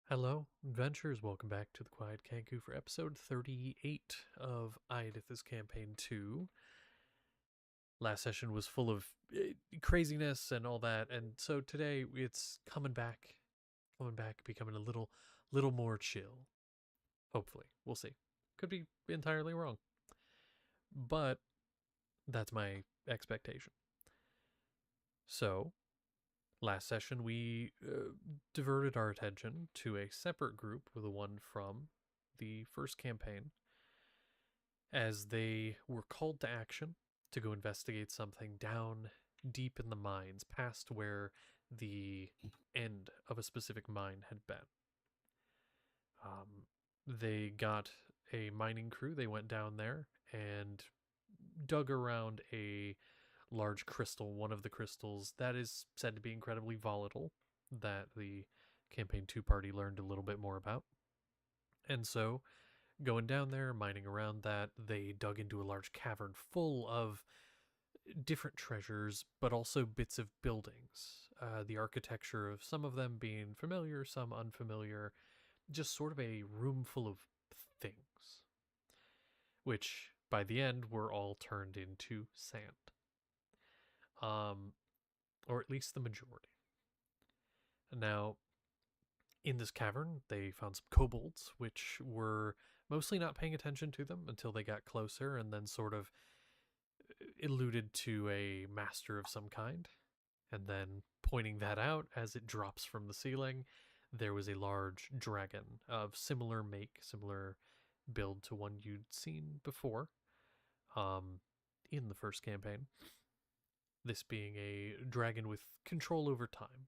Hello, adventurers. Welcome back to the Quiet Kenku for episode 38 of Iodithis Campaign 2. Last session was full of craziness and all that, and so today it's coming back, becoming a little more chill. Hopefully, we'll see. Could be entirely wrong, but that's my expectation. So, last session, we diverted our attention to a separate group, the one from the first campaign, as they were called to action to go investigate something down deep in the mines, past where the end of a specific mine had been. They got a mining crew, they went down there and dug around a large crystal, one of the crystals that is said to be incredibly volatile, that the Campaign 2 party learned a little bit more about. And so, going down there, mining around that, they dug into a large cavern full of different treasures, but also bits of buildings. The architecture of some of them being familiar, some unfamiliar, just sort of a room full of things, which by the end were all turned into sand. Or at least the majority. Now, in this cavern, they found some kobolds, which were mostly not paying attention to them until they got closer, and then sort of alluded to a master of some kind. And then pointing that out as it drops from the ceiling, there was a large dragon of similar make, similar build to one you'd seen before in the first campaign. This being a dragon with control over time.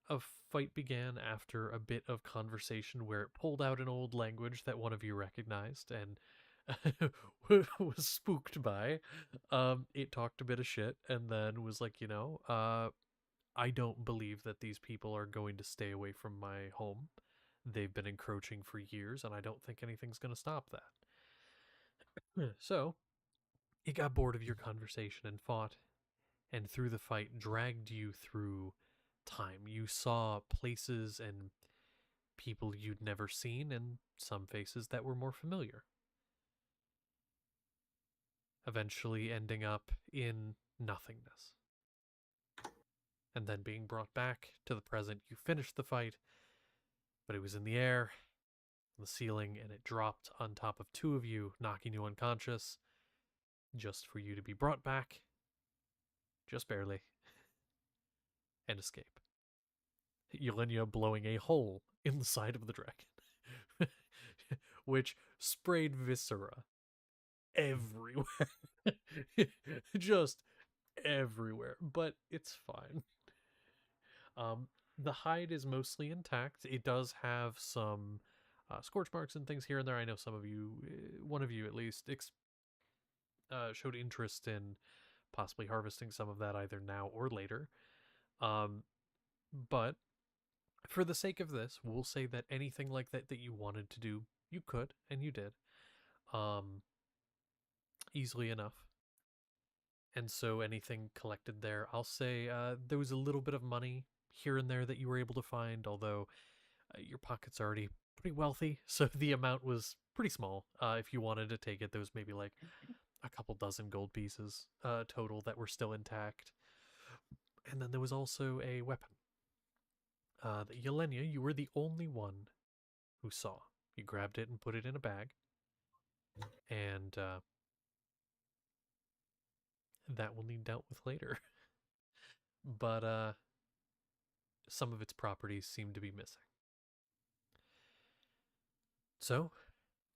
A fight began after a bit of conversation where it pulled out an old language that one of you recognized and was spooked by. It talked a bit of shit and then was like, I don't believe that these people are going to stay away from my home. They've been encroaching for years, and I don't think anything's going to stop that. So, it got bored of your conversation and fought, and through the fight, dragged you through time. You saw places and people you'd never seen, and some faces that were more familiar. Eventually ending up in nothingness. And then being brought back to the present. You finished the fight, but it was in the air, on the ceiling, and it dropped on top of two of you, knocking you unconscious, just for you to be brought back, just barely, and escape. Yelenia blowing a hole in the side of the dragon, which sprayed viscera everywhere. Just everywhere, but it's fine. The hide is mostly intact. It does have some scorch marks and things here and there. I know some of you, one of you at least, showed interest in possibly harvesting some of that either now or later. But for the sake of this, we'll say that anything like that that you wanted to do, you could, and you did. Easily enough. And so anything collected there, I'll say there was a little bit of money here and there that you were able to find, although your pocket's already pretty wealthy, so the amount was pretty small. If you wanted to take it, there was maybe like a couple dozen gold pieces total that were still intact. And then there was also a weapon. Yelenia, you were the only one who saw. You grabbed it and put it in a bag. And that will need dealt with later. But some of its properties seem to be missing. So,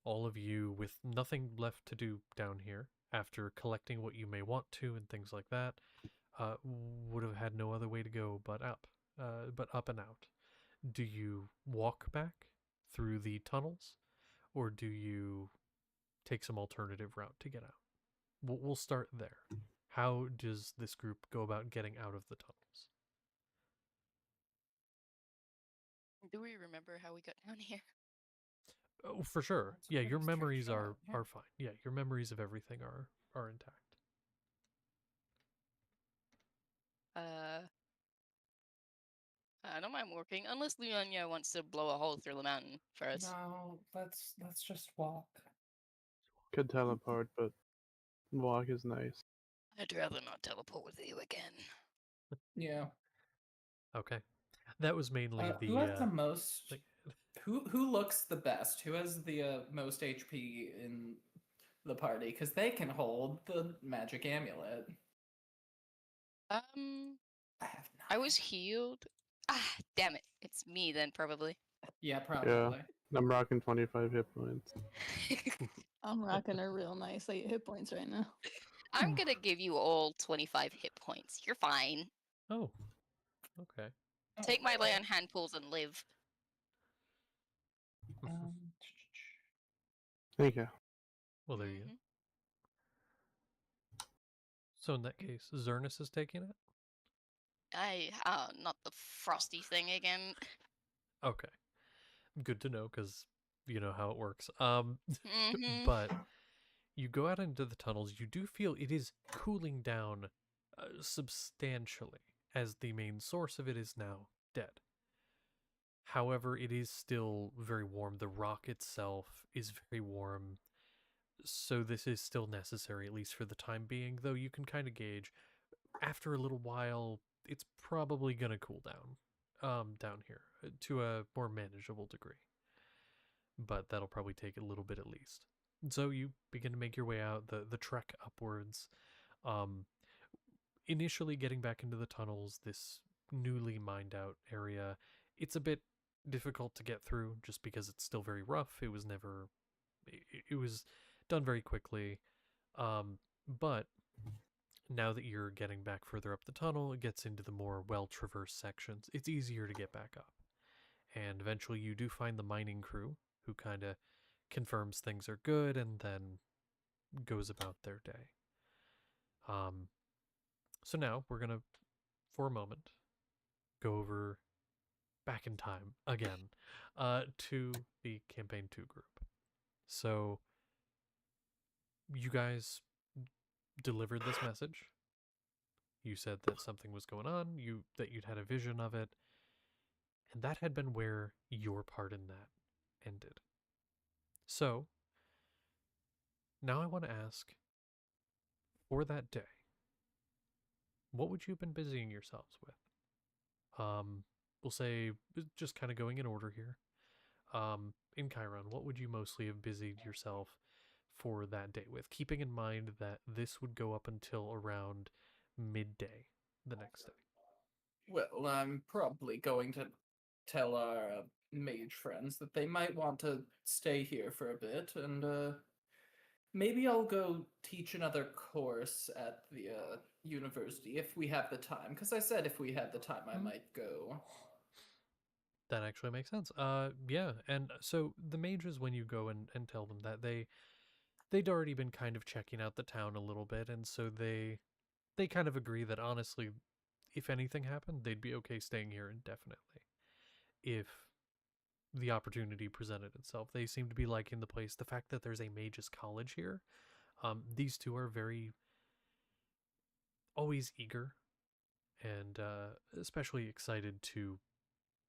all of you with nothing left to do down here, after collecting what you may want to and things like that, would have had no other way to go but up and out. Do you walk back through the tunnels, or do you take some alternative route to get out? We'll start there. How does this group go about getting out of the tunnels? Do we remember how we got down here? Oh, for sure. It's a Yeah, pretty your straight memories shot, are yeah. fine. Yeah, your memories of everything are intact. I don't mind walking, unless Leonia wants to blow a hole through the mountain for us. No, let's just walk. Could teleport, but walk is nice. I'd rather not teleport with you again. Yeah. Okay. That was mainly Who has the most? like, Who looks the best? Who has the most HP in the party? Because they can hold the magic amulet. I have I was nothing. healed. Ah, damn it. It's me then, probably. Yeah, probably. I'm rocking 25 hit points. I'm rocking a real nice 8 hit points right now. I'm gonna give you all 25 hit points. You're fine. oh, okay. Take my lay Oh, on hand pools and live. um, Thank you. Well, there you go. Mhm. So in that case, Zernus is taking it? Not the frosty thing again. Okay. Good to know, because you know how it works. Mhm. But you go out into the tunnels, you do feel it is cooling down substantially, as the main source of it is now dead. However, it is still very warm. The rock itself is very warm. So this is still necessary, at least for the time being, though you can kind of gauge after a little while it's probably going to cool down here to a more manageable degree. But that'll probably take a little bit at least. So you begin to make your way out the trek upwards. Initially getting back into the tunnels, this newly mined out area, it's a bit difficult to get through just because it's still very rough. It was never it was done very quickly. But now that you're getting back further up the tunnel, it gets into the more well-traversed sections. It's easier to get back up. And eventually you do find the mining crew who kind of confirms things are good and then goes about their day. So now we're going to, for a moment, go over back in time again to the Campaign 2 group. So you guys delivered this message. You said that something was going on, that you'd had a vision of it, and that had been where your part in that ended. So now I want to ask, for that day, what would you have been busying yourselves with? We'll say, just kind of going in order here. In Chiron, what would you mostly have busied yourself for that day with? Keeping in mind that this would go up until around midday the next day. well, I'm probably going to tell our mage friends that they might want to stay here for a bit, and maybe I'll go teach another course at the university if we have the time. Because I said if we had the time, I might go. That actually makes sense. Yeah, and so the mages, when you go and tell them that, they'd already been kind of checking out the town a little bit, and so they kind of agree that honestly, if anything happened, they'd be okay staying here indefinitely. If the opportunity presented itself, they seem to be liking the place. The fact that there's a mages college here, these two are very always eager and especially excited to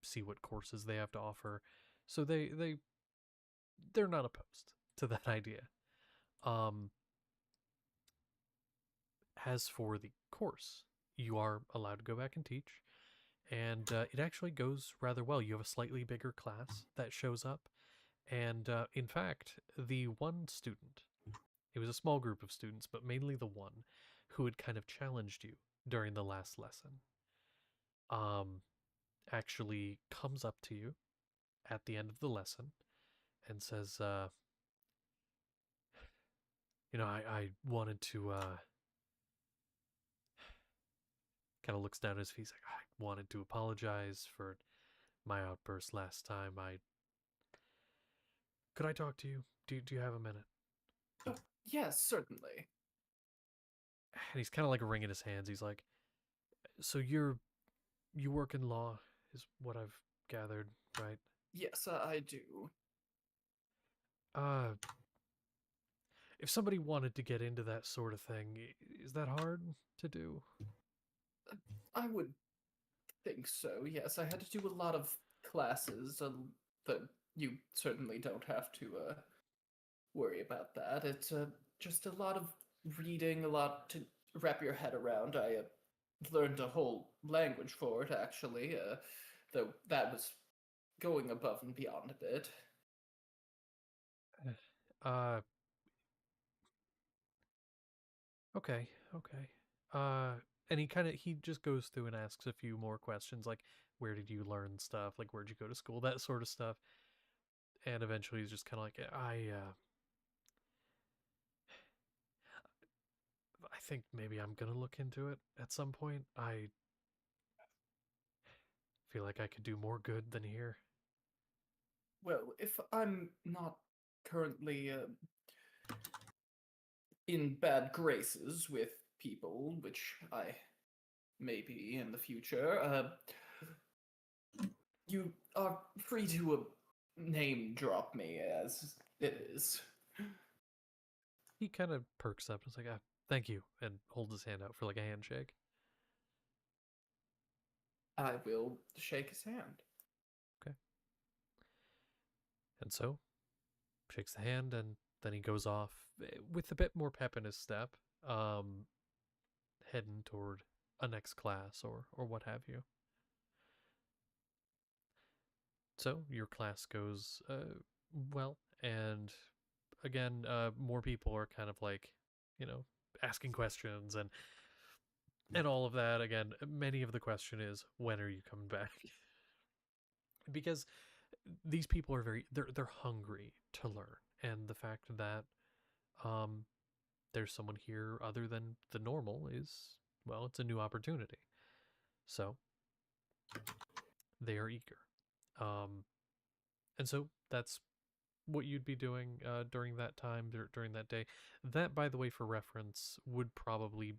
see what courses they have to offer. So they're not opposed to that idea. As for the course, you are allowed to go back and teach, and it actually goes rather well. You have a slightly bigger class that shows up, and in fact, the one student, it was a small group of students, but mainly the one who had kind of challenged you during the last lesson, actually comes up to you at the end of the lesson and says, I wanted to, kind of looks down at his feet. He's like, I wanted to apologize for my outburst last time. Could I talk to you? Do you have a minute? Yes, certainly. And he's kind of like wringing his hands. He's like, so you work in law, is what I've gathered, right? Yes, I do. If somebody wanted to get into that sort of thing, is that hard to do? I would think so, yes. I had to do a lot of classes, but you certainly don't have to worry about that. It's just a lot of reading, a lot to wrap your head around. I learned a whole language for it, actually, though that was going above and beyond a bit. Okay. And he just goes through and asks a few more questions, like, where did you learn stuff? Like, where'd you go to school? That sort of stuff. And eventually he's just kind of like, I think maybe I'm gonna look into it at some point. I feel like I could do more good than here. Well, if I'm not currently in bad graces with people, which I may be in the future, you are free to name drop me as it is. He kind of perks up and is like, thank you, and holds his hand out for like a handshake. I will shake his hand. Okay. And so, shakes the hand, and then he goes off with a bit more pep in his step, heading toward a next class or what have you. So your class goes well, and again, more people are kind of like, asking questions and all of that. Again, many of the question is, when are you coming back? Because these people are they're hungry to learn, and the fact that there's someone here other than the normal is, well, it's a new opportunity. So they are eager. And so that's what you'd be doing during that time, during that day. That, by the way, for reference, would probably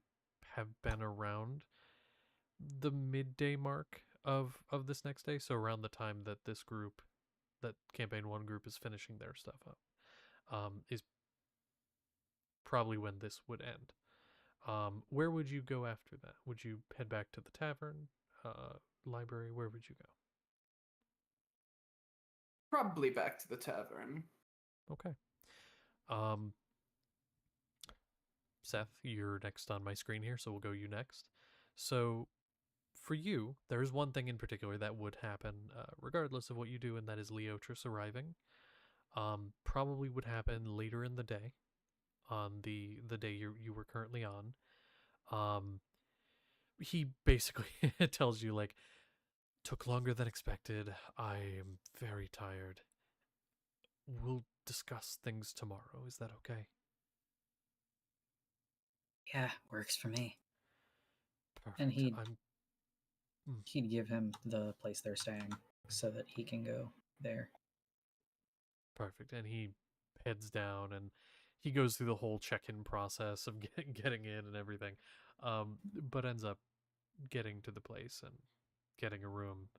have been around the midday mark of this next day. So around the time that this group, that campaign 1 group, is finishing their stuff up, is probably when this would end. Where would you go after that? Would you head back to the tavern, library? Where would you go? Probably back to the tavern. Okay. Seth, you're next on my screen here, so we'll go you next. So for you, there is one thing in particular that would happen regardless of what you do, and that is Leotris arriving. Probably would happen later in the day, on the day you were currently on. He basically tells you, like, took longer than expected. I am very tired. We'll discuss things tomorrow. Is that okay? Yeah, works for me. Perfect. And he'd give him the place they're staying so that he can go there. Perfect. And he heads down, and he goes through the whole check-in process of getting in and everything, but ends up getting to the place and getting a room.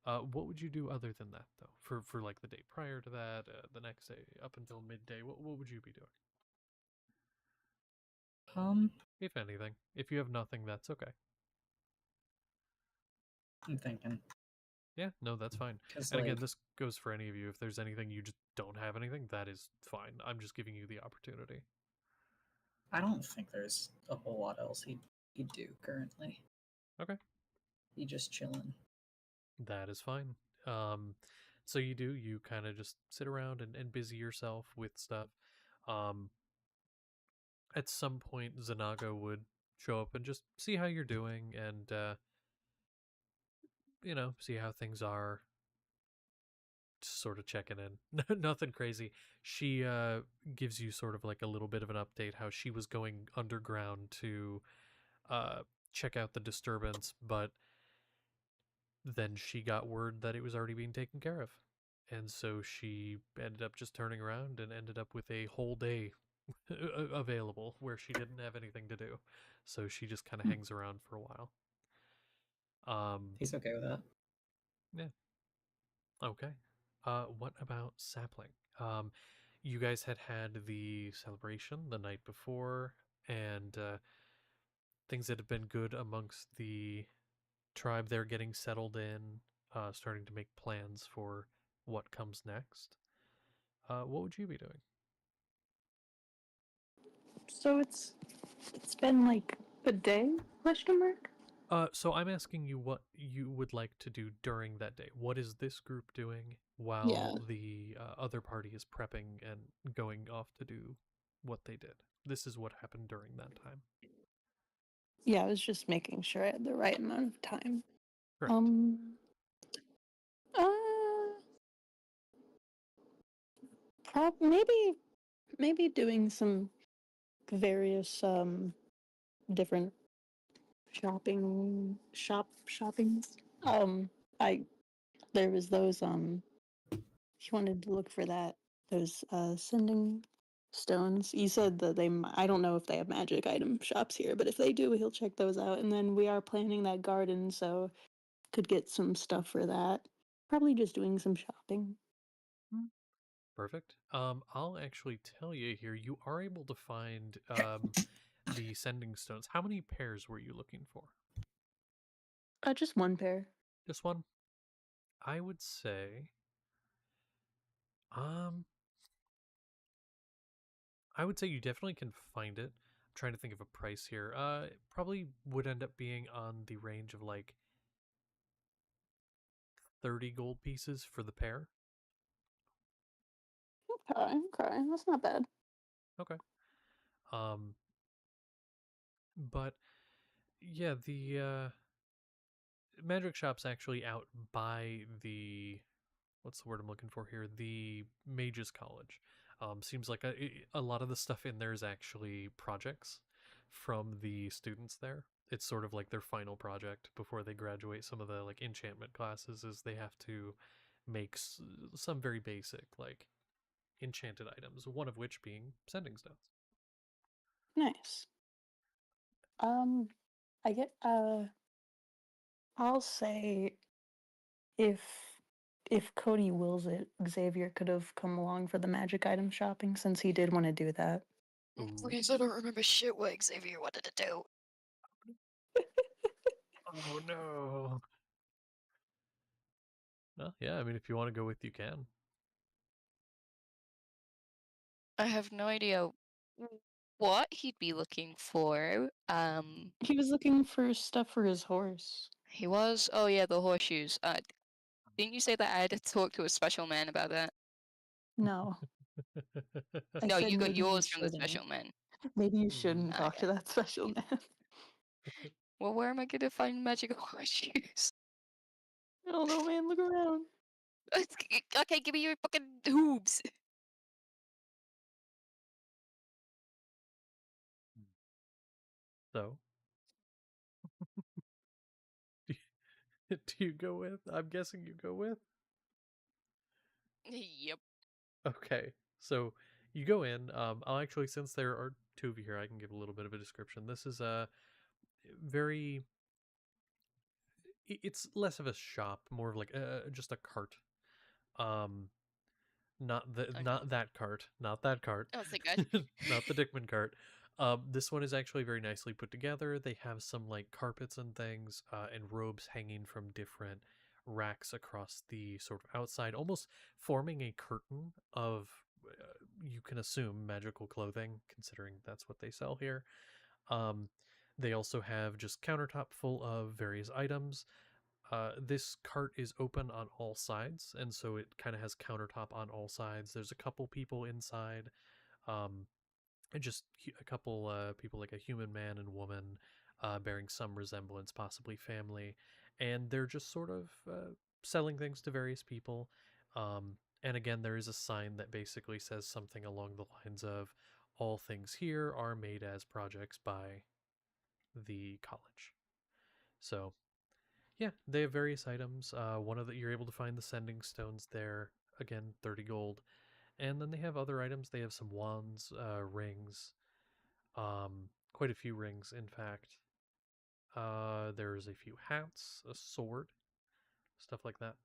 What would you do other than that, though? For like the day prior to that, the next day, up until midday, what would you be doing? If anything. If you have nothing, that's okay. I'm thinking. Yeah, no, that's fine. And again, this goes for any of you. If there's anything you just don't have anything, that is fine. I'm just giving you the opportunity. I don't think there's a whole lot else he'd do currently. Okay. He just chilling. That is fine. So you kind of just sit around and busy yourself with stuff. At some point, Zanaga would show up and just see how you're doing, and see how things are. sort of checking in. Nothing crazy. She gives you sort of like a little bit of an update how she was going underground to check out the disturbance, but then she got word that it was already being taken care of. And so she ended up just turning around and ended up with a whole day available where she didn't have anything to do. So she just kind of hangs around for a while. He's okay with that. Yeah. Okay. What about Sapling? You guys had the celebration the night before, and things that have been good amongst the tribe. They're getting settled in, starting to make plans for what comes next. What would you be doing? So it's been like a day? Question mark. So I'm asking you what you would like to do during that day. What is this group doing while Yeah. the other party is prepping and going off to do what they did? This is what happened during that time. Yeah, I was just making sure I had the right amount of time. Correct. Maybe doing some various different shoppings. There was those he wanted to look for those sending stones. He said that I don't know if they have magic item shops here, but if they do, he'll check those out. And then we are planning that garden, so could get some stuff for that. Probably just doing some shopping. Perfect. I'll actually tell you here, you are able to find the sending stones. How many pairs were you looking for? Just one pair. Just one? I would say I would say you definitely can find it. I'm trying to think of a price here. It probably would end up being on the range of like 30 gold pieces for the pair. Okay, that's not bad. Okay. But yeah, the magic shop's actually out by the, what's the word I'm looking for here? The Mages College. Seems like a lot of the stuff in there is actually projects from the students there. It's sort of like their final project before they graduate. Some of the like enchantment classes is they have to make some very basic like enchanted items, one of which being sending stones. Nice. I get I'll say if Cody wills it, Xavier could have come along for the magic item shopping since he did want to do that. Please, I don't remember shit what Xavier wanted to do. Oh no. Well, yeah, I mean, if you want to go with, you can. I have no idea what he'd be looking for. He was looking for stuff for his horse. He was. Oh yeah, the horseshoes. Didn't you say that I had to talk to a special man about that? No. I No, said you got maybe you yours from the shouldn't. special man. Maybe you shouldn't talk Okay. to that special man. Well, where am I gonna find magical horseshoes? I don't know, man. Look around. Okay, give me your fucking hooves. So, do you go with? I'm guessing you go with. Yep. Okay, so you go in. I'll actually, since there are two of you here, I can give a little bit of a description. This is a very. It's less of a shop, more of like just a cart. Not that cart, not that cart. Oh, thank God. Not the Dickman cart. This one is actually very nicely put together. They have some like carpets and things, and robes hanging from different racks across the sort of outside, almost forming a curtain of, you can assume, magical clothing, considering that's what they sell here. They also have just countertop full of various items. This cart is open on all sides, and so it kind of has countertop on all sides. There's a couple people inside, and just a couple people, like a human man and woman, bearing some resemblance, possibly family, and they're just sort of selling things to various people. And again, there is a sign that basically says something along the lines of, all things here are made as projects by the college. So, yeah, they have various items. One of the, you're able to find the sending stones there. Again, 30 gold. And then they have other items. They have some wands, rings, quite a few rings, in fact. There's a few hats, a sword, stuff like that.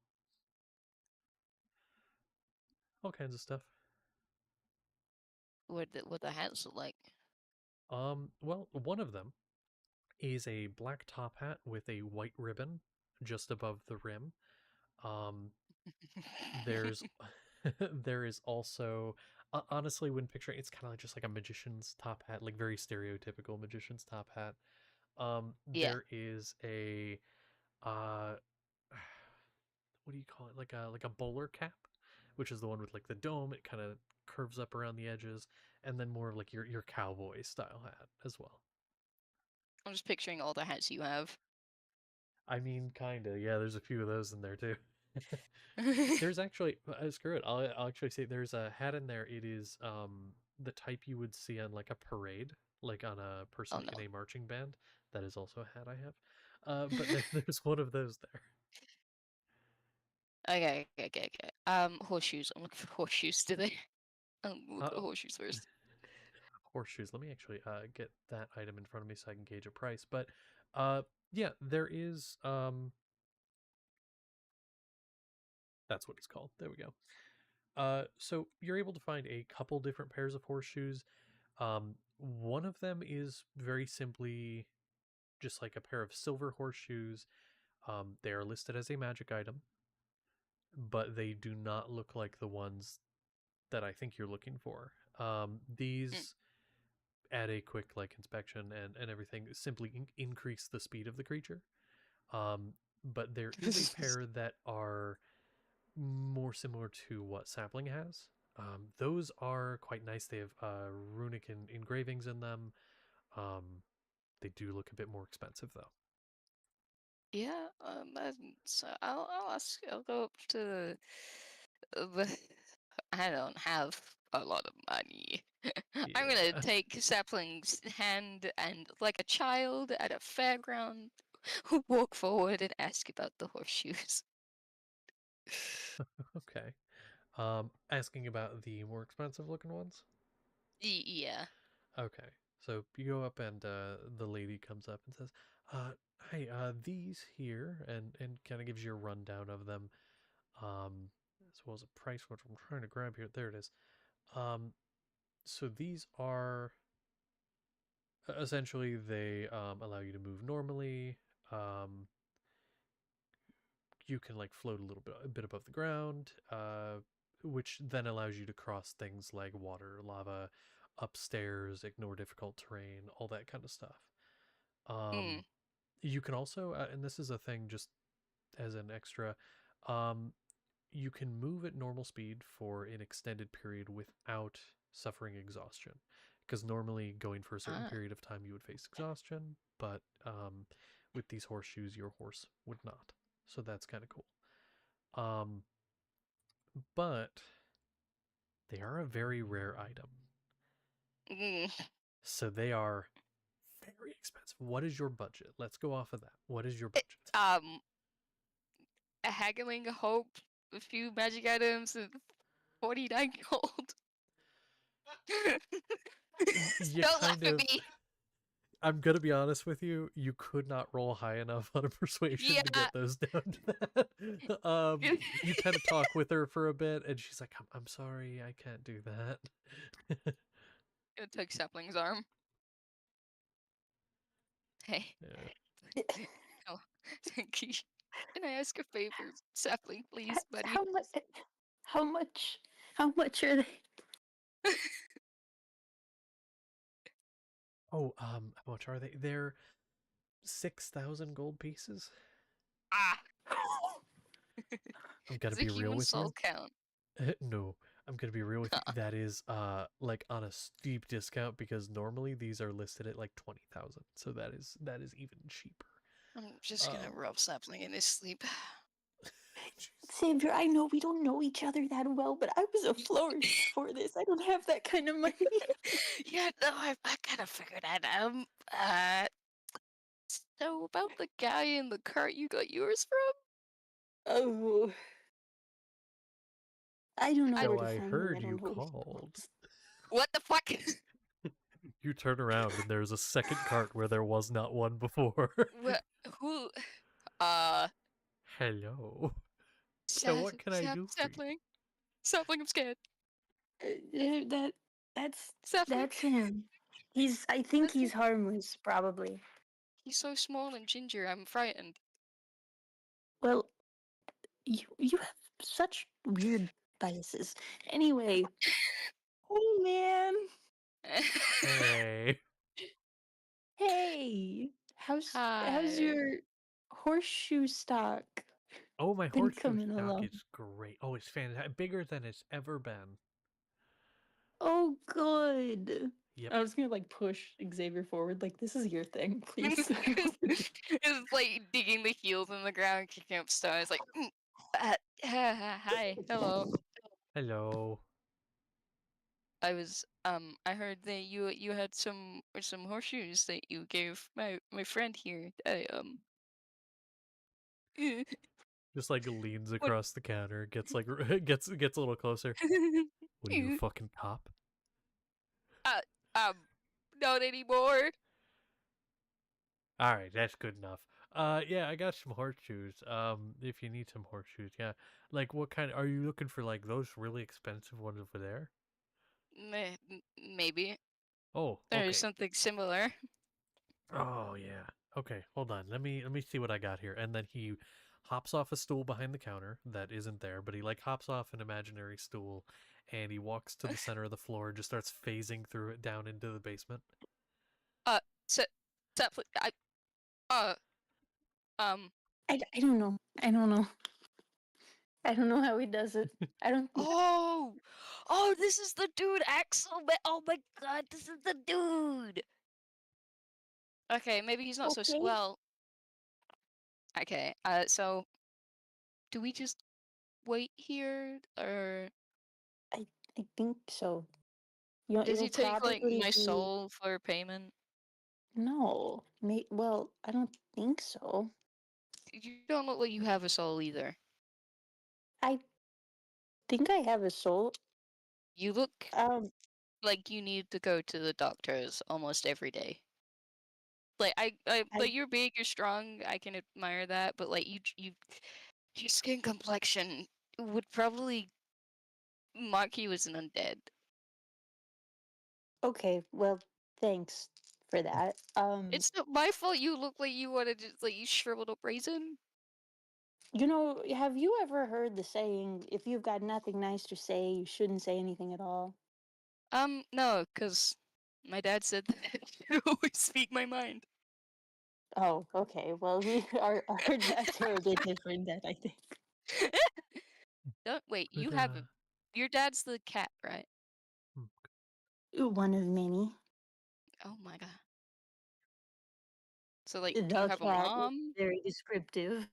All kinds of stuff. What the hats look like? Well, one of them is a black top hat with a white ribbon just above the rim. There's there is also honestly, when picturing, it's kind of like just like a magician's top hat, like very stereotypical magician's top hat. Yeah. There is a uh what do you call it, like a bowler cap, which is the one with like the dome. It kind of curves up around the edges, and then more of like your cowboy style hat as well. I'm just picturing all the hats you have. I mean, kind of, yeah, there's a few of those in there too. There's actually, screw it, I'll actually say there's a hat in there. It is the type you would see on like a parade, like on a person Oh, no. in a marching band. That is also a hat I have. But there's one of those there. Okay. Horseshoes. I'm looking for horseshoes today. We'll go horseshoes first. Horseshoes. Let me actually get that item in front of me so I can gauge a price. But yeah, there is that's what it's called. There we go. So you're able to find a couple different pairs of horseshoes. One of them is very simply just like a pair of silver horseshoes. They are listed as a magic item, but they do not look like the ones that I think you're looking for. These at a quick like inspection and everything simply increase the speed of the creature. But there is a pair that are more similar to what Sapling has. Those are quite nice. They have runic engravings in them. They do look a bit more expensive though. Yeah. So I'll ask. I'll go up to the. I don't have a lot of money. I'm gonna Yeah. take Sapling's hand and, like a child at a fairground, walk forward and ask about the horseshoes. Okay. Asking about the more expensive looking ones. Yeah. Okay. So you go up and the lady comes up and says, "Hey, these here," and kind of gives you a rundown of them, as well as a price, which I'm trying to grab here. There it is. So these are essentially they allow you to move normally. You can like float a bit above the ground, which then allows you to cross things like water, lava, upstairs, ignore difficult terrain, all that kind of stuff. You can also, and this is a thing just as an extra, you can move at normal speed for an extended period without suffering exhaustion. Because normally going for a certain period of time you would face exhaustion, but with these horseshoes your horse would not. So that's kind of cool. But they are a very rare item. So they are very expensive. What is your budget? Let's go off of that. What is your budget? A haggling hope, a few magic items, and 49 gold. Don't laugh at me. I'm gonna be honest with you. You could not roll high enough on a persuasion to get those down to that. You kind of talk with her for a bit, and she's like, "I'm sorry, I can't do that." Gonna take Sapling's arm. Hey. Yeah. Oh, thank you. Can I ask a favor, Sapling, please, buddy? How much are they? Oh, how much are they? They're 6,000 gold pieces. I'm gonna be real with you. Count? No, I'm gonna be real with you. That is like on a steep discount because normally these are listed at like 20,000. So that is even cheaper. I'm just gonna rub Sapling in his sleep. Xavier, I know we don't know each other that well, but I was a florist for this. I don't have that kind of money. Yeah, no, I kind of figured that out. So about the guy in the cart you got yours from? Oh. I don't know So where to I find heard him. I don't you know who he called. was. What the fuck? You turn around and there's a second cart where there was not one before. What? Who? Hello. So what can I do for you? Sapling. Sapling, I'm scared. That's Sapling. him. I think That's him. he's harmless, probably. He's so small and ginger, I'm frightened. Well, you have such weird biases. Anyway, hey man, Hey. hey, how's Hi. your horseshoe stock Oh, my been horseshoe coming stock along? is great. Oh, it's fantastic. Bigger than it's ever been. Oh, good. Yep. I was gonna like push Xavier forward, like this is your thing, please. It's like digging the heels in the ground, kicking up stones, like, hi, hello. Hello. I heard that you had some horseshoes that you gave my friend here. Just like leans What? across the counter, gets like gets a little closer. What are you, a fucking cop? Not anymore. All right, that's good enough. Yeah, I got some horseshoes. If you need some horseshoes, yeah. Like, what kind? Are you looking for like those really expensive ones over there? Maybe Oh, there's okay. something similar. Oh yeah. Okay, hold on. Let me see what I got here. And then he hops off a stool behind the counter that isn't there, but he like hops off an imaginary stool and he walks to the center of the floor and just starts phasing through it down into the basement. I don't know. I don't know. I don't know how he does it. I don't think Oh, this is the dude, Axel. Oh my god, this is the dude. Okay, maybe he's not so Okay. well. Okay, so do we just wait here, or I think so. does he It'll take like probably my be soul for payment? no. Well, I don't think so. You don't look like you have a soul either. I think I have a soul. You look Like you need to go to the doctors almost every day. Like I you're big, you're strong. I can admire that, but like your skin complexion would probably mark you as an undead. okay. Well, thanks for that. It's not my fault. You look like you want to just like you shriveled up raisin. Have you ever heard the saying, if you've got nothing nice to say, you shouldn't say anything at all? No, cause my dad said that I should always speak my mind. Oh, okay. Well, our dads are a bit different, that I think. Don't wait. But, You have your dad's the cat, right? One of many. Oh my god. So like, The do you have a cat is mom? very descriptive.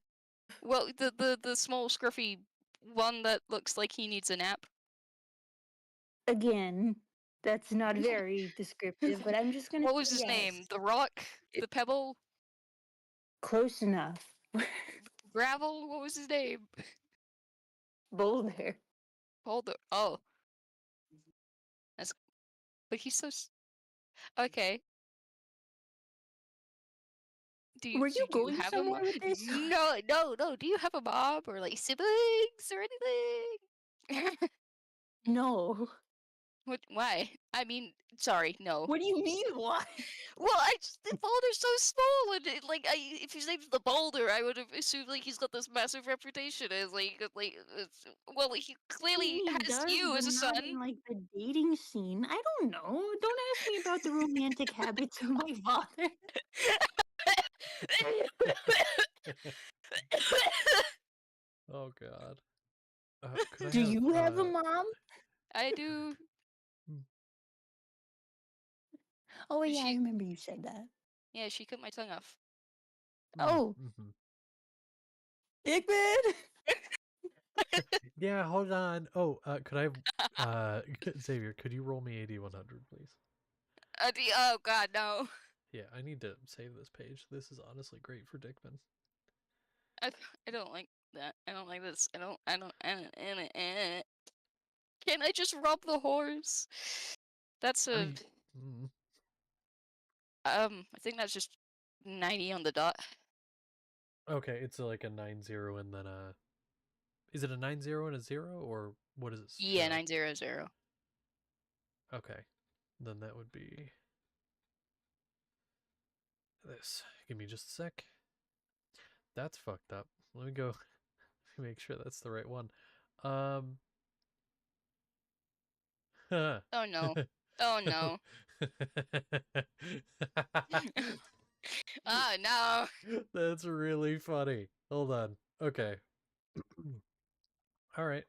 Well, the small scruffy one that looks like he needs a nap. Again, that's not very descriptive, but I'm just gonna What was say his yes. name? The rock? The pebble? Close enough. Gravel? What was his name? Boulder. Boulder. Oh, that's. But he's so. Okay. Were you Do you going have a somewhere mom? with this? No. Do you have a mom or like siblings or anything? No. What? Why? I mean, sorry, no. What do you mean, why? Well, the boulder's so small, and if his name's the Boulder, I would have assumed like he's got this massive reputation as well, he clearly He has does, you but as a not son. in like the dating scene. I don't know. Don't ask me about the romantic habits of my father. oh god. Could I Do you have a uh, mom? I do. Oh yeah, I She, remember you said that. yeah, she cut my tongue off. Oh, mhm. Igman! Yeah, hold on. Oh, could I Xavier, could you roll me AD 100, please? Oh God, no. Yeah, I need to save this page. This is honestly great for Dickman. I don't like that. I don't like this. I don't. Can't I just rob the horse? That's I a. mean, I think that's just 90 on the dot. okay, it's like a 90 and then a. Is it a 90 and a 0, or what is it? Yeah, show? 900. Okay, then that would be this. Give me just a sec. That's fucked up. Let me go make sure that's the right one. Oh no. Oh no. Oh no. That's really funny. Hold on. Okay. All right.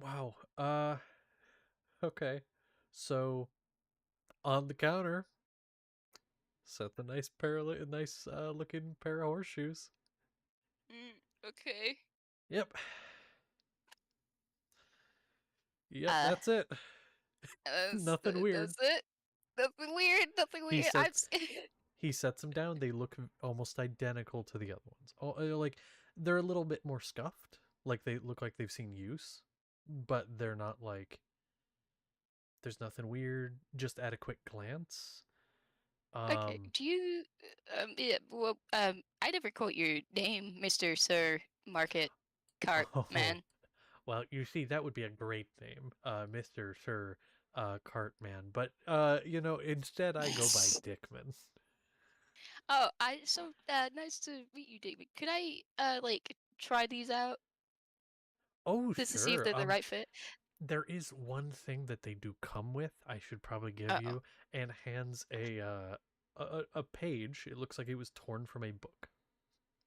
Wow. Okay. So on the counter, set the nice looking pair of horseshoes. Okay. Yep. Yep, that's it. Nothing weird. That's it. Nothing weird. Nothing He weird. sets, he sets them down. They look almost identical to the other ones. Oh, like they're a little bit more scuffed. Like they look like they've seen use, but they're not like. There's nothing weird. Just at a quick glance. Okay. Do you? Yeah. Well. I never caught your name, Mister Sir Market Cart Man. Well, you see, that would be a great name, Mr. Sir Cartman. But instead I go by Dickman. Oh, so nice to meet you, David. Could I like try these out Oh, just to see if sure. they're the right fit? There is one thing that they do come with. I should probably give you, and hands a page. It looks like it was torn from a book.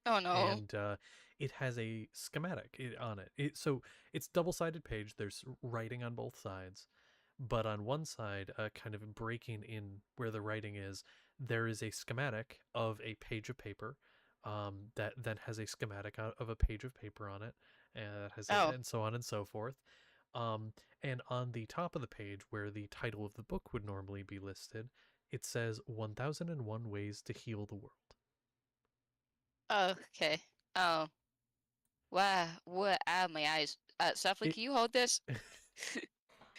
Oh no. And it has a schematic on it. So it's double-sided page. There's writing on both sides, but on one side, kind of breaking in where the writing is, there is a schematic of a page of paper. That then has a schematic of a page of paper on it, and and so on and so forth. And on the top of the page, where the title of the book would normally be listed, it says 1001 Ways to Heal the World. Okay. Oh. Wow. What? Ah, my eyes. Softly, can you hold this?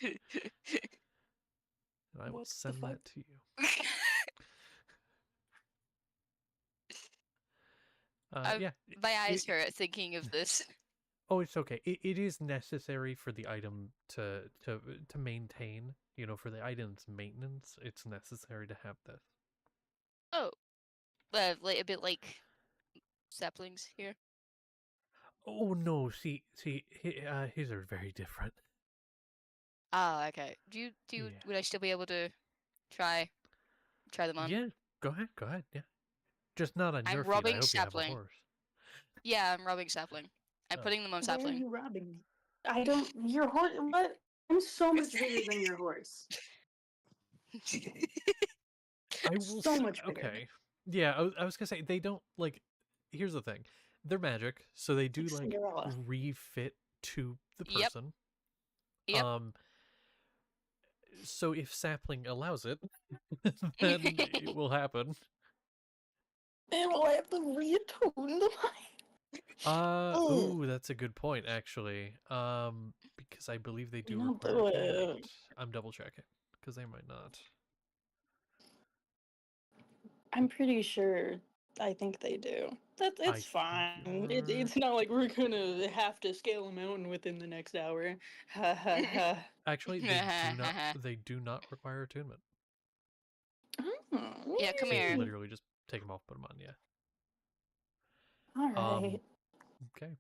And I will send that to you. Yeah. My eyes hurt thinking of this. Oh, it's okay. It is necessary for the item to maintain. For the item's maintenance, it's necessary to have this. Oh, like a bit like saplings here. Oh no! See, his are very different. Ah, okay. Yeah. Would I still be able to try them on? Yeah, go ahead. Yeah, just not on your feet. I robbing hope sapling. you have a horse. Yeah, I'm robbing sapling. I'm putting them on Why are sapling. you robbing me? I don't. Your horse. What? I'm so much bigger than your horse. I will so much bigger. Okay. Yeah, I was gonna say they don't like. Here's the thing, they're magic, so they do like Cinderella. refit to the Yep. person. Yep. So if sapling allows it, then it will happen. And will I have to reattune the mind? Ooh, that's a good point, actually. Because I believe they do Not require do attunement. it. I'm double checking because they might not. I'm pretty sure. I think they do. It's I think fine. you are. It's not like we're gonna have to scale a mountain within the next hour. Ha ha ha. Actually, they do not require attunement. Oh, Yeah, come So you here. can literally just take them off, put them on. Yeah. All right. Okay.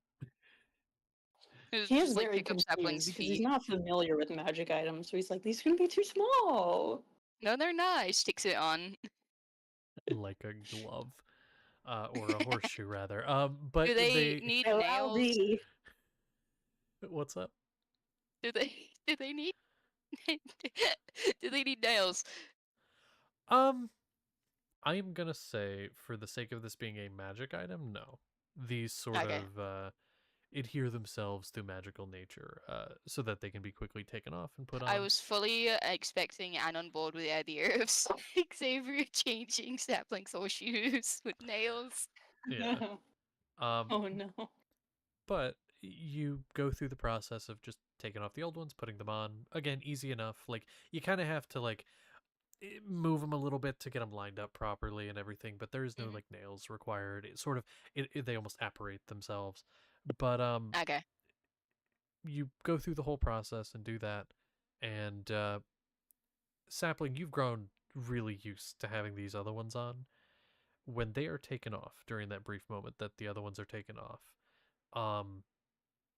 He is Just, like, very pick up sapling's confused because he's feet. not familiar with magic items, so he's like, "These are gonna be too small." No, they're not. He sticks it on. Like a glove. Or a horseshoe, rather. But Do they need Oh, nails? Aldi. What's up? Do they need do they need nails? I am gonna say, for the sake of this being a magic item, no. these sort Okay. of adhere themselves to magical nature, so that they can be quickly taken off and put on. I was fully expecting and on board with the idea of Xavier changing Sapling's horseshoes with nails. Yeah. Oh no. But you go through the process of just taking off the old ones, putting them on. Again, easy enough. Like, you kind of have to like move them a little bit to get them lined up properly and everything, but there is no Mhm. like nails required. It sort of they almost apparate themselves. But Okay. you go through the whole process and do that, and Sapling, you've grown really used to having these other ones on. When they are taken off during that brief moment that the other ones are taken off,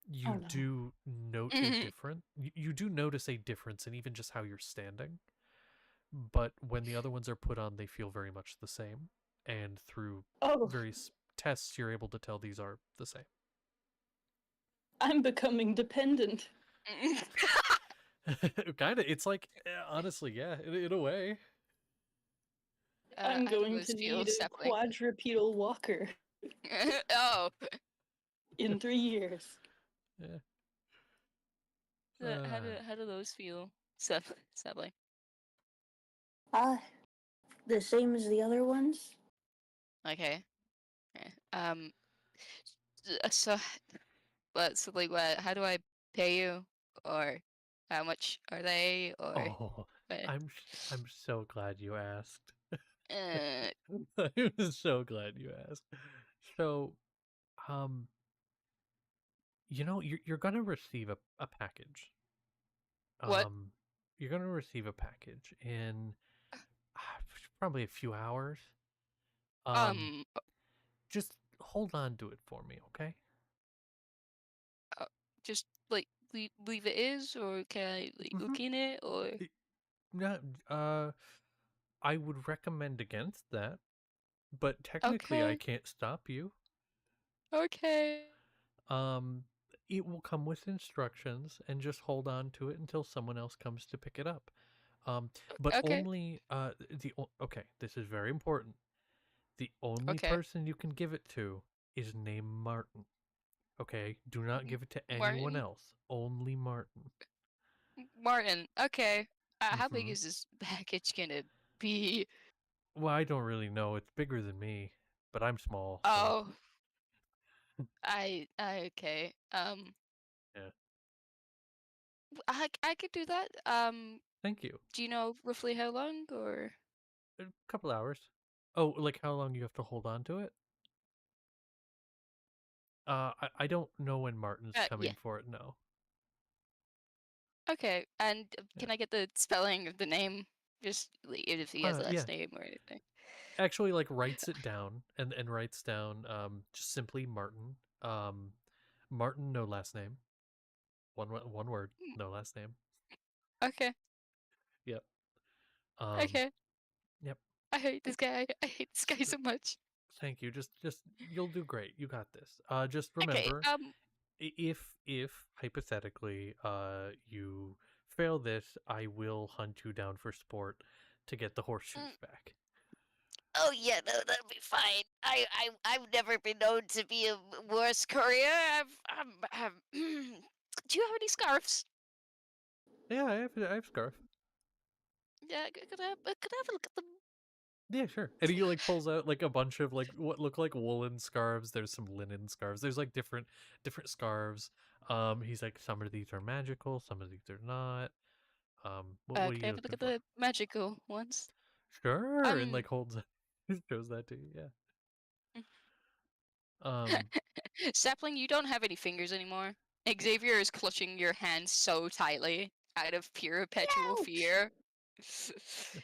you Oh, no. do note a different. You do notice a difference in even just how you're standing. But when the other ones are put on, they feel very much the same. And through Oh, various tests, you're able to tell these are the same. I'm becoming dependent. Kind of. It's like, honestly, yeah, in a way. I'm how do going those to feel, need a Sapling? quadrupedal walker Oh. in 3 years. Yeah. How do those feel, Sapling? The same as the other ones? Okay. Okay. So, like, what? How do I pay you, or how much are they, or Oh, what? I'm so glad you asked. Uh, I'm so glad you asked. So, um, you're gonna receive a package. what? You're gonna receive a package in probably a few hours. Um, Just hold on to it for me, okay? just like leave it is, or can I like Mhm. look in it, or No, I would recommend against that, but technically I okay, can't stop you. okay. Um, it will come with instructions, and just hold on to it until someone else comes to pick it up. But Okay. only okay, this is very important. The only Okay. person you can give it to is named Martin. Okay, do not give it to anyone Martin. else. Only Martin. Martin. Okay. How big Mm-hmm. is this package gonna be? Well, I don't really know. It's bigger than me, but I'm small, so Oh, okay. yeah. I could do that. Thank you. Do you know roughly how long, or? A couple hours. Oh, like how long you have to hold on to it? I don't know when Martin's Yeah. coming for it. No. Okay. And Yeah. can I get the spelling of the name? Just like, if he has a Yeah. last name or anything. Actually, like writes it down and writes down just simply Martin. Martin, no last name. One word, no last name. Okay. Yep. Okay. Yep. I hate this guy. I hate this guy so much. Thank you. Just you'll do great. You got this. Just Okay. remember, if hypothetically you fail this, I will hunt you down for sport to get the horseshoes back. Oh yeah, no, that'll be fine. I've never been known to be a worse courier. Do you have any scarves? Yeah, I have scarf. Yeah, could I have a look at them? Yeah, sure. And he like pulls out like a bunch of like what look like woolen scarves. There's some linen scarves. There's like different scarves. He's like, some of these are magical, some of these are not. What are Can I you have a look looking at for? the magical ones? Sure, and like holds shows that to you. Yeah. Um. Sapling, you don't have any fingers anymore. Xavier is clutching your hand so tightly out of pure perpetual Ouch! fear.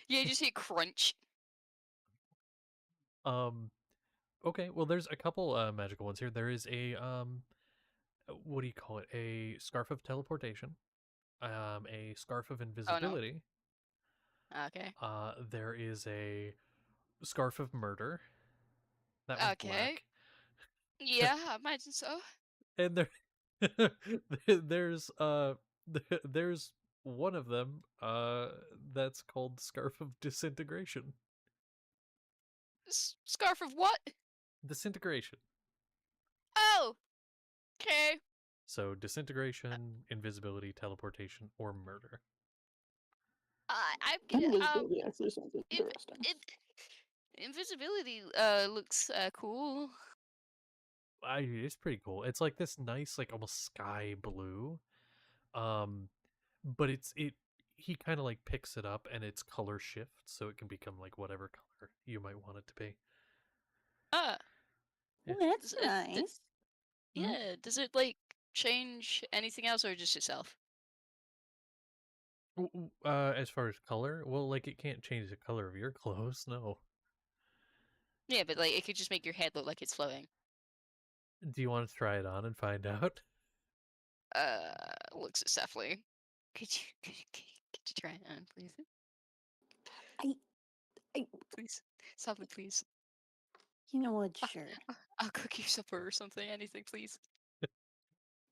Yeah, you just hear crunch. Okay. Well, there's a couple magical ones here. There is a what do you call it? A scarf of teleportation. A scarf of Oh no. invisibility. Okay. There is a scarf of murder. That one's Okay. black. Yeah, I imagine so. And there's there's one of them that's called scarf of disintegration. Scarf of what? Disintegration. Oh, okay. So disintegration, invisibility, teleportation, or murder. I'm gonna Invisibility actually sounds interesting. invisibility looks cool. It's pretty cool. It's like this nice, like almost sky blue. But he kind of like picks it up and its color shifts so it can become like whatever color you might want it to be. Ah, Well, that's does it- nice. yeah. Does it like change anything else or just itself? As far as color, well, like it can't change the color of your clothes, no. Yeah, but like it could just make your head look like it's floating. Do you want to try it on and find out? Looks at Safley. Could you try it on, please? I- Please, Safley, please. You know what? Sure. I'll cook you supper or something. Anything, please.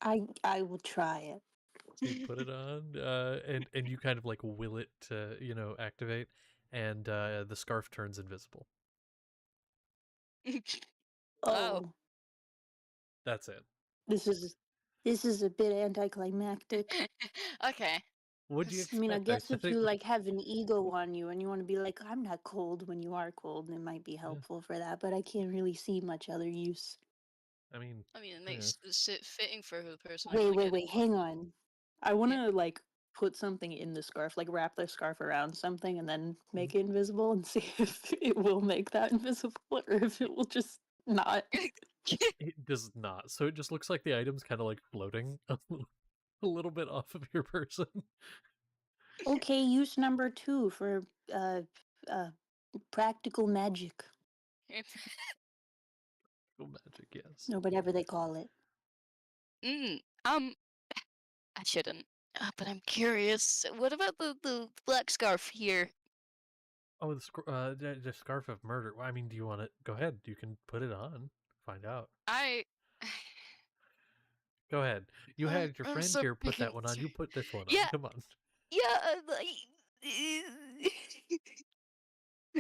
I will try it. So you put it on, and you kind of like will it to, activate, and the scarf turns invisible. Oh, That's it. this is a bit anticlimactic. Okay. What'd you I expect? I mean, I guess said if you it- like have an ego on you and you want to be like, I'm not cold when you are cold, it might be helpful for that. But I can't really see much other use. I mean, it makes it fitting for the person. Wait, hang on. I want to like put something in the scarf, like wrap the scarf around something and then make it invisible and see if it will make that invisible or if it will just not. it does not. So it just looks like the item's kind of like floating a little bit off of your person. Okay, use number 2 for practical magic Oh, magic, yes. or whatever they call it. I shouldn't. But I'm curious. What about the black scarf here? Oh, the scarf of murder. Well, I mean, do you want it? Go ahead. You can put it on. Find out. Go ahead. You had your I'm friend so here put that freaking one on. You put this one on. Yeah. Come on. Yeah,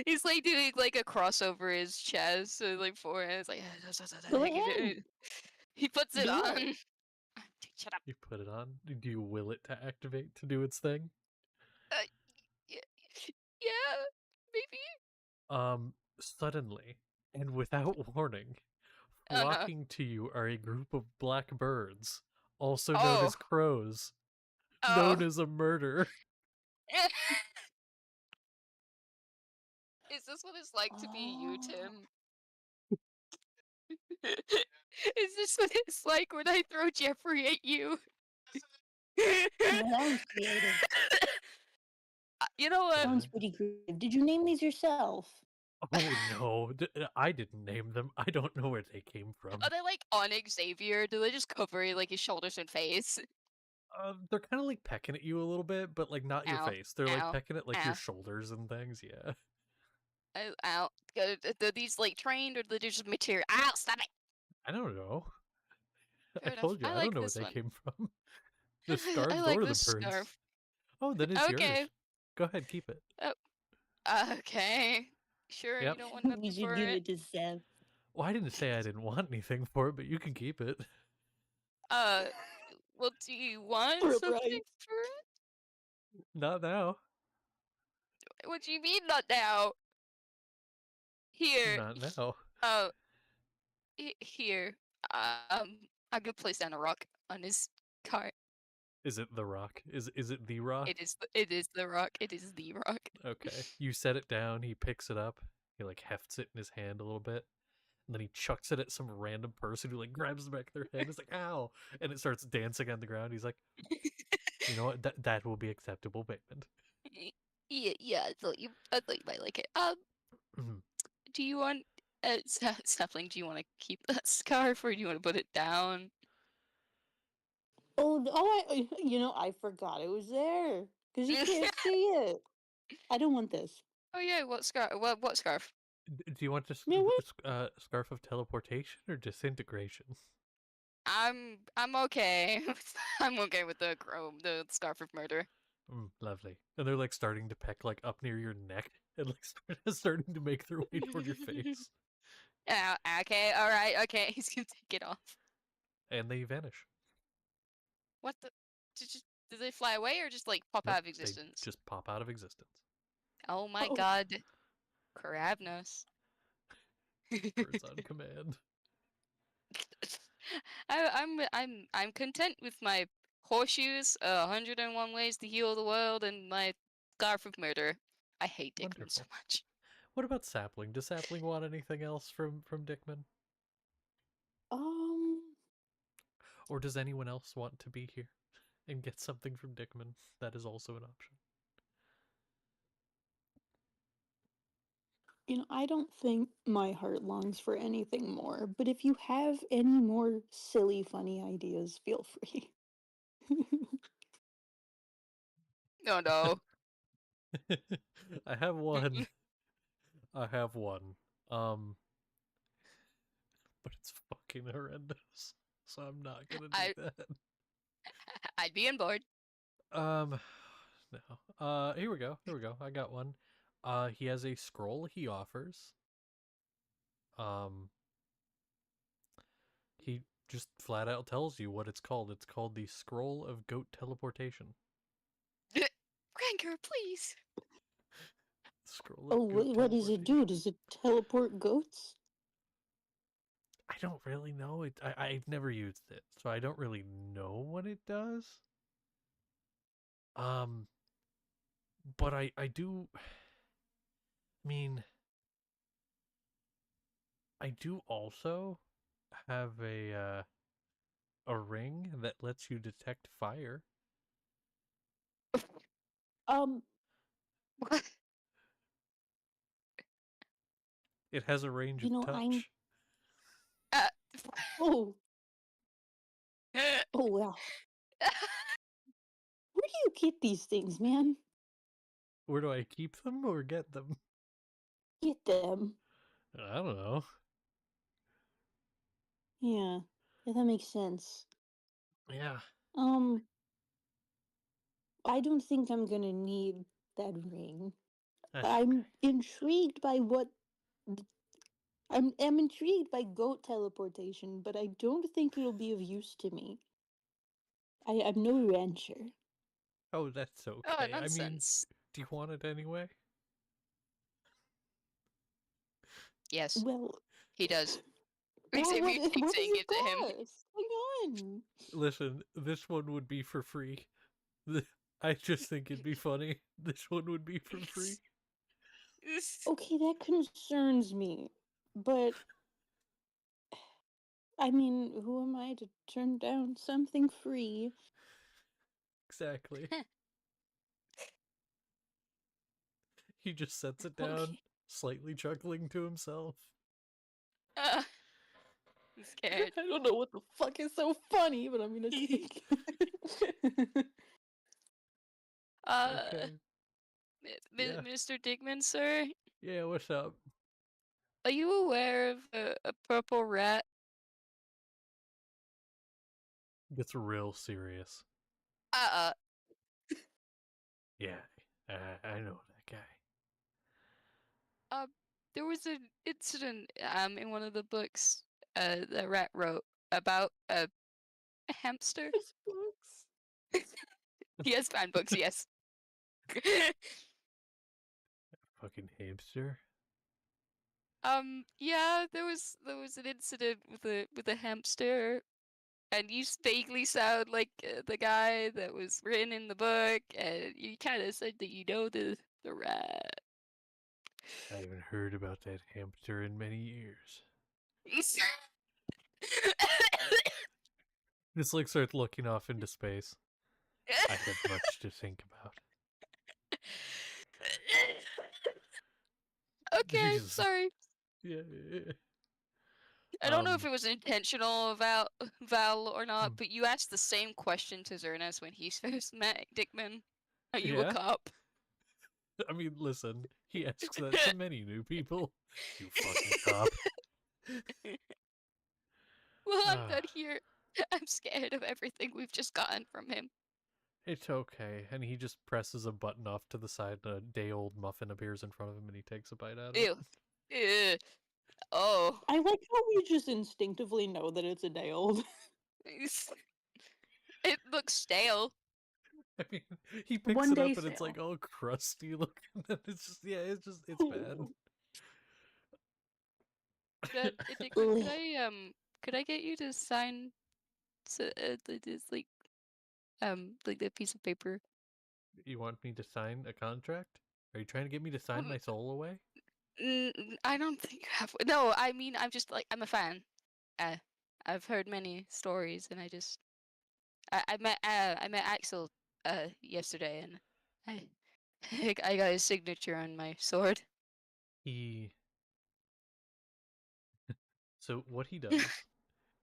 he's like doing like a cross over his chest, so like forehead. It's like Go ahead. he puts it Do on. it. Shut up. You put it on. Do you will it to activate to do its thing? Yeah, maybe. Suddenly and without warning, Oh, no. flocking to you are a group of black birds, also known as crows, known as a murder. Is this what it's like to be you, Tim? Is this what it's like when I throw Jeffrey at you? Sounds creative. You know what? Sounds pretty creative. Did you name these yourself? Oh no, I didn't name them. I don't know where they came from. Are they like on Xavier? Do they just cover like his shoulders and face? They're kind of like pecking at you a little bit, but like not your Ow, face. They're ow, like pecking at like ow. your shoulders and things. Yeah. Ow. Are these like trained or are they just material? Ow, stop it! I don't know. Fair I enough. told you, I I like don't know where this they one. came from. The scarves I like or the this birds. scarf. Oh, then it's Okay. yours. Go ahead, keep it. Okay. Sure, Yep. you don't want nothing We should for give it. it to Seth. Well, I didn't say I didn't want anything for it, but you can keep it. Well, do you want For a something price. for it? Not now. What do you mean not now? Here. Not now. Oh. Here. I'm gonna place down a rock on his cart. Is it the rock? Is it the rock? It is the rock. It is the rock. Okay. You set it down, he picks it up, he like hefts it in his hand a little bit, and then he chucks it at some random person who like grabs the back of their head. It's like, ow! And it starts dancing on the ground. He's like, you know what? That will be acceptable payment. Yeah, I thought you might like it. Do you want Sapling, do you want to keep that scarf or do you want to put it down? I forgot it was there because you can't see it. I don't want this. Oh yeah, what scarf? What scarf? Do you want just Yeah, what? scarf of teleportation or disintegration? I'm okay. I'm okay with the scarf of murder. Lovely. And they're like starting to peck like up near your neck and like starting to make their way toward your face. Okay, alright, okay. He's gonna take it off. And they vanish. What the? Did they fly away or just like pop Nope, out of they existence? just pop out of existence. Oh my Oh. god. Crabness. Birds on command. I'm content with my horseshoes, 101 ways to heal the world, and my scarf of murder. I hate Dickman so Wonderful. much. What about Sapling? Does Sapling want anything else from Dickman? Or does anyone else want to be here and get something from Dickman? That is also an option. I don't think my heart longs for anything more, but if you have any more silly, funny ideas, feel free. Oh no. I have one. I have one. But it's fucking horrendous. So I'm not gonna do that. I'd be on board. No. Here we go. I got one. He has a scroll he offers. He just flat out tells you what it's called. It's called the Scroll of Goat Teleportation. Ranker, please. Scroll of Oh, Goat what does it do? Does it teleport goats? I don't really know. I've never used it, so I don't really know what it does. But I do. I mean, I do also have a ring that lets you detect fire. What? It has a range You of know, touch. I'm- Oh, oh wow. Where do you get these things, man? Where do I keep them or get them? Get them. I don't know. Yeah, that makes sense. Yeah. I don't think I'm gonna need that ring. That's I'm intrigued by what. I'm intrigued by goat teleportation, but I don't think it'll be of use to me. I'm no rancher. Oh, that's okay. Oh, I mean, nonsense. do you want it anyway? Yes, Well, he does. well, Except what, you what keep does saying it it to him. cost? Hang on. Listen, this one would be for free. I just think it'd be funny. This one would be for free. Okay, that concerns me, but I mean, who am I to turn down something free? Exactly. He just sets it down, Okay. slightly chuckling to himself. I'm scared. I don't know what the fuck is so funny, but I'm gonna take it. Okay. Yeah. Mr. Dickman, sir, Yeah, what's up? are you aware of a purple rat? Gets real serious. Yeah, I know that guy. There was an incident in one of the books that Rat wrote about a hamster. There's books. He has fan books, yes. Fucking hamster. Yeah, there was an incident with a hamster, and you vaguely sound like the guy that was written in the book, and you kind of said that you know the rat. I haven't heard about that hamster in many years. Just like start looking off into space. I have much to think about. Okay, Jesus. sorry. Yeah. I don't know if it was intentional, Val, or not, Hmm. but you asked the same question to Zernas when he first met Dickman. Are you Yeah? a cop? I mean, listen, he asks that to many new people. You fucking cop. Well, I'm done here. I'm scared of everything we've just gotten from him. It's okay. And he just presses a button off to the side, and a day-old muffin appears in front of him, and he takes a bite out of it. Ew. Ew. Oh. I like how we just instinctively know that it's a day old. It looks stale. I mean, he picks One it up day and it's like sale. all crusty looking. It's just, yeah, it's bad. Declan, Ugh. could I get you to sign this like that piece of paper? You want me to sign a contract? Are you trying to get me to sign my soul away? I don't think you have. No, I mean, I'm just like, I'm a fan. I've heard many stories, and I met Axel yesterday, and I I got his signature on my sword. So what he does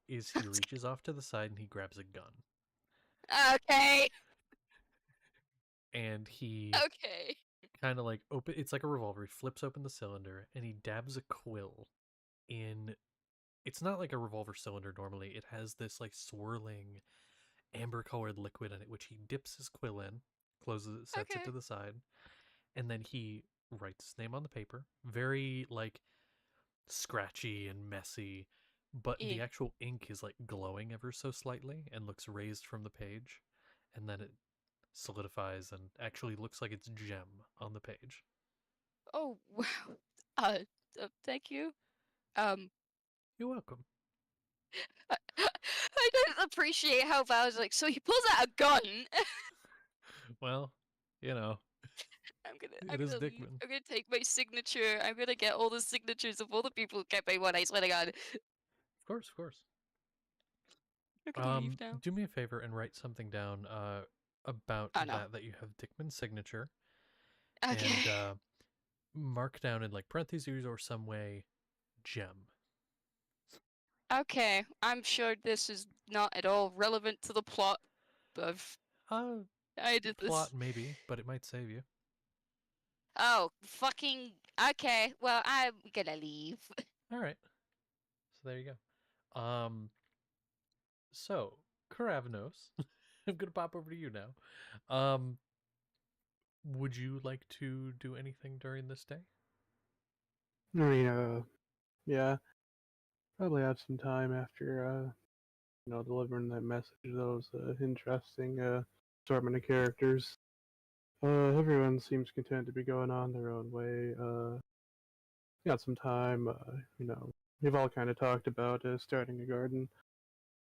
is he reaches off to the side and he grabs a gun. Okay. And he Okay. kind of like it's like a revolver. He flips open the cylinder and he dabs a quill in. It's not like a revolver cylinder normally. It has this like swirling amber colored liquid in it, which he dips his quill in, closes it, sets it Okay. to the side, and then he writes his name on the paper. Very like scratchy and messy, but the Yeah. actual ink is like glowing ever so slightly and looks raised from the page, and then it solidifies and actually looks like it's gem on the page. Oh wow. Uh, thank you. Um, You're welcome. I don't appreciate how Val's like. So he pulls out a gun. Well, you know, I'm it is gonna leave. Dickman. I'm gonna take my signature. I'm gonna get all the signatures of all the people who kept my one. I swear to God. Of course, of course. I'm gonna leave now. Do me a favor and write something down about Oh no. that you have Dickman's signature, Okay. and mark down in like parentheses or some way gem. Okay. I'm sure this is not at all relevant to the plot of I did this. Plot maybe, but it might save you. Oh, fucking. Okay. Well, I'm gonna leave. All right. So there you go. So Karavnos, I'm gonna pop over to you now. Would you like to do anything during this day? I mean, yeah, probably have some time after, delivering that message. Those interesting assortment of characters. Everyone seems content to be going on their own way. Got some time. We've all kind of talked about starting a garden,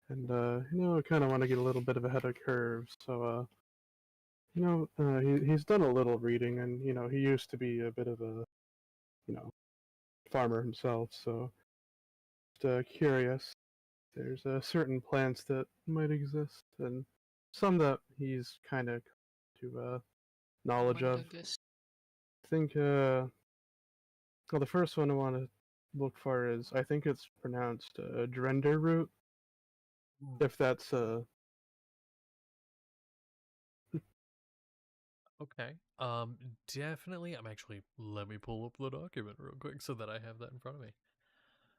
and I kind of want to get a little bit of ahead of curve. So, he's done a little reading, and he used to be a bit of a, farmer himself. So, just curious. There's certain plants that might exist, and some that he's kind of to knowledge of. Mundungus. I think well, the first one I want to look for is, I think it's pronounced Drender root. If that's Okay. Definitely. Let me pull up the document real quick so that I have that in front of me.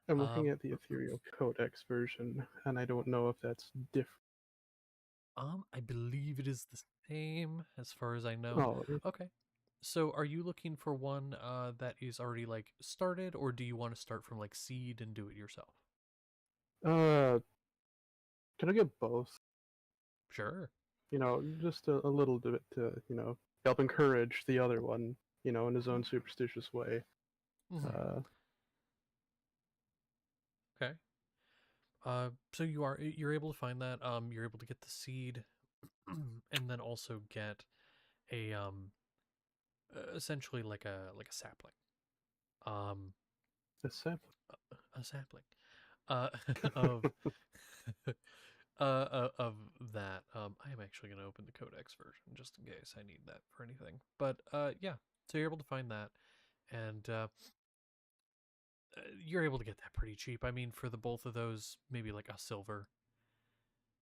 I'm looking at the Ethereal Codex version, and I don't know if that's different. I believe it is the same as far as I know. Oh, Okay. So are you looking for one that is already like started, or do you want to start from like seed and do it yourself? can I get both? Sure. Just a little bit to, help encourage the other one, in his own superstitious way. Mhm. Okay. So you're able to find that. You're able to get the seed, and then also get a essentially like a sapling. Um, A sample. a sapling. Uh, of of that. I am actually going to open the codex version just in case I need that for anything. But yeah. So you're able to find that, and you're able to get that pretty cheap. I mean, for the both of those, maybe like a silver.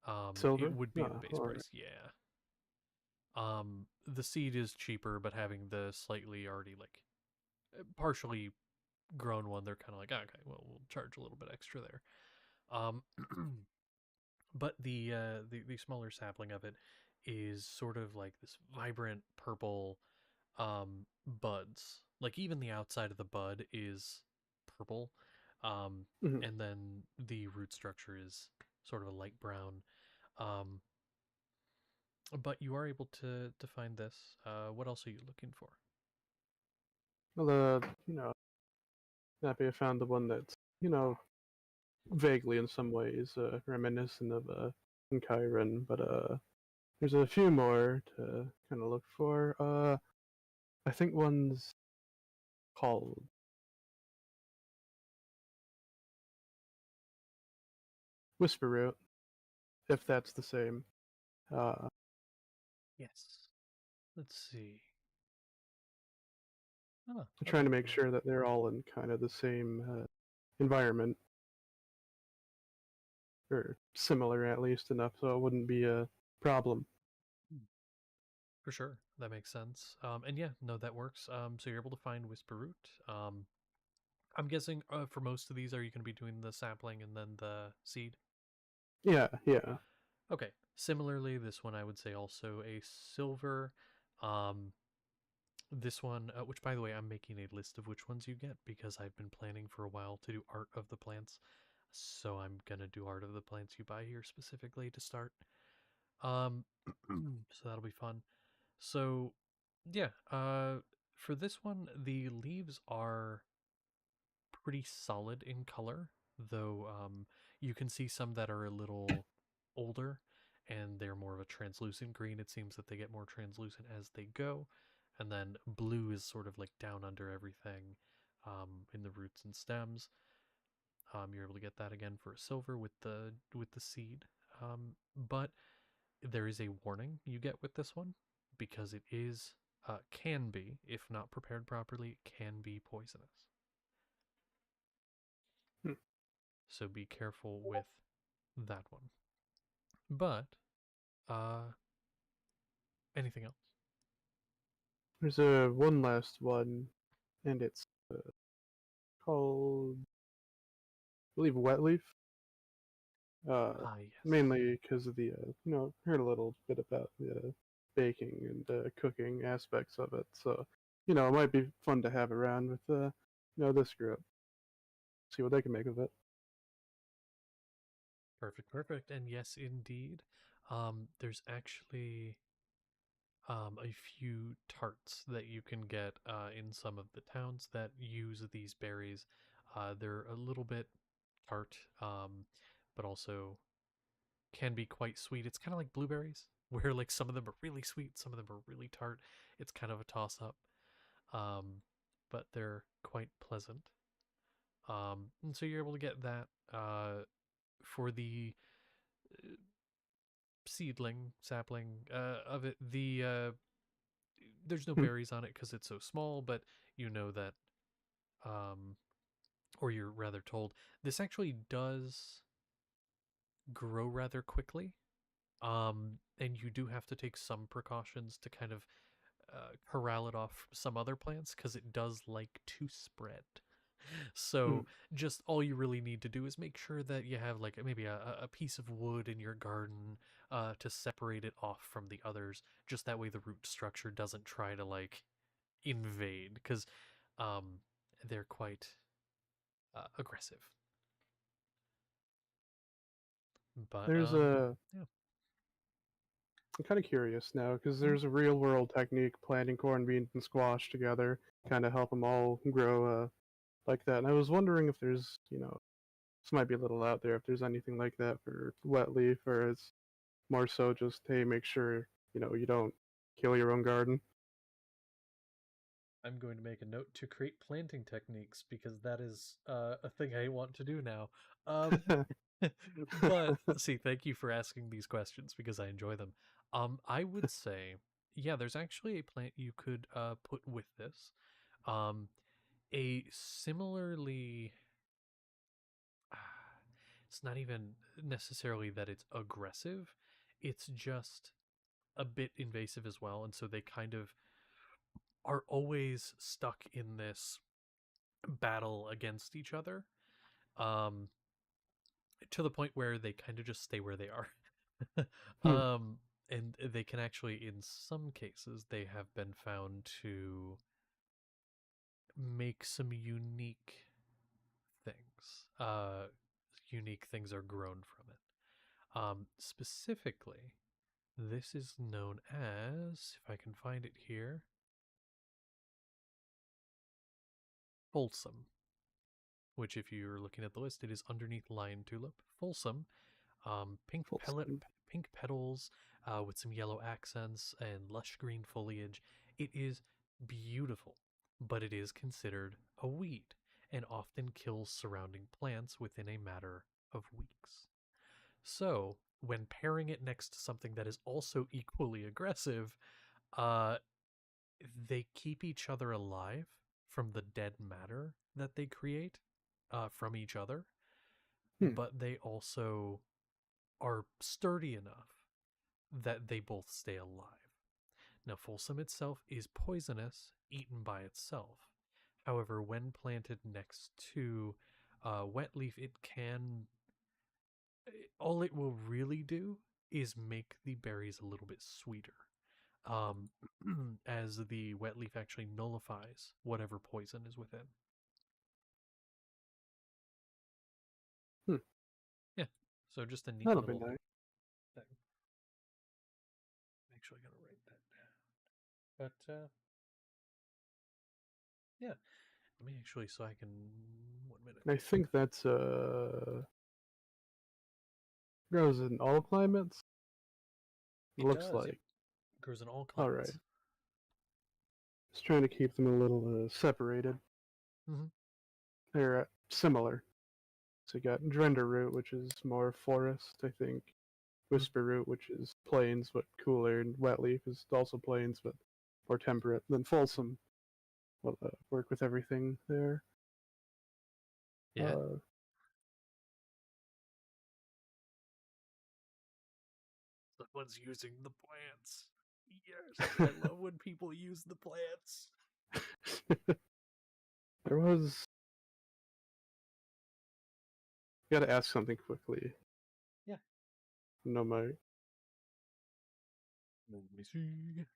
It Silver? would be the Ah, base alright. price. Yeah. The seed is cheaper, but having the slightly already like partially grown one, they're kind of like, okay, well, we'll charge a little bit extra there. Um, but the smaller sapling of it is sort of like this vibrant purple buds. Like even the outside of the bud is purple, Mhm. and then the root structure is sort of a light brown. Um, but you are able to find this. What else are you looking for? Well, happy I found the one that's, vaguely in some ways reminiscent of Chiron, but there's a few more to kind of look for. I think one's called Whisper Root, if that's the same. Uh, Yes. Let's see. Oh, I'm trying to make sure that they're all in kind of the same environment, or similar at least enough, so it wouldn't be a problem. For sure, that makes sense. And yeah, no, that works. So you're able to find Whisper Root. I'm guessing for most of these, are you going to be doing the sapling and then the seed? Yeah, yeah. Okay. Similarly, this one I would say also a silver. Um, this one, which by the way, I'm making a list of which ones you get because I've been planning for a while to do art of the plants. So I'm gonna do art of the plants you buy here specifically to start. Um, so that'll be fun. So yeah, for this one, the leaves are pretty solid in color, though you can see some that are a little older and they're more of a translucent green. It seems that they get more translucent as they go. And then blue is sort of like down under everything in the roots and stems. You're able to get that again for a silver with the seed. But there is a warning you get with this one because it is can be, if not prepared properly, can be poisonous. Hmm. So be careful with that one. But anything else? There's a one last one, and it's called, I believe, Wet Leaf. Yes. Mainly because of the, heard a little bit about the baking and cooking aspects of it. So, it might be fun to have around with, this group. See what they can make of it. Perfect. And yes, indeed. There's actually a few tarts that you can get in some of the towns that use these berries. They're a little bit tart, but also can be quite sweet. It's kind of like blueberries, where like some of them are really sweet, some of them are really tart. It's kind of a toss up, but they're quite pleasant. And so you're able to get that for the seedling sapling of it. There's no Hmm. berries on it because it's so small, but you know that, or you're rather told, this actually does grow rather quickly. And you do have to take some precautions to kind of corral it off from some other plants because it does like to spread. So just all you really need to do is make sure that you have like maybe a piece of wood in your garden to separate it off from the others. Just that way the root structure doesn't try to like invade because they're quite aggressive. But There's yeah. I'm kind of curious now because Mhm. there's a real world technique planting corn, beans, and squash together, kind of help them all grow like that. And I was wondering if there's, this might be a little out there, if there's anything like that for wet leaf, or it's more so just, hey, make sure, you don't kill your own garden. I'm going to make a note to create planting techniques because that is a thing I want to do now. But see, thank you for asking these questions because I enjoy them. I would say, yeah, there's actually a plant you could put with this. A similarly, it's not even necessarily that it's aggressive. It's just a bit invasive as well, and so they kind of are always stuck in this battle against each other, um, to the point where they kind of just stay where they are. Hmm. And they can actually, in some cases, they have been found to make some unique things. unique things are grown from it. Specifically, this is known as, if I can find it here, Folsom. Which, if you're looking at the list, it is underneath Lion Tulip. Folsom, pink petals with some yellow accents and lush green foliage. It is beautiful, but it is considered a weed and often kills surrounding plants within a matter of weeks. So, when pairing it next to something that is also equally aggressive, they keep each other alive from the dead matter that they create from each other, but they also are sturdy enough that they both stay alive. Now, Folsom itself is poisonous, eaten by itself. However, when planted next to wet leaf, it can... all it will really do is make the berries a little bit sweeter, as the wet leaf actually nullifies whatever poison is within. Yeah, so just a neat That'll be little nice. thing. I'm actually going to write that down. But, yeah. Let me actually, so I can... 1 minute. I think that's grows in all climates. It Looks does. like. It grows in all All climates. right. Just trying to keep them a little separated. Mhm. They're similar. So you got Drender Root, which is more forest, I think. Whisper Root, which is plains but cooler, and Wet Leaf is also plains but more temperate. Then Folsom will work with everything there. Yeah. Someone's using the plants. Yes, I love when people use the plants. There was... Gotta ask something quickly. Yeah. No, my... Let me see. Excuse me.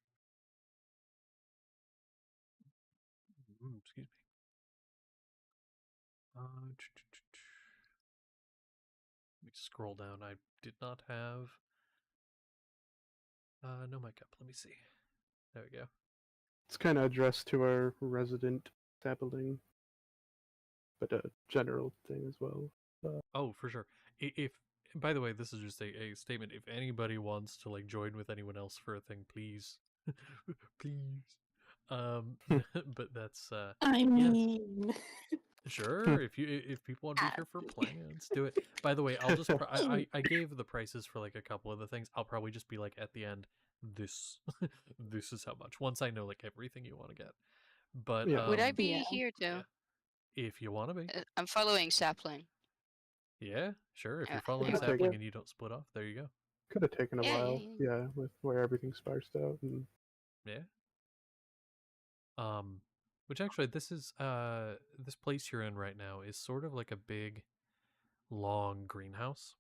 Let me scroll down. I did not have... no mic up. Let me see. There we go. It's kind of addressed to our resident sapling, but a general thing as well. Oh, for sure. If, by the way, this is just a statement. If anybody wants to like join with anyone else for a thing, please, please. But that's I mean, sure. If people want to be here for plans, do it. By the way, I'll just I gave the prices for like a couple of the things. I'll probably just be like at the end, this this is how much. Once I know like everything you want to get. But Yeah. Would I be Yeah. here too? yeah. If you want to be. I'm following Sapling. Yeah, sure. If Yeah. you're following Okay. Sapling and you don't split off, there you go. Could have taken a Yeah, while, yeah. with where everything's sparsed out. And Yeah. Which actually, this is this place you're in right now is sort of like a big, long greenhouse.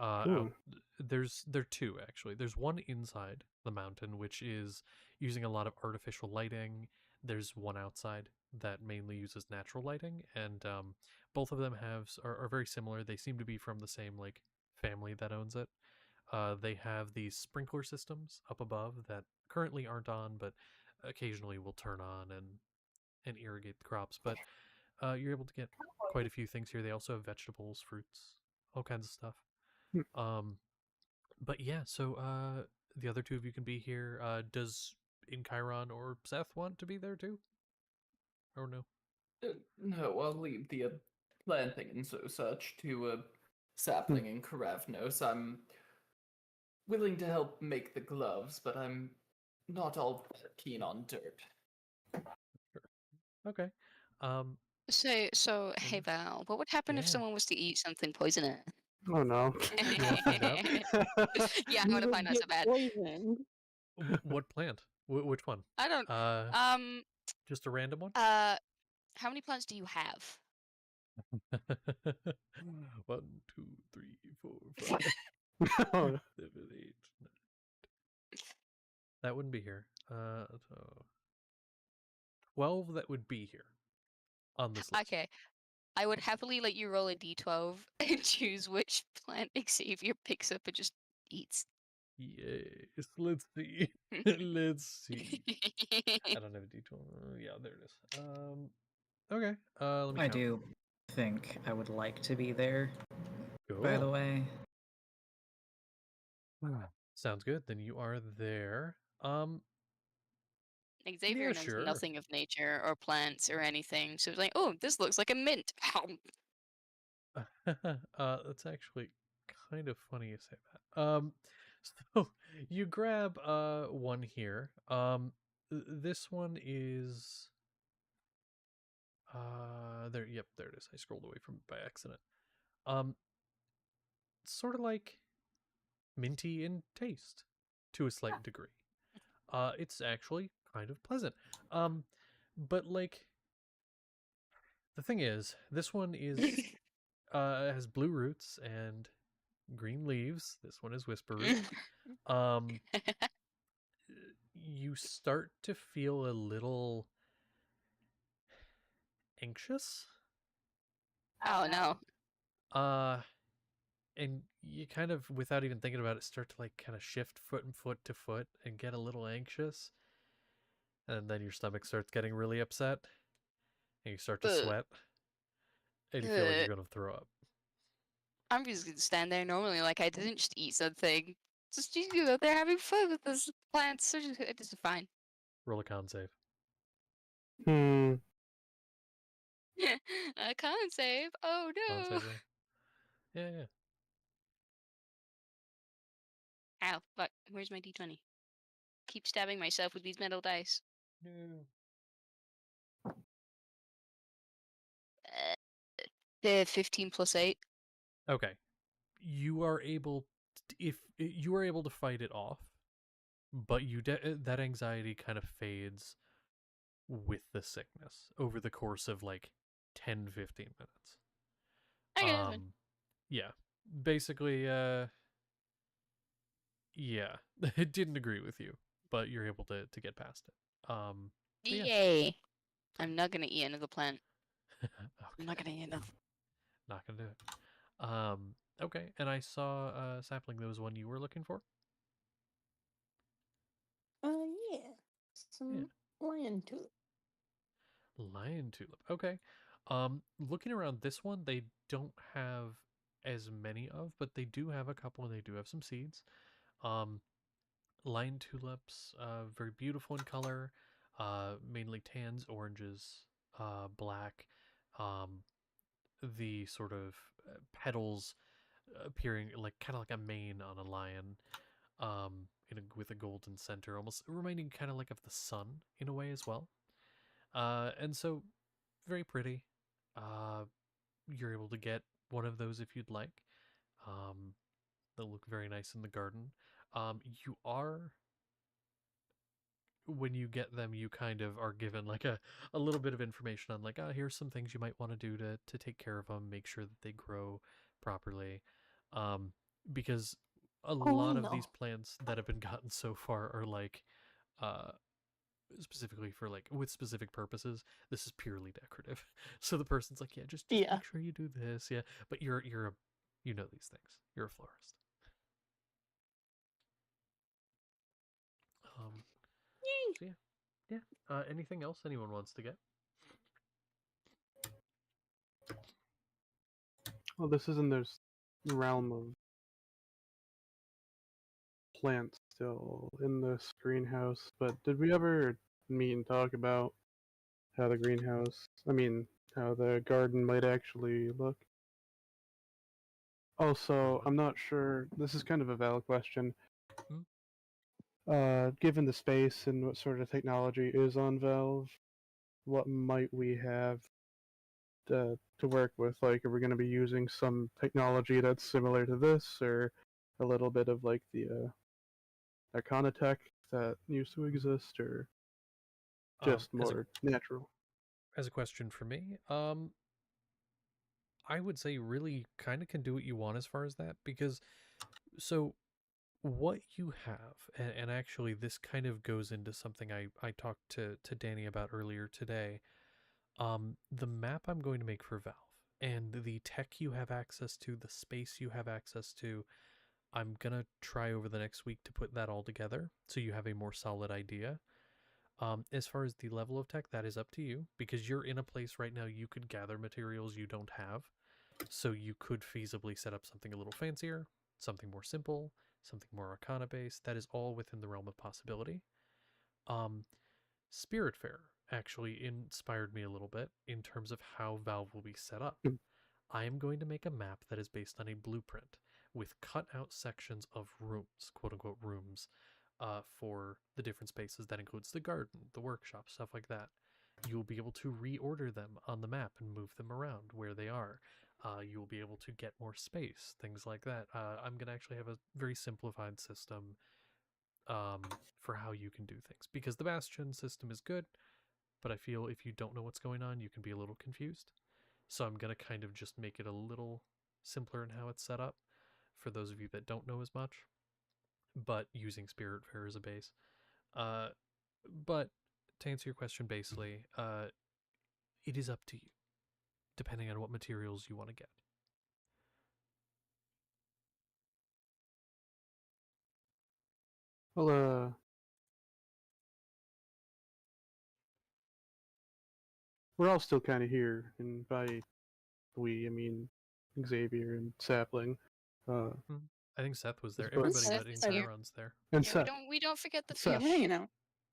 Ooh. There are two actually. There's one inside the mountain, which is using a lot of artificial lighting. There's one outside that mainly uses natural lighting, and both of them are very similar. They seem to be from the same like family that owns it. They have these sprinkler systems up above that currently aren't on, but occasionally will turn on and irrigate the crops. But you're able to get quite a few things here. They also have vegetables, fruits, all kinds of stuff. But yeah, so the other two of you can be here. Does Chiron or Seth want to be there too? Or no? No, I'll leave the planting and such to Sapling and Karavnos. I'm willing to help make the gloves, but I'm not all keen on dirt. Okay. So hey Val, what would happen if Yeah. someone was to eat something poisonous? Oh no. You wanna find out? Yeah, I want to find out so bad. Poison. What plant? Which one? I don't. Just a random one? How many plants do you have? 1, 2, 3, 4, 5, 7, 8, 9. That wouldn't be here. So 12 that would be here on this list. Okay. I would happily let you roll a d12 and choose which plant Xavier picks up and just eats. Yes, let's see. Let's see. I don't have a D12. Yeah, there it is. Okay. Let me I count. do think I would like to be there, Go. by the way. Sounds good. Then you are there. Xavier Yeah, knows sure. nothing of nature or plants or anything, so it's like, oh, this looks like a mint. That's actually kind of funny you say that. So you grab one here. This one is there. Yep, there it is. I scrolled away from it by accident. Sort of like minty in taste to a slight degree. It's actually kind of pleasant. But like the thing is, this one is has blue roots and green leaves. This one is whisper root. You start to feel a little anxious. Oh no. And you kind of, without even thinking about it, start to like kind of shift foot to foot and get a little anxious. And then your stomach starts getting really upset. And you start to sweat. And you feel like you're going to throw up. I'm just gonna stand there normally like I didn't just eat something. Just you out there having fun with this plants. So it's fine. Roll a con save. I can't save. Oh Con no. save, yeah. Ow, fuck. Where's my d20? Keep stabbing myself with these metal dice. No. The 15 plus 8. Okay. You are able to fight it off, but that anxiety kind of fades with the sickness over the course of like 10-15 minutes. I guess. Yeah. Basically, yeah. It didn't agree with you, but you're able to get past it. Yeah. Yay. I'm not gonna eat another plant. Okay. I'm not gonna eat another. Not gonna do it. Okay, and I saw sapling. There was one you were looking for. Yeah. Some lion tulip. Lion tulip. Okay. Looking around this one, they don't have as many of, but they do have a couple, and they do have some seeds. Lion tulips, very beautiful in color. Mainly tans, oranges, black. The sort of petals appearing like kind of like a mane on a lion, with a golden center, almost reminding kind of like of the sun in a way as well. And so very pretty. You're able to get one of those if you'd like. They'll look very nice in the garden. You are, when you get them, you kind of are given like a little bit of information on like, here's some things you might want to do to take care of them, make sure that they grow properly. Because a lot of these plants that have been gotten so far are like, specifically for like with specific purposes. This is purely decorative. So the person's like, yeah, just make sure you do this. Yeah. But you know these things. You're a florist. So yeah. Anything else anyone wants to get? Well, this is in this realm of plants still in this greenhouse, but did we ever meet and talk about how how the garden might actually look? Also, I'm not sure, this is kind of a valid question. Given the space and what sort of technology is on Valve, what might we have to work with? Like, are we going to be using some technology that's similar to this, or a little bit of like the Arcana tech that used to exist, or just more natural? As a question for me, I would say really kind of can do what you want as far as that, because so what you have, and actually this kind of goes into something I talked to Danny about earlier today. The map I'm going to make for Valve and the tech you have access to, the space you have access to, I'm gonna try over the next week to put that all together so you have a more solid idea. As far as the level of tech, that is up to you, because you're in a place right now you could gather materials you don't have. So you could feasibly set up something a little fancier, something more simple, something more arcana based. That is all within the realm of possibility. Spiritfarer actually inspired me a little bit in terms of how Valve will be set up. I am going to make a map that is based on a blueprint with cut out sections of rooms, quote unquote rooms, for the different spaces. That includes the garden, the workshop, stuff like that. You'll be able to reorder them on the map and move them around where they are. You will be able to get more space, things like that. I'm going to actually have a very simplified system for how you can do things, because the Bastion system is good, but I feel if you don't know what's going on, you can be a little confused. So I'm going to kind of just make it a little simpler in how it's set up for those of you that don't know as much, but using Spiritfarer as a base. But to answer your question, basically, it is up to you, depending on what materials you want to get. Well, we're all still kind of here, and by we, I mean Xavier and Sapling. I think Seth was there. Suppose- Everybody Seth but is here. Chiron's there. And Yeah, Seth. we don't forget the Seth. Yeah, fish. hanging out.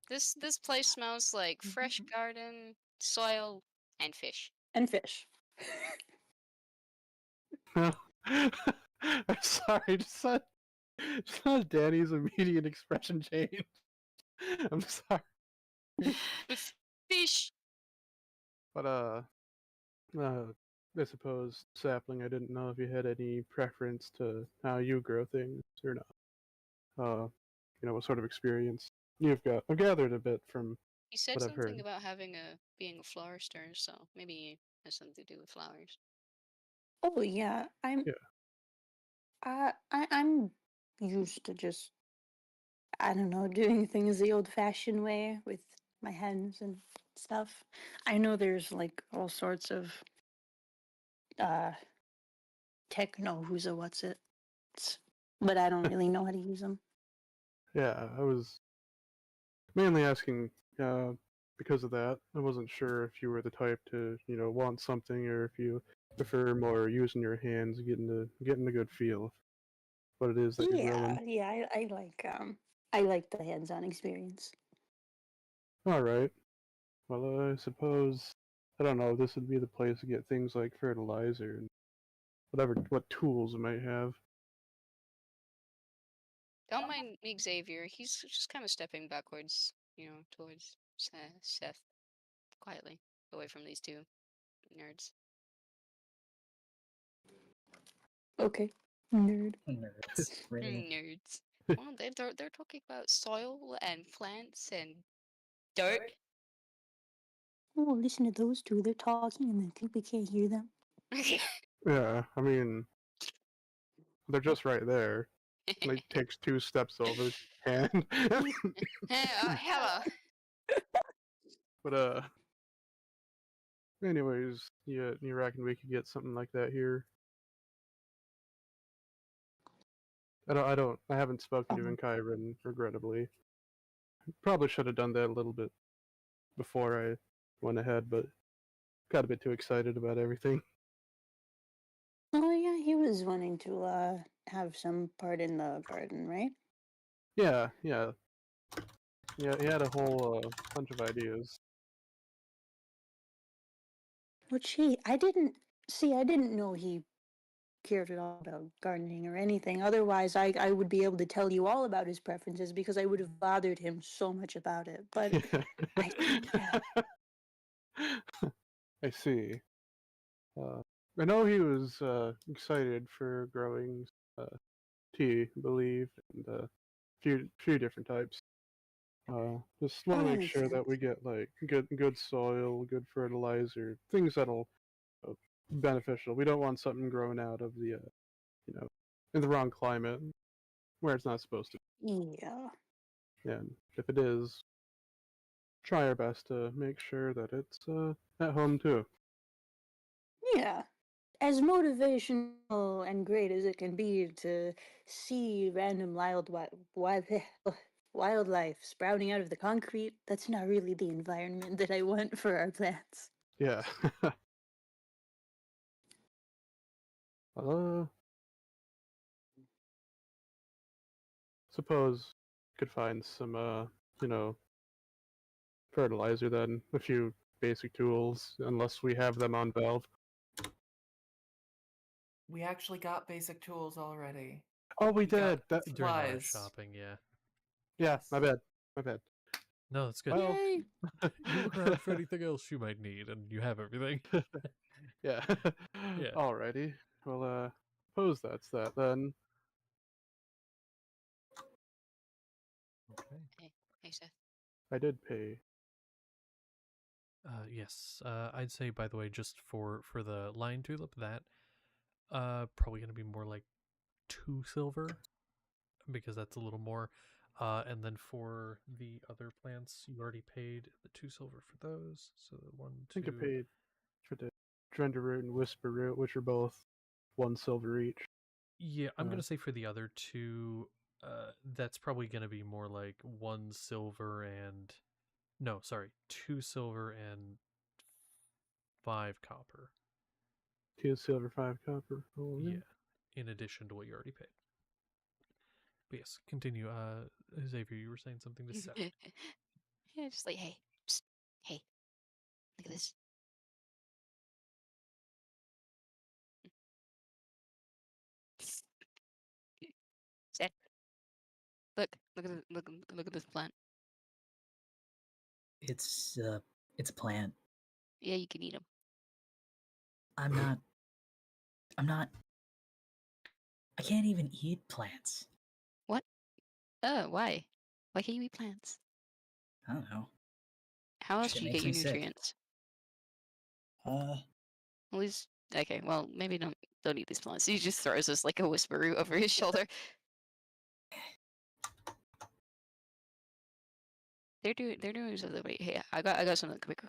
This place smells like fresh garden, soil, and fish. And fish. I'm sorry, just not Danny's immediate expression change. I'm sorry. With fish. But I suppose Sapling, I didn't know if you had any preference to how you grow things or not. What sort of experience I've gathered a bit from You said what I've something heard. about being a florister, so maybe it has something to do with flowers. Oh yeah, I'm used to just, I don't know, doing things the old-fashioned way with my hands and stuff. I know there's like all sorts of techno who's a what's it, but I don't really know how to use them. Yeah, I was mainly asking because of that. I wasn't sure if you were the type to, want something, or if you prefer more using your hands, getting a good feel of what it is that you're growing. Yeah, I like the hands-on experience. All right. Well, I suppose I don't know. This would be the place to get things like fertilizer and what tools it might have. Don't mind me, Xavier. He's just kind of stepping backwards, towards Seth, quietly, away from these two nerds. Okay, nerd. Nerds, really. Nerds. Well, they're talking about soil and plants and dirt. Oh, listen to those two. They're talking and they think we can't hear them. Yeah, I mean, they're just right there. Like takes 2 steps over his hand. Hello. But anyways, you reckon we could get something like that here? I haven't spoken to Kyron, regrettably. Probably should have done that a little bit before I went ahead, but got a bit too excited about everything. Oh yeah, he was wanting to have some part in the garden, right? Yeah, he had a whole bunch of ideas. Which I didn't know he cared at all about gardening or anything. Otherwise, I would be able to tell you all about his preferences because I would have bothered him so much about it. But I think I see. I know he was excited for growing tea, I believe, and a few different types. Just want to that make makes sure that we sense. get like good soil, good fertilizer, things that'll beneficial. We don't want something growing out of the in the wrong climate where it's not supposed to. Yeah. And if it is, try our best to make sure that it's at home too. Yeah. as motivational and great as it can be to see random wildlife sprouting out of the concrete, that's not really the environment that I want for our plants. Yeah. Suppose could find some, fertilizer then, a few basic tools, unless we have them on Valve. We actually got basic tools already. Oh, we got did. That, During the last Supplies. shopping, yeah. yeah, my bad. My bad. No, that's good. Well, Yay! You look around for anything else you might need, and you have everything. yeah. Yeah. Alrighty. Well, suppose that's that then. Okay. Hey, Seth. I did pay. Yes. I'd say, by the way, just for the lion tulip, that probably going to be more like 2 silver, because that's a little more. And then for the other plants, you already paid the 2 silver for those. So the 1, 2. I think I paid for the Drender Root and Whisper Root, which are both 1 silver each. Yeah, I'm Uh, gonna say for the other 2, that's probably gonna be more like 1 silver and 2 silver and 5 copper. 2 silver, 5 copper. Oh, Yeah, in addition to what you already paid. But yes, continue. Xavier, you were saying something to Seth. Yeah, just like, hey, psst, hey, look at this. Seth, look at this plant. It's a plant. Yeah, you can eat them. I'm not. I can't even eat plants. What? Why? Why can't you eat plants? I don't know. How else Shit do you makes get your me sick. nutrients? Uh, At least, okay, well, maybe don't eat these plants. He just throws us like a whisper root over his shoulder. They're doing something. Wait, hey, I got something. Quick.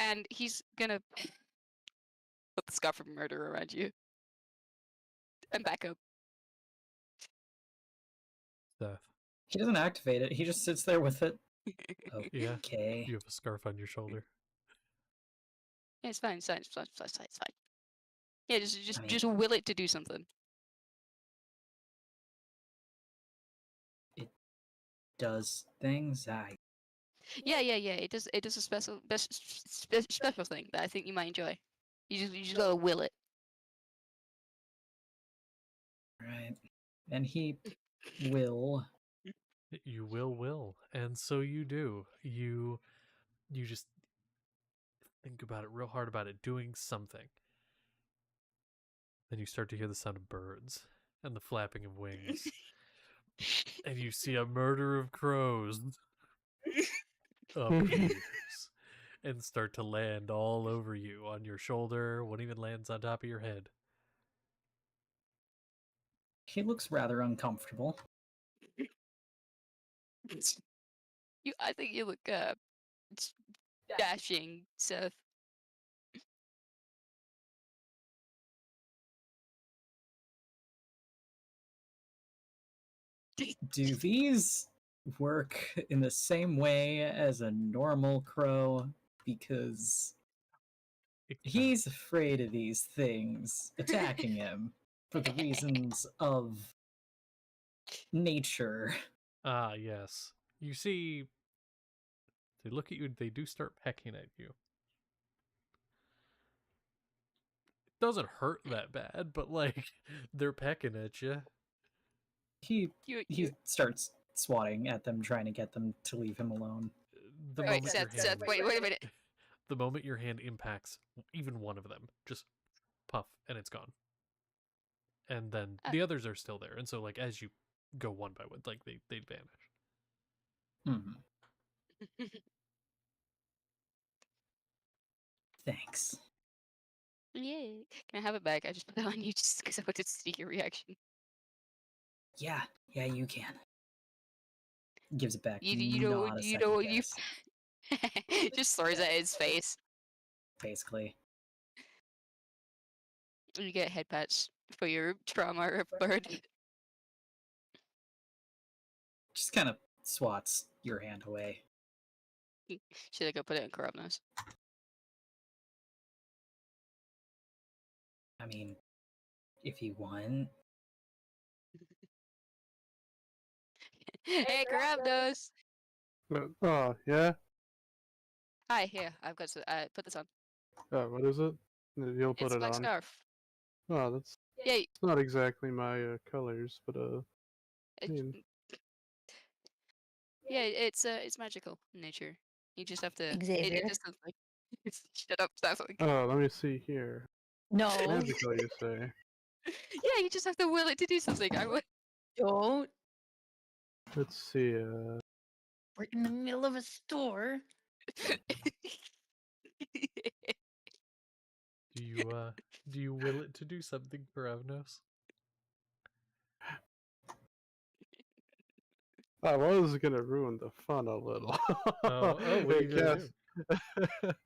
And he's gonna put the scarf of murder around you and back up. Seth. he doesn't activate it. He just sits there with it. Yeah. Okay. You have a scarf on your shoulder. Yeah, it's fine. It's fine. Yeah, I mean- just will it to do something. It does things. Yeah. It does a special thing that I think you might enjoy. You just gotta will it. Right. And he will. You will, and so you do. You just think about it real hard about it doing something. Then you start to hear the sound of birds and the flapping of wings. And you see a murder of crows appears and start to land all over you, on your shoulder. One even lands on top of your head. He looks rather uncomfortable. I think you look dashing, Seth. Do these work in the same way as a normal crow? Because he's afraid of these things attacking him for the reasons of nature. Ah, yes. You see, they look at you, they do start pecking at you. It doesn't hurt that bad, but like, they're pecking at you. He You starts swatting at them, trying to get them to leave him alone. The wait, moment your Seth, hand, wait a minute. the moment your hand impacts even one of them, just puff, and it's gone. And then the others are still there, and so like as you go one by one, like they vanish. Hmm. Thanks. Yay. Can I have it back? I just put that on you just because I wanted to see your reaction. Yeah, you can. Gives it back. You know not a you second know you guess, just throws it at his face. basically. You get head pats for your trauma or bird. Just kind of swats your hand away. Should I go put it in Corobnos? I mean, if you want. Hey, Corobnos! Oh, yeah? Hi, here. I've got to put this on. What is it? You'll put It's it my on. scarf. Oh, that's Yeah, it's not exactly my colors, but it- mean- yeah, it's magical in nature. You just have to. It Xavier. just looks like. Shut up, Sapling. oh, let me see here. No, Magical, you say? Yeah, you just have to will it to do something. I would. don't. Let's see. We're in the middle of a store. Do you will it to do something for Avnos? I was gonna ruin the fun a little. Oh, what are you gonna do?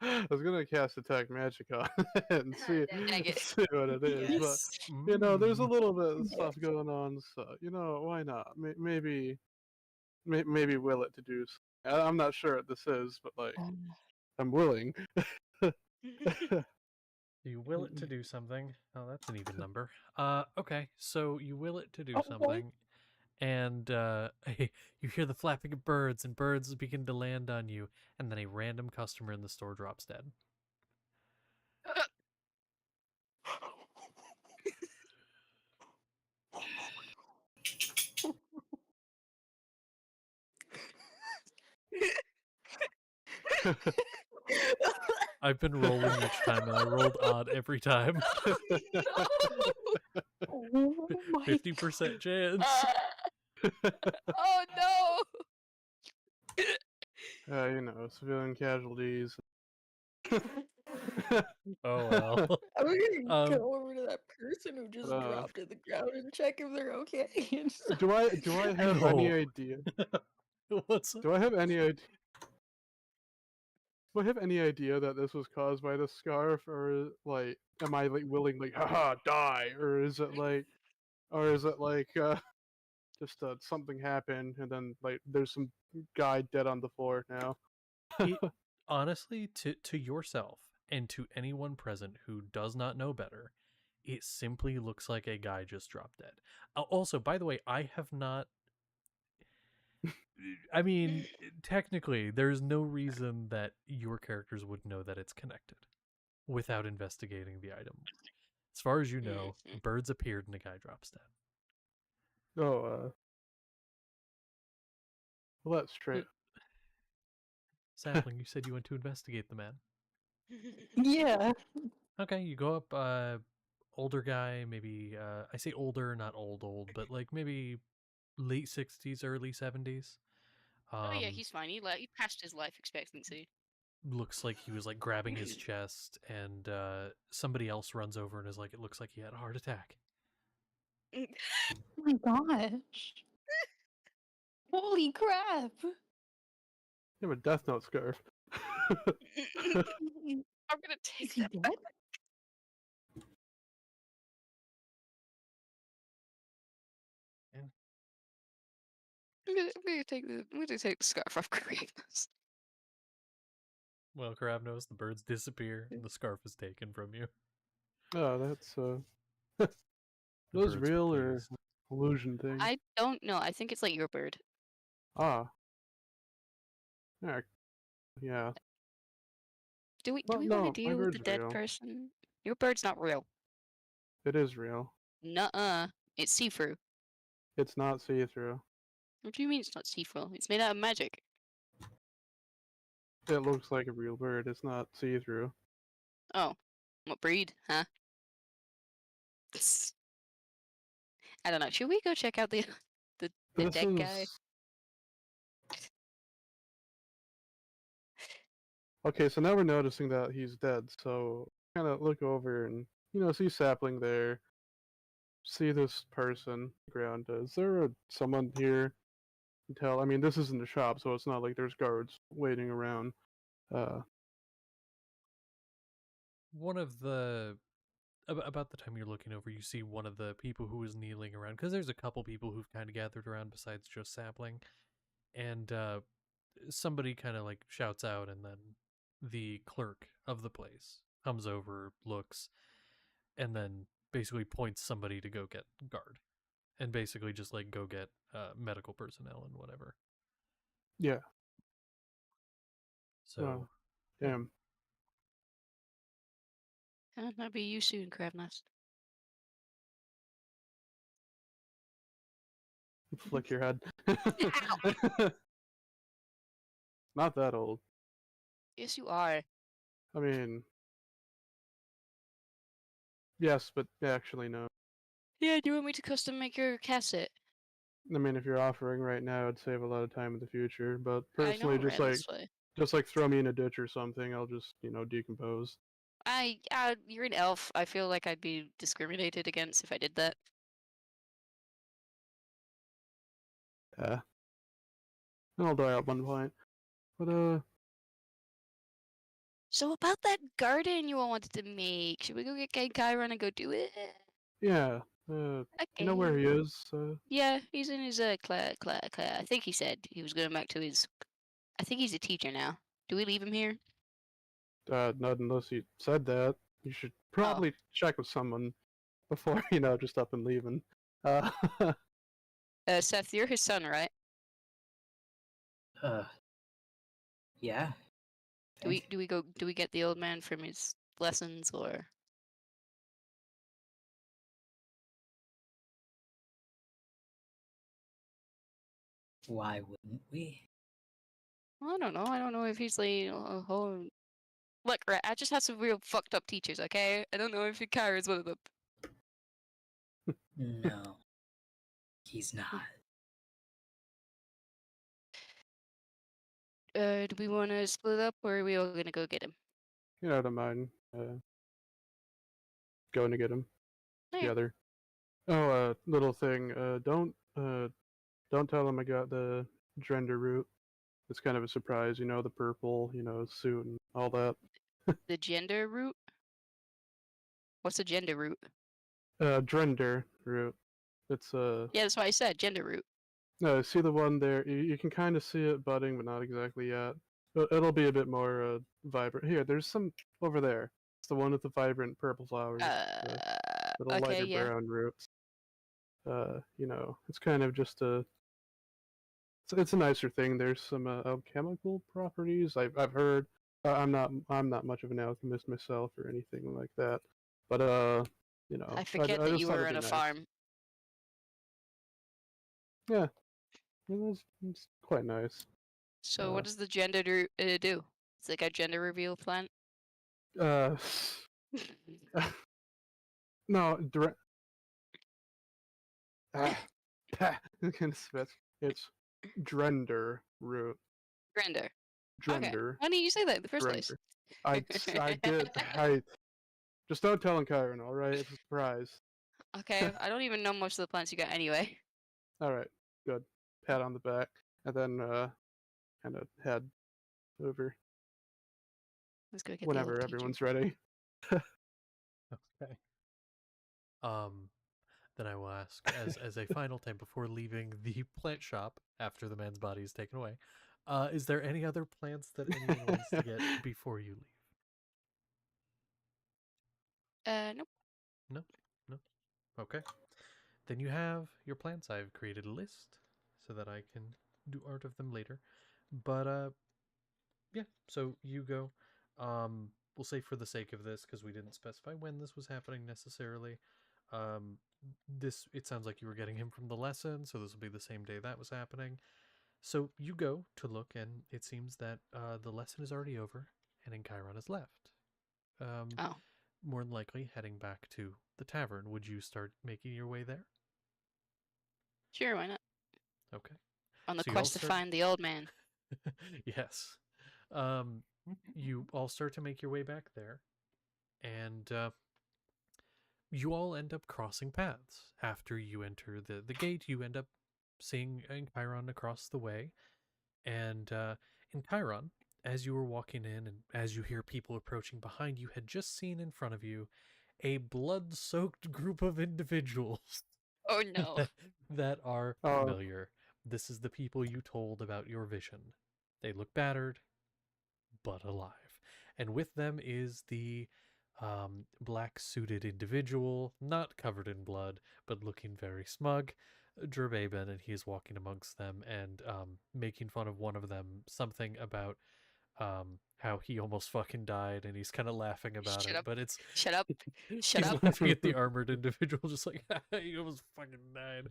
I was gonna cast Attack Magic on it and see, Dang it. see what it is, Yes. but you know, there's a Mm. little bit of stuff going on, so you know, why not? Maybe will it to do. I'm not sure what this is, but like, I'm willing. You will it to do something. Oh, that's an even number. Okay, so you will it to do Oh, something, and you hear the flapping of birds, and birds begin to land on you, and then a random customer in the store drops dead. I've been rolling each time, and I rolled odd every time. Oh my 50% chance. Oh no! You know, civilian casualties. Oh well. I'm gonna Um, go over to that person who just dropped to the ground and check if they're okay. do I have any No. idea? What's up? Do I have any idea? Do I have any idea that this was caused by the scarf, or like, am I like willing, like, haha, die, or is it like, just something happened and then like there's some guy dead on the floor now? It, honestly, to yourself and to anyone present who does not know better, it simply looks like a guy just dropped dead. Also, by the way, I have not. I mean, technically, there's no reason that your characters would know that it's connected without investigating the item. As far as you know, birds appeared and a guy drops dead. Oh, well, that's straight. Sapling, you said you went to investigate the man. Yeah. Okay, you go up, older guy, maybe, I say older, not old, but like maybe late 60s, early 70s. Oh yeah, he's fine. He passed his life expectancy. Looks like he was like grabbing his chest, and somebody else runs over and is like, it looks like he had a heart attack. Oh my gosh. Holy crap. You have a Death Note scarf. I'm gonna take Is he that. dead? I'm gonna take the scarf off Corobnos. Well, Krabnos, the birds disappear and the scarf is taken from you. Oh, that's The those birds real or pleased. illusion thing? I don't know. I think it's like your bird. Ah. Yeah. Do we Well, want no, to my deal with the bird's dead real. person? Your bird's not real. It is real. Nuh-uh. It's see-through. It's not see-through. What do you mean it's not see-through? It's made out of magic. It looks like a real bird. It's not see-through. Oh. What breed, huh? I don't know. Should we go check out the This dead guy? is... Okay, so now we're noticing that he's dead, so kind of look over and, you know, see Sapling there. See this person on the ground. Is there someone here? I mean, this isn't the shop, so it's not like there's guards waiting around. One of the about the time you're looking over, you see one of the people who is kneeling around, because there's a couple people who've kind of gathered around besides just Sapling, and somebody kind of like shouts out, and then the clerk of the place comes over, looks, and then basically points somebody to go get guard, and basically just like go get medical personnel and whatever. Yeah. So Oh, damn. That'll be you soon, Crab Nest. Flick your head. Not that old. Yes, you are. I mean, yes, but actually no. Yeah, do you want me to custom make your cassette? I mean, if you're offering right now, it'd save a lot of time in the future. But I personally, know, just right? like throw me in a ditch or something, I'll just decompose. You're an elf. I feel like I'd be discriminated against if I did that. Yeah. I'll die at one point. But So about that garden you all wanted to make, should we go get Chiron and go do it? yeah. You know where he is? Yeah, he's in his class. I think he said he was going back to his. I think he's a teacher now. Do we leave him here? Not unless he said that. You should probably check with someone before just up and leaving. Seth, you're his son, right? Yeah. Do we get the old man from his lessons, or? Why wouldn't we? I don't know. I don't know if he's like a whole. Look, right, I just had some real fucked up teachers, okay? I don't know if Kyra is one of them. No. He's not. Do we want to split up, or are we all gonna go get him? I don't mind going to get him together. Oh, little thing. Don't tell him I got the gender route. It's kind of a surprise, the purple, suit and all that. The gender route? What's a gender route? Drender route. It's Yeah, that's what I said. Gender route. No, see the one there? You can kind of see it budding, but not exactly yet. But it'll be a bit more vibrant. Here, there's some over there. It's the one with the vibrant purple flowers. Little Okay, lighter yeah. brown roots. It's kind of just it's a nicer thing. There's some alchemical properties I've heard. I'm not much of an alchemist myself or anything like that. But I forget that just you thought were it'd on be a nice. farm. Yeah, it's quite nice. So what does the gender do? It's like a gender reveal plant. No, it's Drender root. Grender. Drender. Okay. Why didn't you say that in the first place? I did. Just don't tell him, Kyron. All right, it's a surprise. Okay, I don't even know most of the plants you got anyway. All right, good. Pat on the back, and then kind of head over Let's go get whenever the old everyone's ready. Okay. Then I will ask, as a final time before leaving the plant shop after the man's body is taken away, is there any other plants that anyone wants to get before you leave? Nope. No. Okay. Then you have your plants. I've created a list so that I can do art of them later. But yeah. So you go. We'll say for the sake of this, because we didn't specify when this was happening necessarily. It sounds like you were getting him from the lesson, so this will be the same day that was happening. So you go to look, and it seems that the lesson is already over, and Chiron has left. More than likely heading back to the tavern. Would you start making your way there? Sure, why not? Okay. On the So quest to find the old man. Yes. You all start to make your way back there, and you all end up crossing paths. After you enter the gate, you end up seeing Chiron across the way, and in Chiron, as you were walking in and as you hear people approaching behind you, had just seen in front of you a blood-soaked group of individuals Oh no. that are Oh. familiar. This is the people you told about your vision. They look battered, but alive. And with them is the black-suited individual, not covered in blood, but looking very smug, Jerbaben, and he is walking amongst them and making fun of one of them, something about how he almost fucking died, and he's kind of laughing about Shut it, up. but it's Shut up. Shut he's up. laughing at the armored individual, just like he almost fucking died.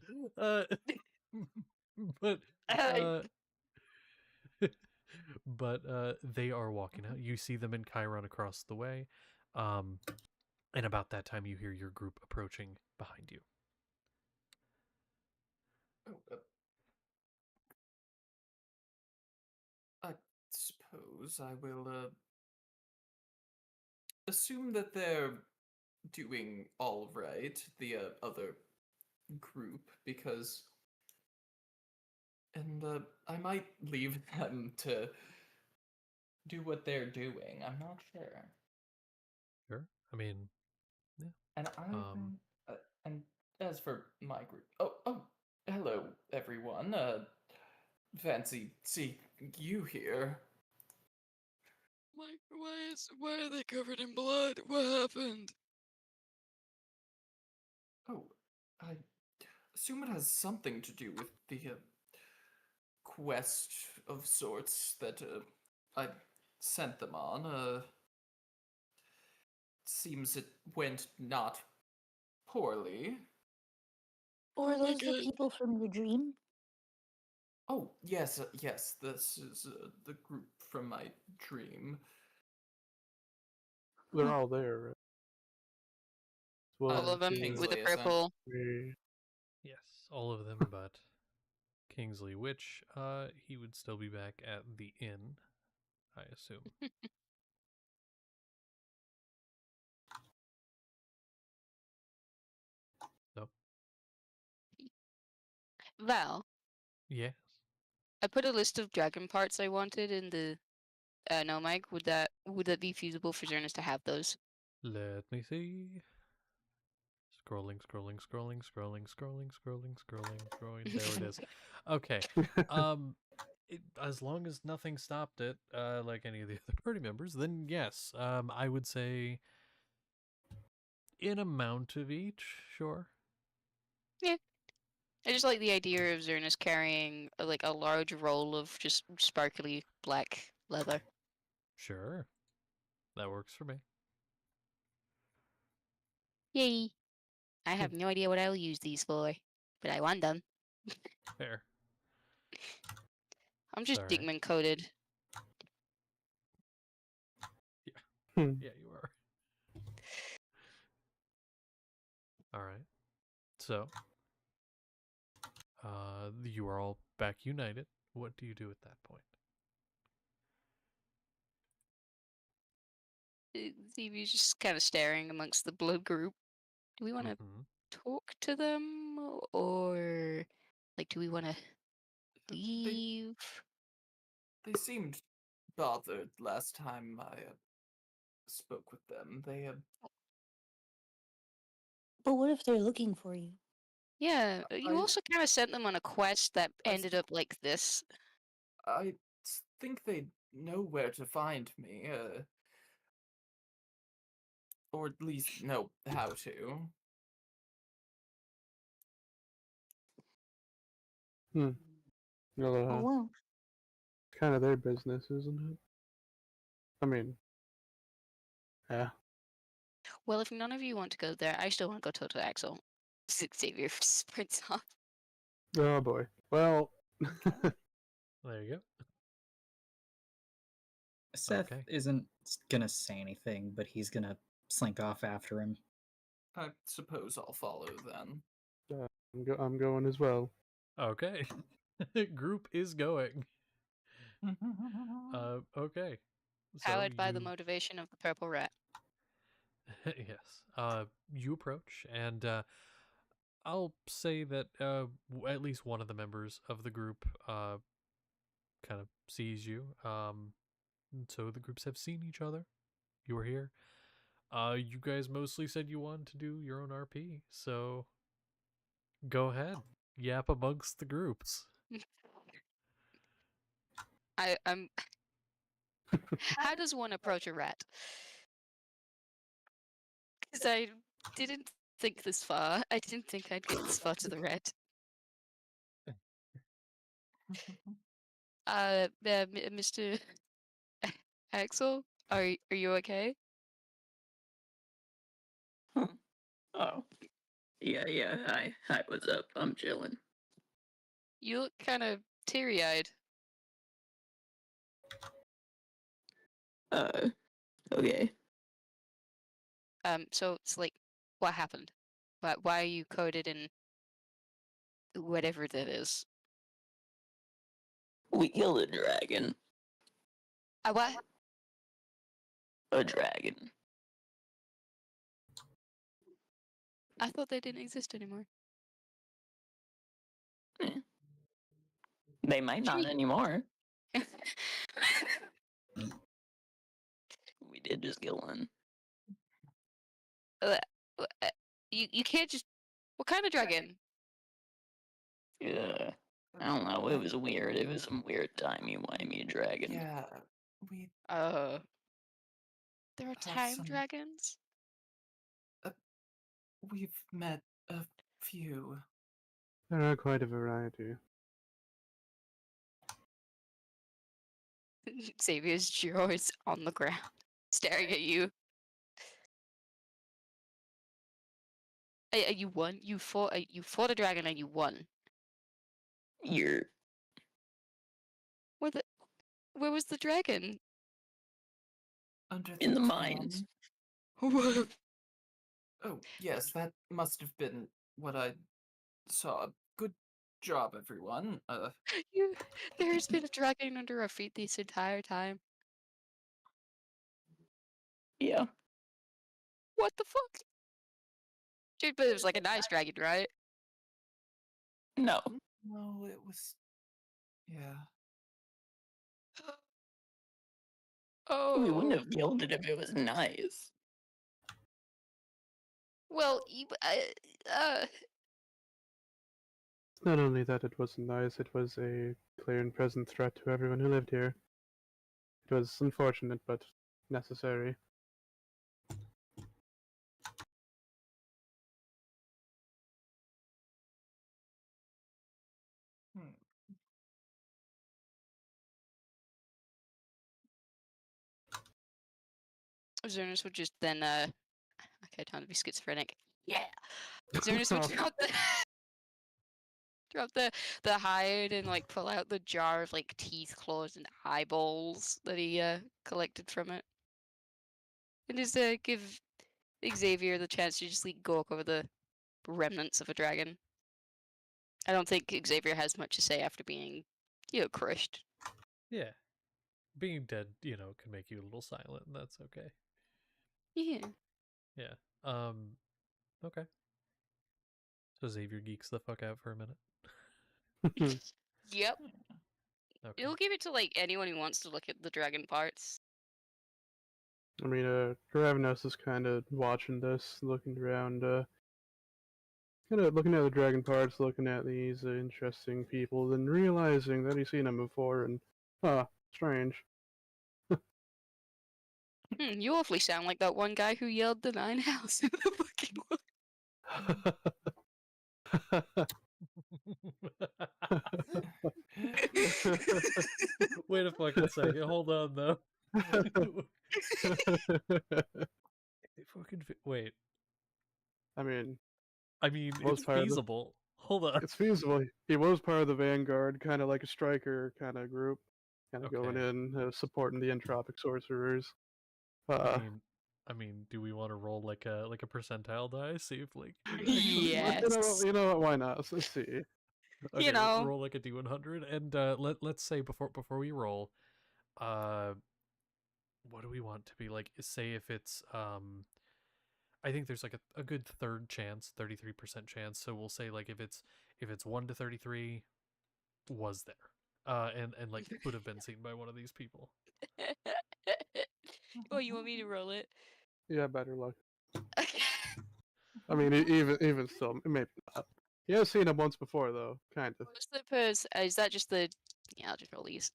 But they are walking out. You see them in Chiron across the way, and about that time you hear your group approaching behind you. Oh, I suppose I will assume that they're doing all right, the other group, because. And I might leave them to do what they're doing. I'm not sure. Sure. I mean, yeah. And and as for my group, oh, hello everyone. Fancy see you here. Why are they covered in blood? What happened? Oh, I assume it has something to do with the quest of sorts that I sent them on. Seems it went not poorly. Or Oh my those the God. people from your dream? Oh, yes, yes, this is the group from my dream. They're all there, right? Well, All of them with the Kingsley, isn't it? purple. Yes, all of them but Kingsley, which he would still be back at the inn, I assume. No. Val, Yes. I put a list of dragon parts I wanted in the no Mike. Would that be feasible for Zernus to have those? Let me see. Scrolling. There it is. Okay. As long as nothing stopped it, like any of the other party members, then yes. I would say in amount of each, sure. Yeah. I just like the idea of Zernus carrying like a large roll of just sparkly black leather. Sure. That works for me. Yay! I have no idea what I will use these for, but I want them. Fair. I'm just Alright. Dickman coded. Yeah, you are. Alright. So, you are all back united. What do you do at that point? Stevie's just kind of staring amongst the blood group. Do we want to talk to them, or like, do we want to leave? They seemed bothered last time I spoke with them. They But what if they're looking for you? Yeah, you I- also kind of sent them on a quest that ended up like this. I think they know where to find me, or at least know how to. No, Oh well. it's kind of their business, isn't it? I mean, yeah. Well, if none of you want to go there, I still want to go talk to Axel. Xavier sprints off. Oh boy. Well, There you go. Seth Okay. isn't gonna say anything, but he's gonna slink off after him. I suppose I'll follow then. I'm going as well. Okay. Group is going. Okay. So Powered by the you- motivation of the purple rat. yes. You approach, and I'll say that at least one of the members of the group kind of sees you. So the groups have seen each other. You were here. You guys mostly said you wanted to do your own RP, so go ahead. Yap amongst the groups. I'm. How does one approach a rat? Because I didn't think this far. I didn't think I'd get this far to the rat. Mr. Axel, are you okay? Oh. Yeah, hi, what's up? I'm chilling. You look kind of teary-eyed. Okay. So it's like, what happened? Why are you coded in whatever that is? We killed a dragon. A what? A dragon. I thought they didn't exist anymore. They might not Gee. anymore. We did just kill one. You can't just. What kind of dragon? Yeah. I don't know, it was weird. It was some weird timey-wimey dragon. Yeah, we There are Have time some- dragons? we've met a few. There are quite a variety. Xavier's jaw is on the ground, staring at you. You won. You fought a dragon and you won. You're Where was the dragon? Under in the calm. mines. Oh, yes, that must have been what I saw. Good job, everyone. There's been a dragon under our feet this entire time. Yeah. What the fuck? Dude, but it was like a nice dragon, right? No. No, it was. Yeah. Oh. We wouldn't have killed it if it was nice. Well, It's not only that it wasn't nice, it was a clear and present threat to everyone who lived here. It was unfortunate, but necessary. Hmm. Zernus would just then, okay, time to be schizophrenic. Yeah! Zernus would drop the hide and, like, pull out the jar of, like, teeth, claws, and eyeballs that he, collected from it. And just, give Xavier the chance to just, like, go over the remnants of a dragon. I don't think Xavier has much to say after being, crushed. Yeah. Being dead, can make you a little silent, and that's okay. Yeah. Yeah. Okay. So Xavier geeks the fuck out for a minute. Yep. Okay. It'll give it to, like, anyone who wants to look at the dragon parts. I mean, Ravenous is kind of watching this, looking around, kind of looking at the dragon parts, looking at these interesting people, then realizing that he's seen them before, and, strange. You awfully sound like that one guy who yelled the 9 house in the fucking Wait a fucking second. Hold on, though. Wait. I mean, it's feasible. Hold on. It's feasible. He was part of the Vanguard, kind of like a striker kind of group, kind of going Okay. in, supporting the entropic sorcerers. I mean, do we want to roll like a percentile die? See if like Yes. You know what? Why not? Let's see. Okay, know. roll like a D100, and let's say before we roll, what do we want to be like? Say if it's I think there's like a good third chance, 33% chance. So we'll say like if it's 1 to 33, was there, and like could have been seen by one of these people. Oh, you want me to roll it? Yeah, better luck. Okay. I mean, even still, maybe not. You have seen him once before, though, kind of. What's the purse? Is that just the? Yeah, I'll just roll these.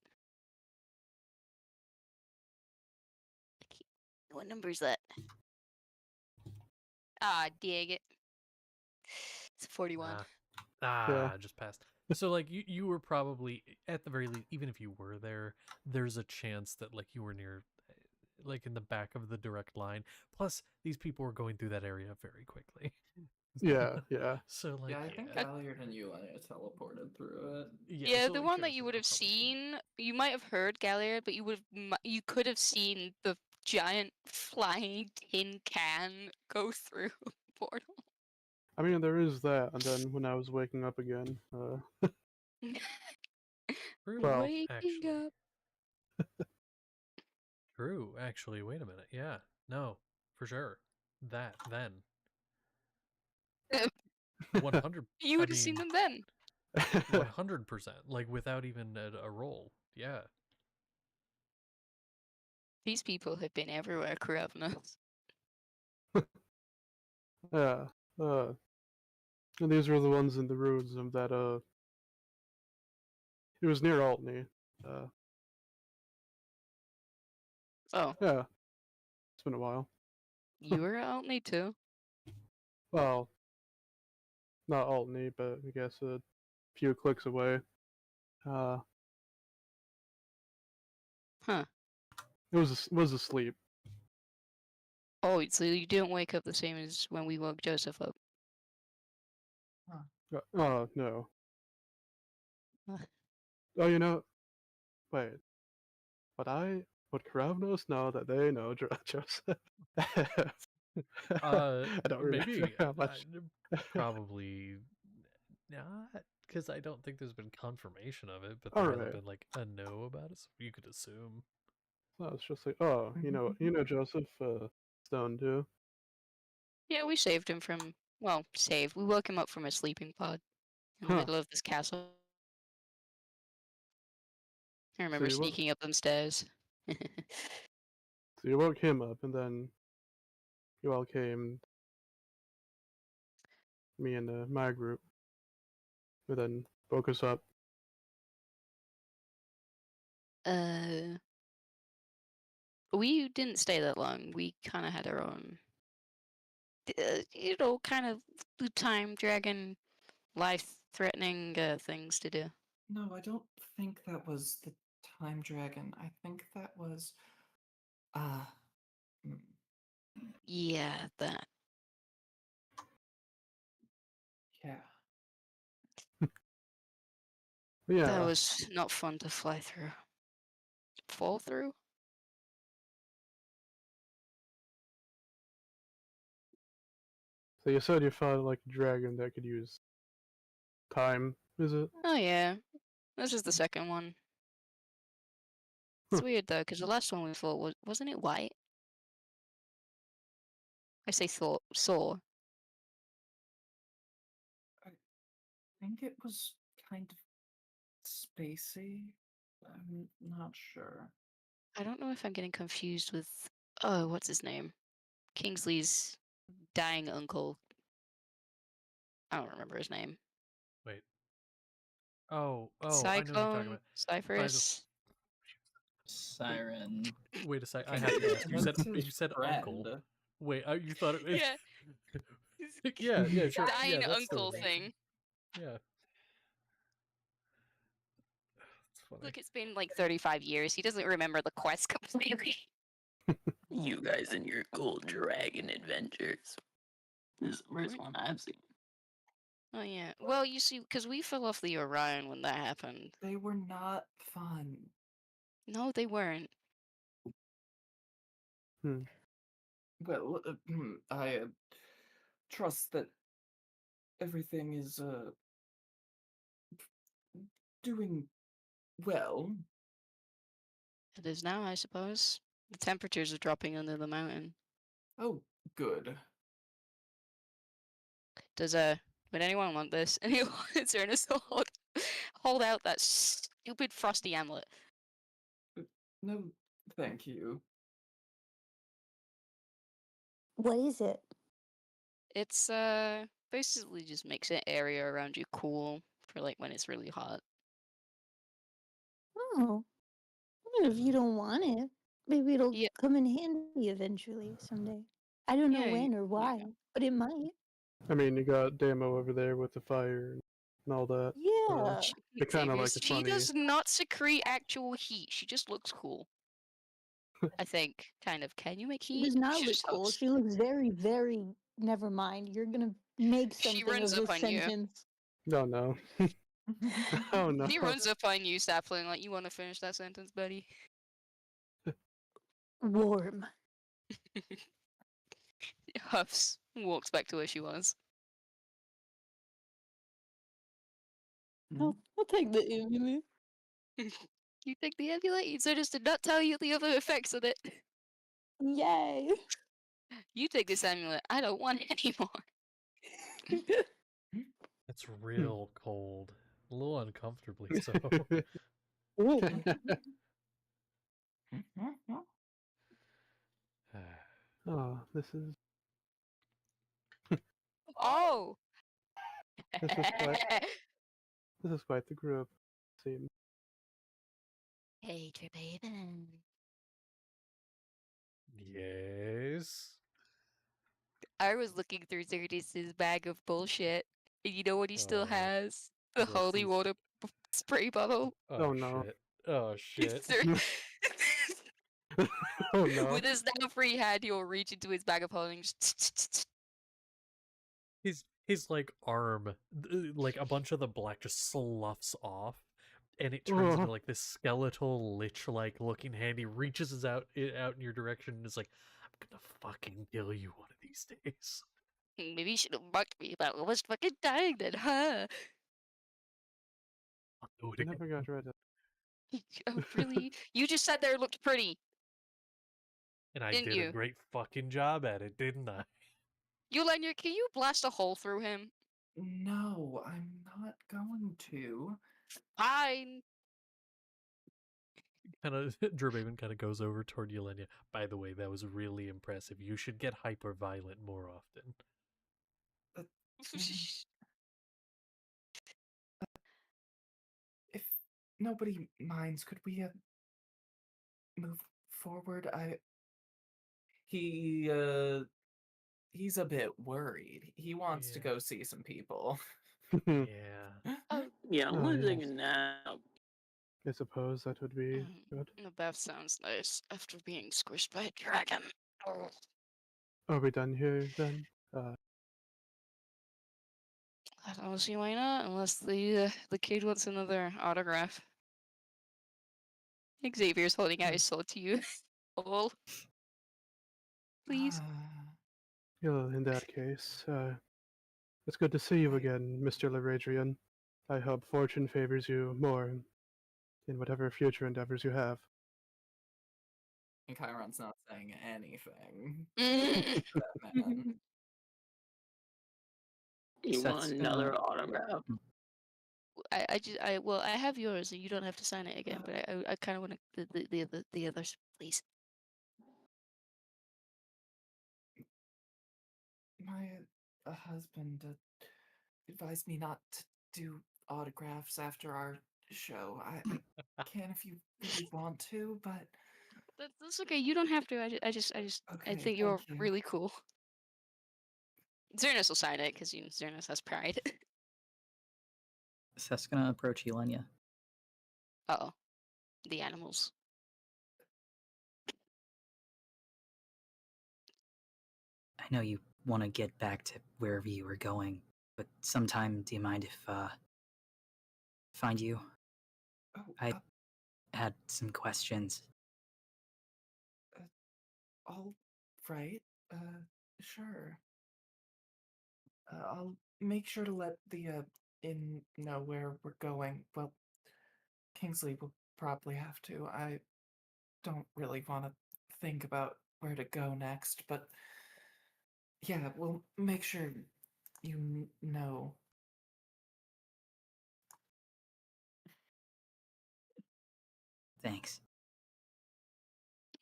What number is that? Ah, dig it. It's 41. Ah, just passed. So like you were probably at the very least, even if you were there, there's a chance that like you were near, like in the back of the direct line. Plus, these people were going through that area very quickly. Yeah, yeah. So like, Yeah, I think Galliard and you teleported through it. Yeah, so, the like, one that chances you are would have probably- seen, you might have heard Galliard, but you could have seen the giant flying tin can go through a portal. I mean, there is that, and then when I was waking up again, True, Well, Waking actually. up. True, actually. Wait a minute. Yeah, no, for sure. That then 100. You would have seen them then. 100%. Like without even a roll. Yeah. These people have been everywhere, Kravnas. yeah. And these were the ones in the ruins of that. It was near Altney. Oh, Yeah. It's been a while. you were out me too. Well, not Altney, but I guess a few clicks away. Huh. It was asleep. Oh, so you didn't wake up the same as when we woke Joseph up. Oh no. Huh. Oh, wait. Would Karavnos know that they know Joseph? I don't remember Maybe. how much. Probably not, because I don't think there's been confirmation of it, but there hasn't Alright. been like a no about it, so you could assume. So it's just like, oh, Joseph Stone too. Yeah, we saved him from. Well, saved. We woke him up from a sleeping pod in the Huh. middle of this castle. I remember you wo- sneaking up them stairs. So you woke him up, and then you all came, me and my group, who then woke us up. We didn't stay that long. We kind of had our own, kind of time dragon, life-threatening things to do. No, I don't think that was the time dragon. I think that was hmm, Yeah, that. yeah. But yeah. That was not fun to fly through. Fall through? So you said you found like a dragon that could use time, is it? Oh yeah, this is the second one. It's weird though, because the last one we fought wasn't it white? I say saw. I think it was kind of spacey. I'm not sure. I don't know if I'm getting confused with what's his name? Kingsley's dying uncle. I don't remember his name. Wait. Oh, I know what you're talking Cyclone, about. Cyphers. Siren. Wait a sec. I have to ask. You said That's his uncle. friend. Wait, you thought it was Yeah. yeah, sure. Dying yeah, that's the uncle one. thing. Yeah. It's funny. Look, it's been like 35 years. He doesn't remember the quest completely. You guys and your gold dragon adventures. This is the first one I've seen. Oh yeah. Well, you see, because we fell off the Orion when that happened. They were not fun. No, they weren't. Well, I trust that everything is doing well. It is now, I suppose. The temperatures are dropping under the mountain. Oh, good. Would anyone want this? Anyone? Ernest to hold out that stupid frosty amulet. No, thank you. What is it? It's basically just makes an area around you cool for like when it's really hot. Oh. Well, if you don't want it, maybe it'll Yeah. come in handy eventually someday. I don't know Yeah, when or you why, know. but it might. I mean, you got Damo over there with the fire and all that. Yeah. It kind of Xavier, like it's she funny. does not secrete actual heat. She just looks cool. I think, kind of. Can you make She heat? does not She look just cool. looks- She looks very, very. Never mind. You're gonna make She something runs of up this on you. sentence. No, no. Oh no. He runs up on you, Sapling, like, you want to finish that sentence, buddy? Warm. Huffs, walks back to where she was. I'll take the amulet. You take the amulet? You just did not tell you the other effects of it. Yay. You take this amulet. I don't want it anymore. It's real cold. A little uncomfortably so. Ooh. Oh, this is Oh! this is quite the group. Scene. Hey, Trebaven. Yes. I was looking through Zerdis's bag of bullshit, and you know what he still Oh, has? The what's holy he- water spray bottle. Oh, no. Shit. Oh shit. Oh no. With his now free hand, he'll reach into his bag of holding. And just His like arm, like a bunch of the black just sloughs off, and it turns into Ugh. like this skeletal lich-like looking hand. He reaches out in your direction and is like, "I'm gonna fucking kill you one of these days." Maybe you should have mocked me about almost fucking dying then, huh? I'll do it I again. never got rid of. Oh, really? You just sat there and looked pretty, And I didn't did you? a great fucking job at it, didn't I? Yolanya, can you blast a hole through him? No, I'm not going to. Fine. Kind of, Drabavin kind of goes over toward Yelenia. By the way, that was really impressive. You should get hyper violent more often. If nobody minds, could we move forward? He's a bit worried. He wants to Yeah. go see some people. Yeah. Oh, Yeah, Oh, I'm yes. taking a nap. I suppose that would be good. the bath sounds nice after being squished by a dragon. Oh. Are we done here then? I don't see why not, unless the kid wants another autograph. Xavier's holding out his sword to you. All. Please. Well, in that case, it's good to see you again, Mr. Laradrian. I hope fortune favors you more in whatever future endeavors you have. And Chiron's not saying anything. Mm. That man. You want Seth's another gonna- autograph? Well, I have yours, and you don't have to sign it again. But I kind of want the others, please. My husband advised me not to do autographs after our show. I can if you really want to, but That's okay. You don't have to. I okay, think you're thank you. really cool. Xernas will sign it because Xernas has pride. Seth's gonna approach Yelenia. Oh, the animals. I know you want to get back to wherever you were going, but sometime, do you mind if find you? Oh, I had some questions. all right. Sure. I'll make sure to let the inn know where we're going. Well, Kingsley will probably have to. I don't really want to think about where to go next, but yeah, we'll make sure you know. Thanks.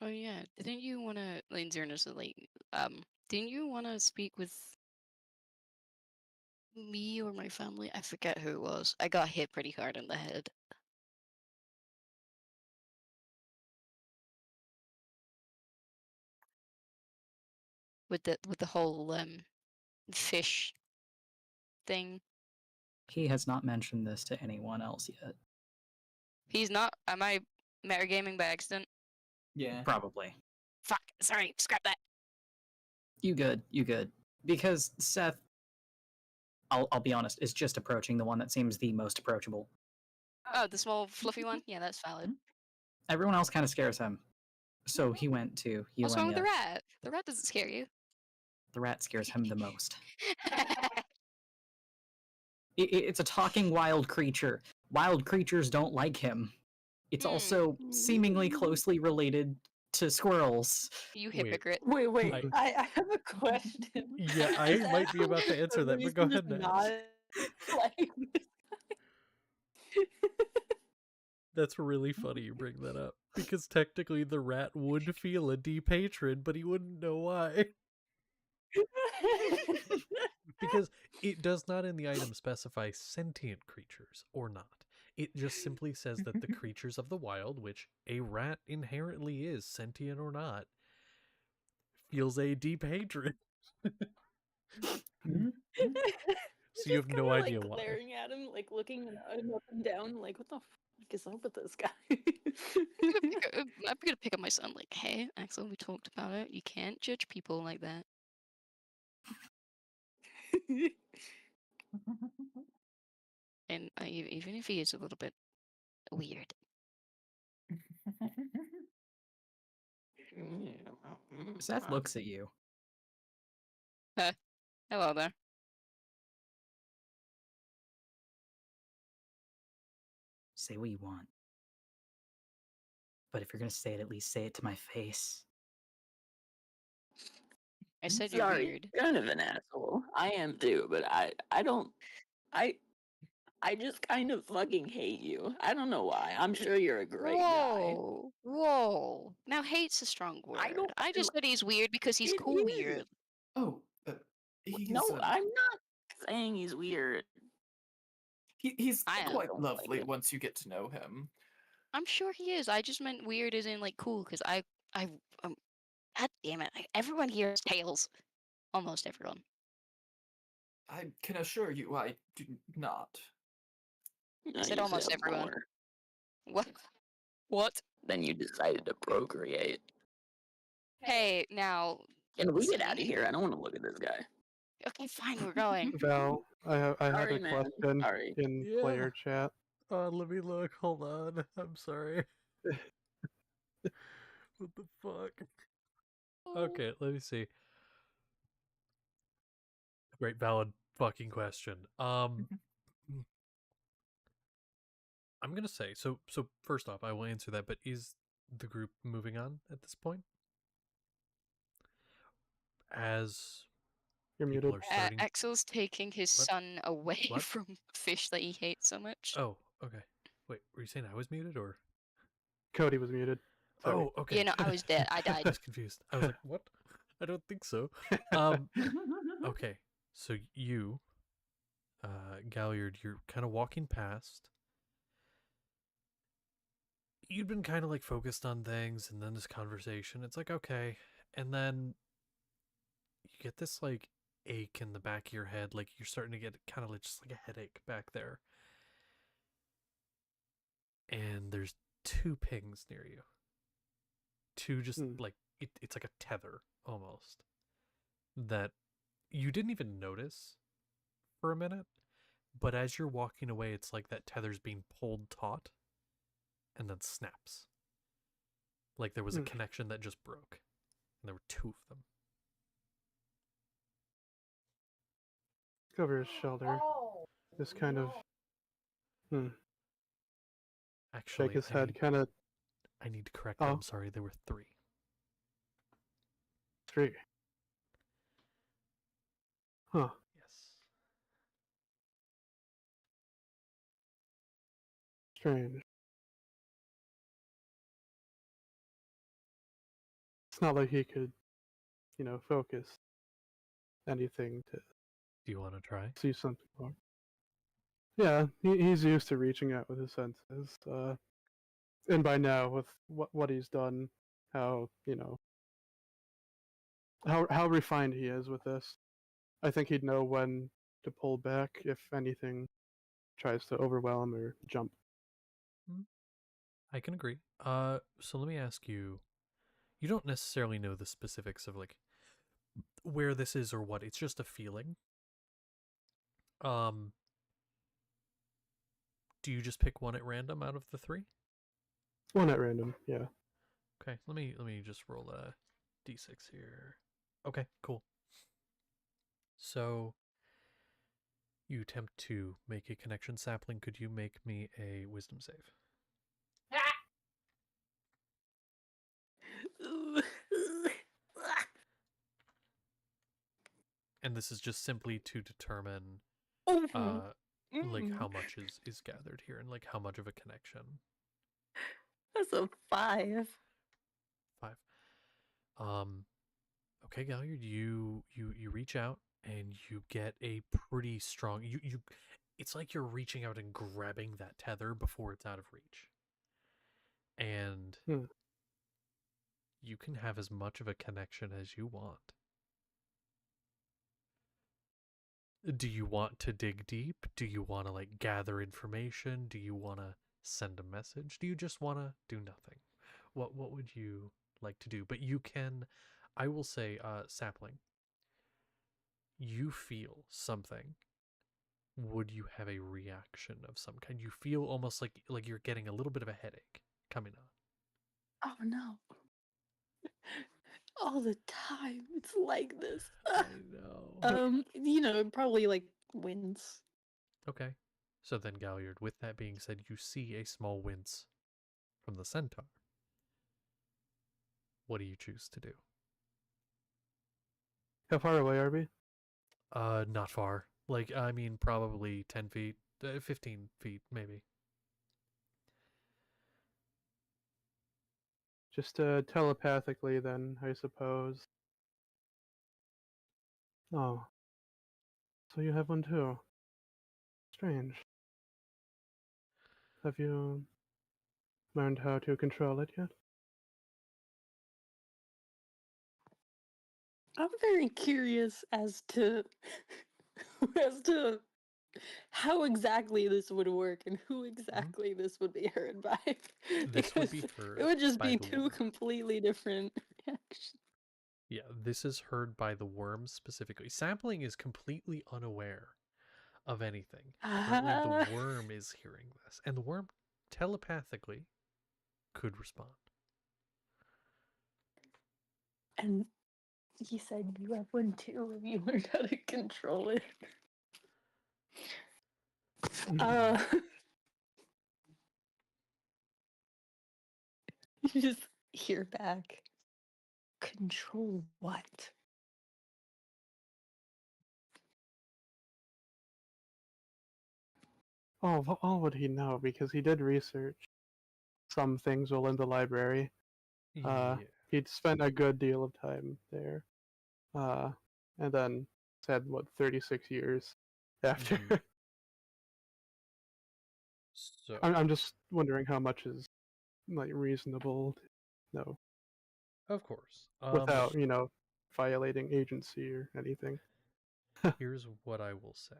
Oh yeah, didn't you want to? Like Xernas will like didn't you want to speak with me or my family? I forget who it was. I got hit pretty hard in the head. With the whole fish thing. He has not mentioned this to anyone else yet. He's not. Am I metagaming by accident? Yeah. Probably. Fuck. Sorry. Scrap that. You good. Because Seth, I'll be honest, is just approaching the one that seems the most approachable. Oh, the small fluffy one? Yeah, that's valid. Everyone else kind of scares him. So he went to What's wrong with the Yelena. rat? The rat doesn't scare you. The rat scares him the most. It's a talking wild creature. Wild creatures don't like him. It's also seemingly closely related to squirrels. You Wait. hypocrite. Wait. I- I have a question. Yeah, I Is might be about to actually answer the that, but go reason ahead, to Naz. not like this guy? That's really funny you bring that up. Because technically the rat would feel a deep hatred, but he wouldn't know why. Because it does not in the item specify sentient creatures or not. It just simply says that the creatures of the wild, which a rat inherently is, sentient or not, feels a deep hatred. So you have Just no kinda, idea like, why. glaring at him, like looking him up and down, like what the fuck is up with this guy? I'm gonna pick up my son. Like, hey, Axel, we talked about it. You can't judge people like that. And even if he is a little bit weird. Seth looks at you. Hello there. Say what you want. But if you're gonna say it, at least say it to my face. I said you're Sorry, weird. kind of an asshole. I am too, but I don't. I just kind of fucking hate you. I don't know why. I'm sure you're a great guy. Whoa. Now hate's a strong word. don't I just feel- said he's weird because he's It cool is. weird. Oh, he's No, I'm not saying he's weird. he's I quite don't like lovely it. once you get to know him. I'm sure he is. I just meant weird as in like cool because God damn it. Everyone here has tails. Almost everyone. I can assure you, I do not. I said almost everyone. More. What? What? Then you decided to procreate. Hey, now. Can we get listen. out of here? I don't want to look at this guy. Okay, fine, we're going. Val, I had Sorry, a man. question Sorry. in Yeah. player chat. Let me look. Hold on. I'm sorry. What the fuck? Okay, let me see. Great, valid fucking question. I'm gonna say so. First off, I will answer that. But is the group moving on at this point? As You're people muted. are starting. Axel's taking his What? son away What? from fish that he hates so much. Oh, okay. Wait, were you saying I was muted or? Cody was muted. Sorry. Oh, okay. Yeah, no, I was dead. I died. I was confused. I was like, what? I don't think so. Okay. So you, Galliard, you're kind of walking past. You'd been kind of like focused on things, and then this conversation. It's like, okay. And then you get this like ache in the back of your head. Like you're starting to get kind of like just like a headache back there. And there's two pings near you. Two just like, it's like a tether almost. That you didn't even notice for a minute. But as you're walking away, it's like that tether's being pulled taut and then snaps. Like there was a connection that just broke. And there were two of them. Over his shoulder. Just kind of Actually, shake his head, kind of I need to correct that. I'm sorry, there were three. three. Huh. Yes. Strange. It's not like he could, focus anything to Do you want to try? see something more. Yeah, he's used to reaching out with his senses, and by now with what he's done, how how refined he is with this, I think he'd know when to pull back if anything tries to overwhelm or jump. I can agree. So let me ask you. You don't necessarily know the specifics of like where this is or what. It's just a feeling. Do you just pick one at random out of the three? One at random, yeah. Okay, let me just roll a d6 here. Okay, cool. So you attempt to make a connection sapling. Could you make me a wisdom save? And this is just simply to determine like how much is gathered here and like how much of a connection. That's a 5. 5. Okay, Galliard, you reach out and you get a pretty strong you it's like you're reaching out and grabbing that tether before it's out of reach. And you can have as much of a connection as you want. Do you want to dig deep? Do you want to like gather information? Do you want to send a message? Do you just want to do nothing? What would you like to do? But you can, I will say, sapling, you feel something. Would you have a reaction of some kind? You feel almost like you're getting a little bit of a headache coming on. Oh no. All the time. It's like this. I know. Probably like wince. Okay. So then, Galliard, with that being said, you see a small wince from the centaur. What do you choose to do? How far away are we? Not far. Like, I mean, probably 10 feet, 15 feet, maybe. Just telepathically, then, I suppose. Oh. So you have one too. Strange. Have you learned how to control it yet? I'm very curious as to how exactly this would work and who exactly this would be heard by. This would be Because heard it would just by be the two worm. completely different reactions. Yeah, this is heard by the worm specifically. Sapling is completely unaware of anything. Currently, the worm is hearing this, and the worm telepathically could respond. And he said you have one too if you learned how to control it. You just hear back. Control what? All would he know, because he did research some things while in the library. Yeah. He'd spent a good deal of time there. And then said, 36 years after. So I'm just wondering how much is like reasonable to know of course, without, violating agency or anything. here's what I will say.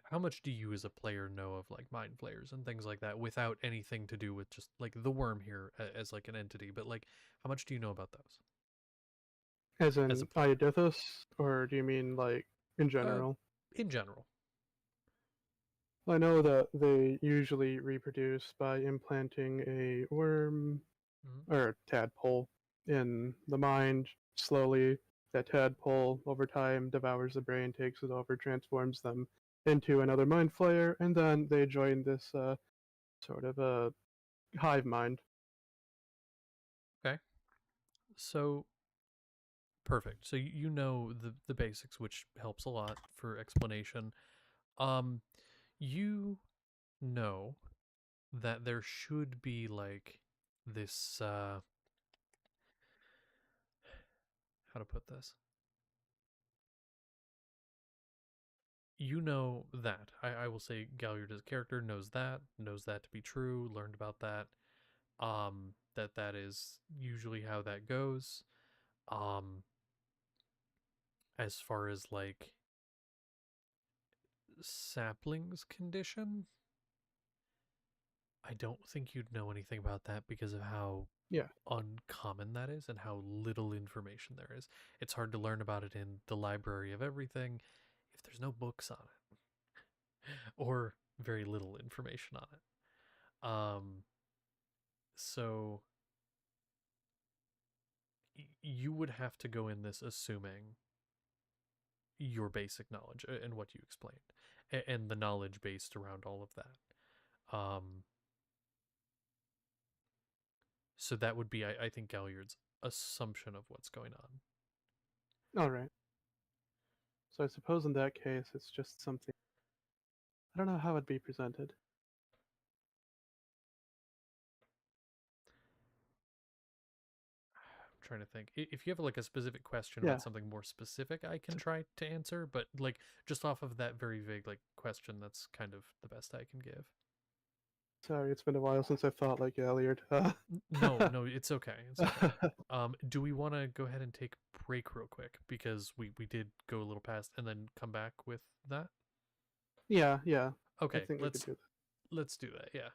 How much do you as a player know of like mind flayers and things like that without anything to do with just like the worm here as like an entity, but like how much do you know about those? As in As a Iodithis, or do you mean like in general? In general. I know that they usually reproduce by implanting a worm or a tadpole in the mind. Slowly, that tadpole over time devours the brain, takes it over, transforms them into another mind flayer, and then they join this sort of a hive mind. Okay. So perfect. So you know the basics, which helps a lot for explanation. You know that there should be like this how to put this. You know that. I will say Galliard as a character knows that to be true, learned about that. That is usually how that goes. As far as like sapling's condition, I don't think you'd know anything about that because of how uncommon that is and how little information there is. It's hard to learn about it in the library of everything if there's no books on it or very little information on it. So you would have to go in this assuming your basic knowledge and what you explained and the knowledge based around all of that. So that would be, I think, Galliard's assumption of what's going on. All right. So I suppose in that case, it's just something. I don't know how it'd be presented. I'm trying to think. If you have like a specific question about something more specific, I can try to answer. But like just off of that very vague like question, that's kind of the best I can give. Sorry, it's been a while since I've thought like Galliard. No, it's okay. It's okay. Do we want to go ahead and take a break real quick because we did go a little past and then come back with that? Yeah. Okay, I think we could do that. Let's do that. Yeah.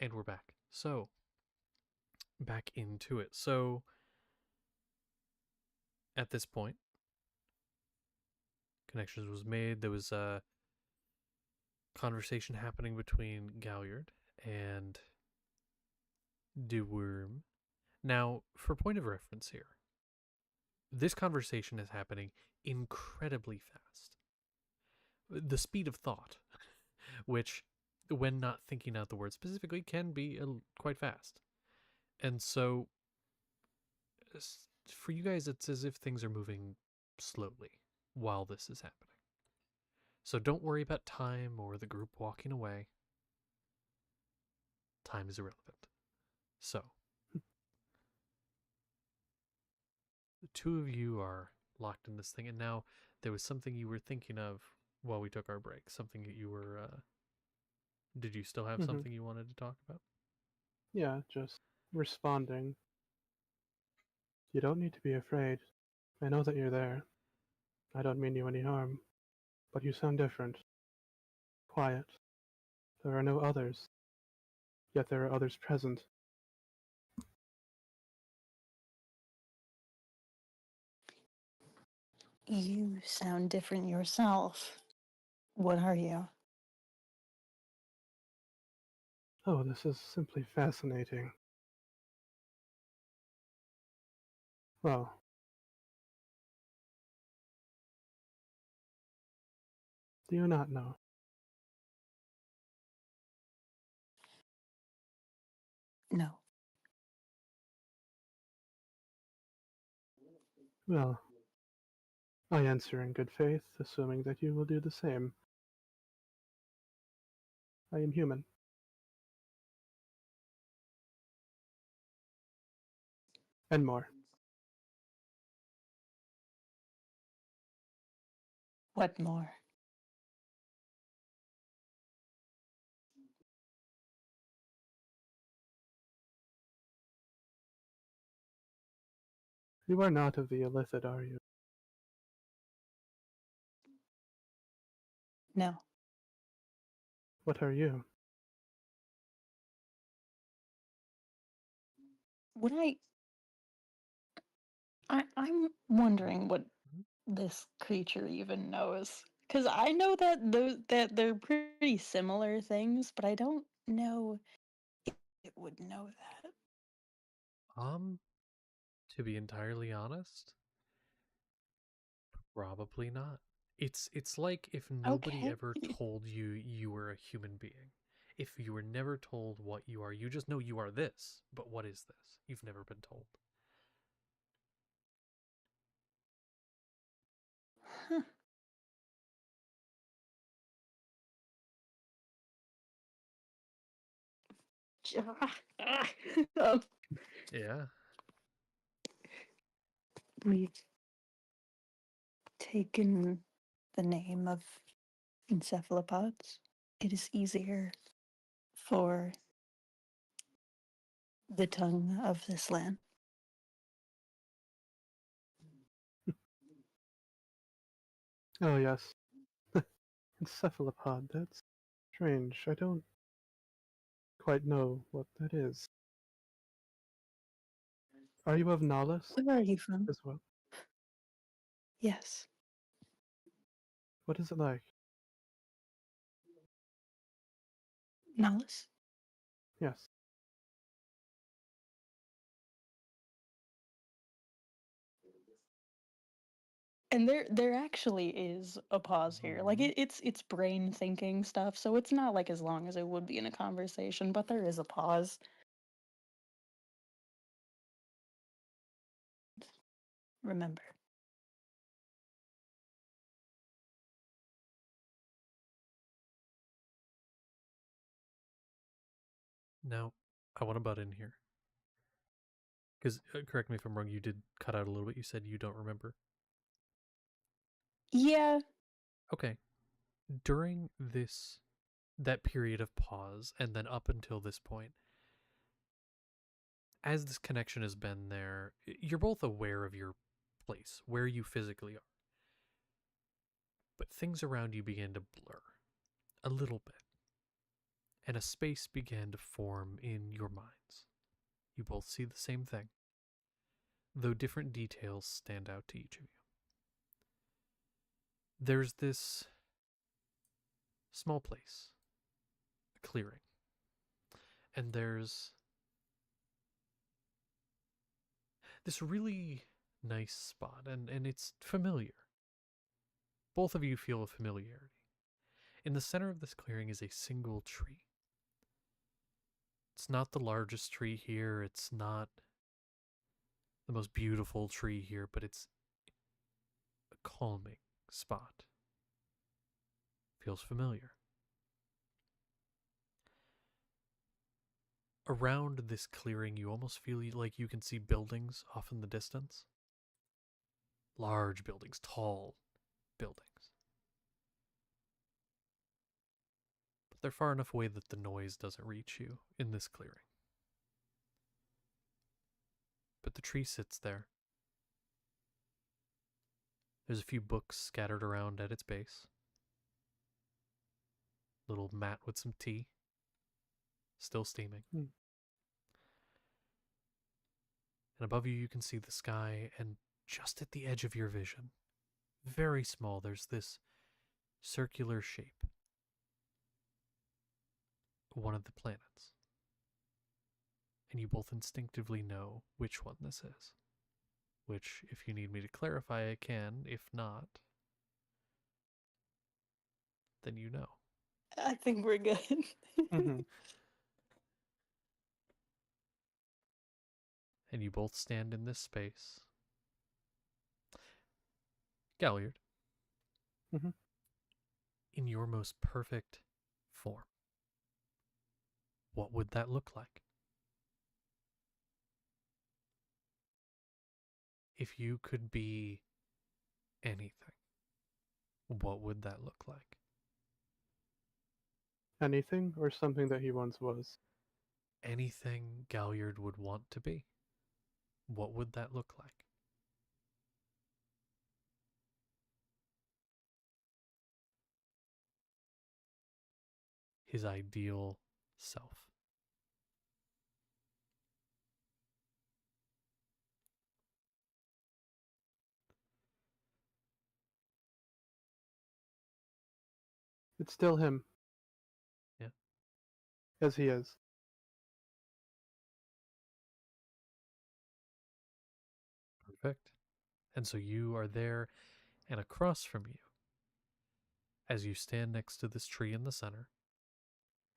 And we're back. So, back into it. So, at this point, connections was made. There was a conversation happening between Galliard and DeWorm. Now, for point of reference here, this conversation is happening incredibly fast. The speed of thought, which, when not thinking out the word specifically, can be quite fast. And so, for you guys, it's as if things are moving slowly while this is happening. So don't worry about time or the group walking away. Time is irrelevant. So, the two of you are locked in this thing, and now there was something you were thinking of while we took our break. Something that you were... did you still have something you wanted to talk about? Yeah, just responding. You don't need to be afraid. I know that you're there. I don't mean you any harm. But you sound different. Quiet. There are no others. Yet there are others present. You sound different yourself. What are you? Oh, this is simply fascinating. Well, do you not know? No. Well, I answer in good faith, assuming that you will do the same. I am human. And more. What more? You are not of the illicit, are you? No. What are you? Would I'm wondering what this creature even knows. Because I know that they're pretty similar things, but I don't know if it would know that. To be entirely honest, probably not. It's like if nobody Okay. ever told you you were a human being. If you were never told what you are, you just know you are this. But what is this? You've never been told. Huh. Yeah. We've taken the name of encephalopods. It is easier for the tongue of this land. Oh, yes. Encephalopod, that's strange. I don't quite know what that is. Are you of Nolus Where are you from? as well? Yes. What is it like? Nolus? Yes. And there actually is a pause here. Like it's brain thinking stuff, so it's not like as long as it would be in a conversation, but there is a pause. Remember. Now, I want to butt in here. Because, correct me if I'm wrong, you did cut out a little bit. You said you don't remember. Yeah. Okay. During that period of pause, and then up until this point, as this connection has been there, you're both aware of your place, where you physically are. But things around you begin to blur a little bit. and a space began to form in your minds. You both see the same thing, though different details stand out to each of you. There's this small place, a clearing, and there's this really nice spot, and it's familiar. Both of you feel a familiarity. In the center of this clearing is a single tree. It's not the largest tree here, it's not the most beautiful tree here, but it's a calming spot. Feels familiar. Around this clearing, you almost feel like you can see buildings off in the distance. Large buildings, tall buildings. But they're far enough away that the noise doesn't reach you in this clearing. But the tree sits there. There's a few books scattered around at its base. Little mat with some tea. Still steaming. And above you can see the sky, and just at the edge of your vision, very small, there's this circular shape. One of the planets. And you both instinctively know which one this is. Which, if you need me to clarify, I can. If not, then you know. I think we're good. And you both stand in this space. Galliard. In your most perfect form. What would that look like? If you could be anything, what would that look like? Anything or something that he once was? Anything Galliard would want to be. What would that look like? His ideal self. It's still him. Yeah. As he is. Perfect. And so you are there, and across from you, as you stand next to this tree in the center,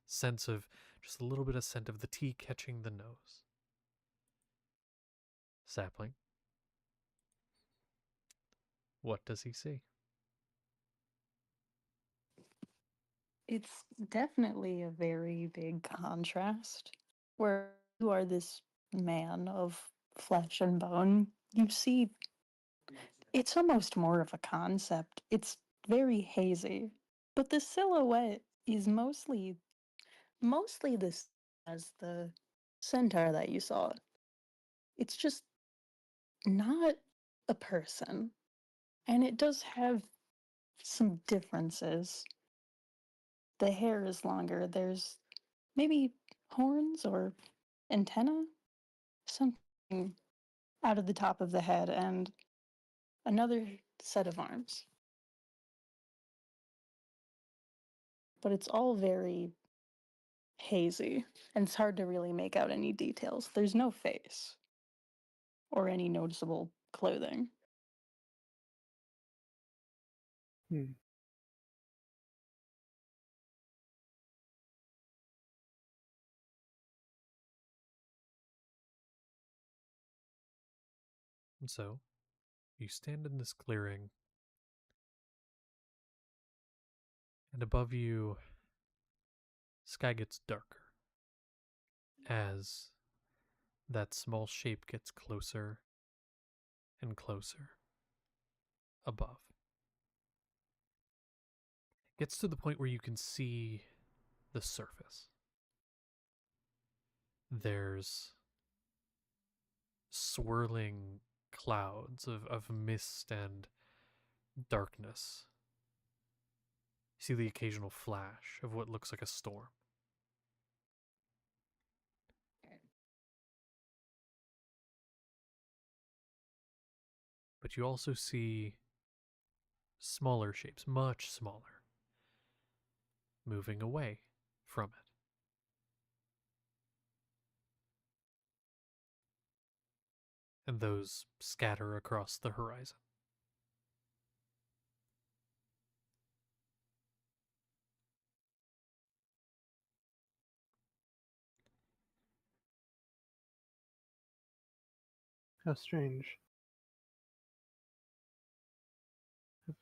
sense of, just a little bit of scent of the tea catching the nose. Sapling. What does he see? It's definitely a very big contrast. Where you are this man of flesh and bone, you see it's almost more of a concept. It's very hazy. But the silhouette is mostly this as the centaur that you saw. It's just not a person. And it does have some differences. The hair is longer. There's maybe horns or antenna, something out of the top of the head, and another set of arms. But it's all very hazy, and it's hard to really make out any details. There's no face or any noticeable clothing. And so, you stand in this clearing, and above you, sky gets darker as that small shape gets closer and closer above. It gets to the point where you can see the surface. There's swirling clouds of mist and darkness. You see the occasional flash of what looks like a storm. but you also see smaller shapes, much smaller, moving away from it. And those scatter across the horizon. How strange. I've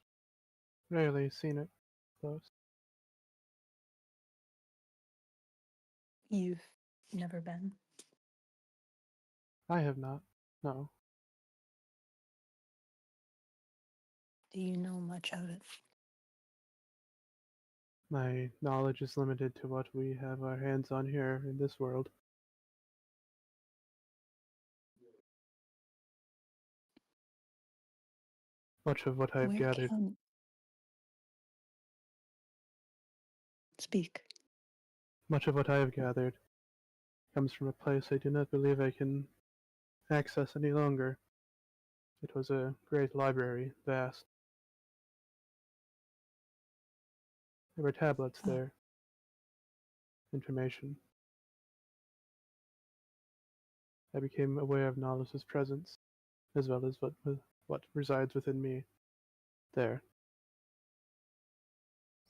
rarely seen it close. You've never been? I have not. No. Do you know much of it? My knowledge is limited to what we have our hands on here in this world. Much of what I've Where gathered. can... Speak. Much of what I have gathered comes from a place I do not believe I can access any longer. It was a great library, vast. There were tablets Oh. there. Information. I became aware of Nollis's presence, as well as what resides within me. There.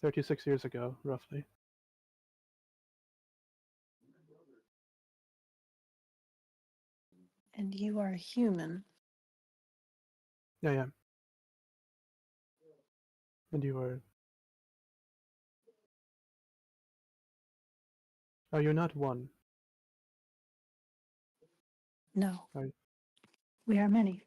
36 years ago, roughly. And you are human. I am. And you are... Are you not one? No. Are... We are many.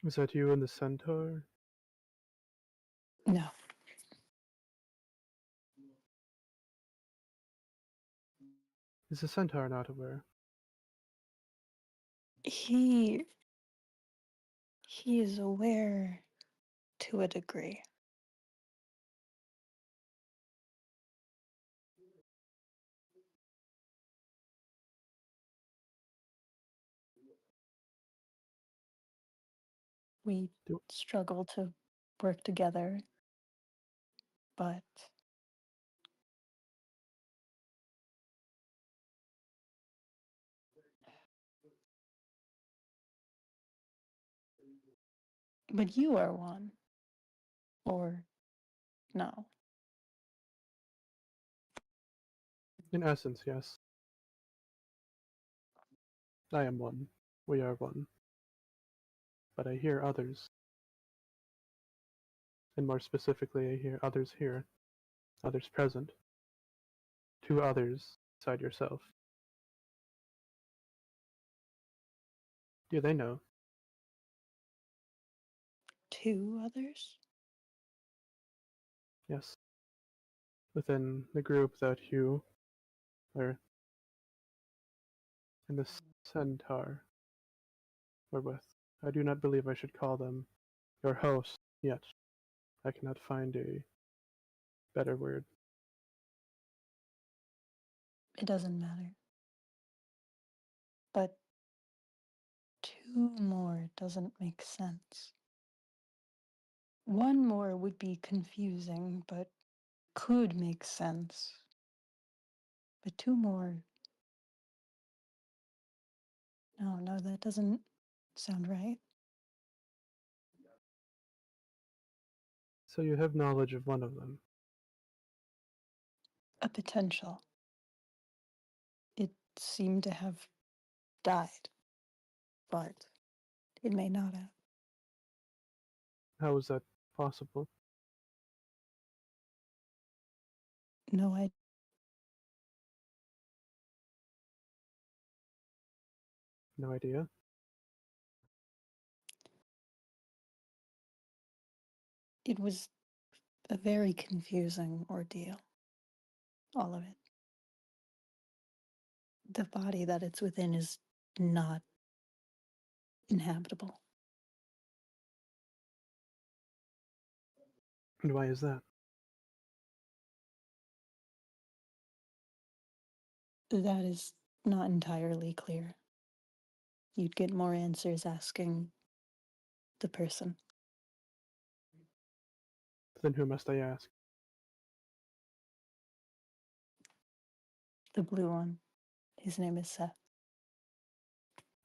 Is that you and the centaur? No. Is the centaur not aware? He is aware to a degree. We struggle to work together, but you are one. Or no. In essence, yes. I am one. We are one. But I hear others. And more specifically, I hear others here. Others present. Two others beside yourself. Do they know? Two others? Yes. Within the group that you are and the centaur were with. I do not believe I should call them your hosts yet. I cannot find a better word. It doesn't matter. But two more doesn't make sense. One more would be confusing, but could make sense. But two more... No, that doesn't sound right. So you have knowledge of one of them. A potential. It seemed to have died, but it may not have. How is that possible? No idea. No idea. It was a very confusing ordeal. All of it. The body that it's within is not inhabitable. And why is that? That is not entirely clear. You'd get more answers asking the person. Then who must I ask? The blue one. His name is Seth.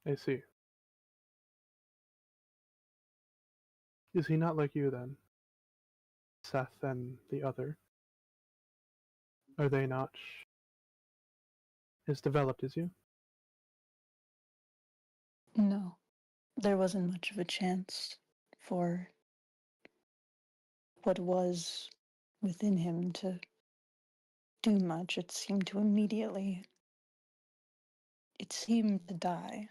I see. Is he not like you then? Seth and the other? Are they not as developed as you? No, there wasn't much of a chance for what was within him to do much. It seemed to die.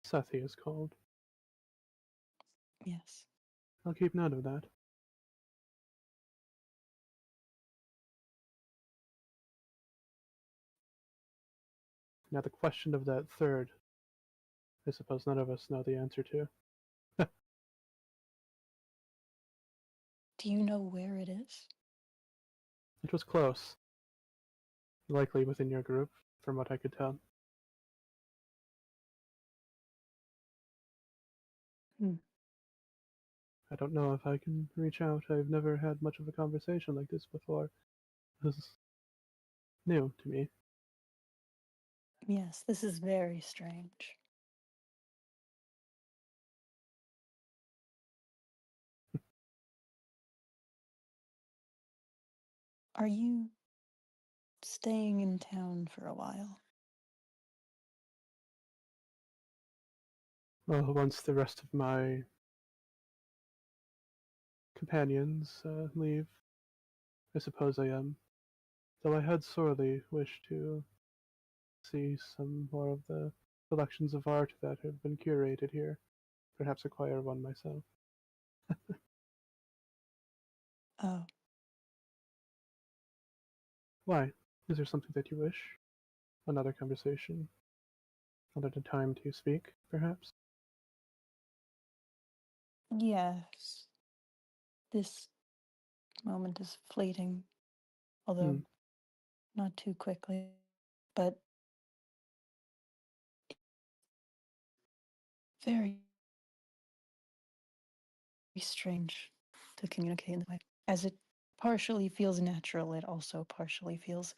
Seth he is called. Yes. I'll keep note of that. Now the question of that third, I suppose none of us know the answer to. Do you know where it is? It was close. Likely within your group, from what I could tell. I don't know if I can reach out. I've never had much of a conversation like this before. This is new to me. Yes, this is very strange. Are you staying in town for a while? Well, once the rest of my companions leave, I suppose I am. Though I had sorely wished to see some more of the collections of art that have been curated here. Perhaps acquire one myself. Oh, Why? Is there something that you wish? Another conversation? Another time to speak, perhaps? yes. This moment is fleeting, although not too quickly. But very strange to communicate in that way. As it partially feels natural, it also partially feels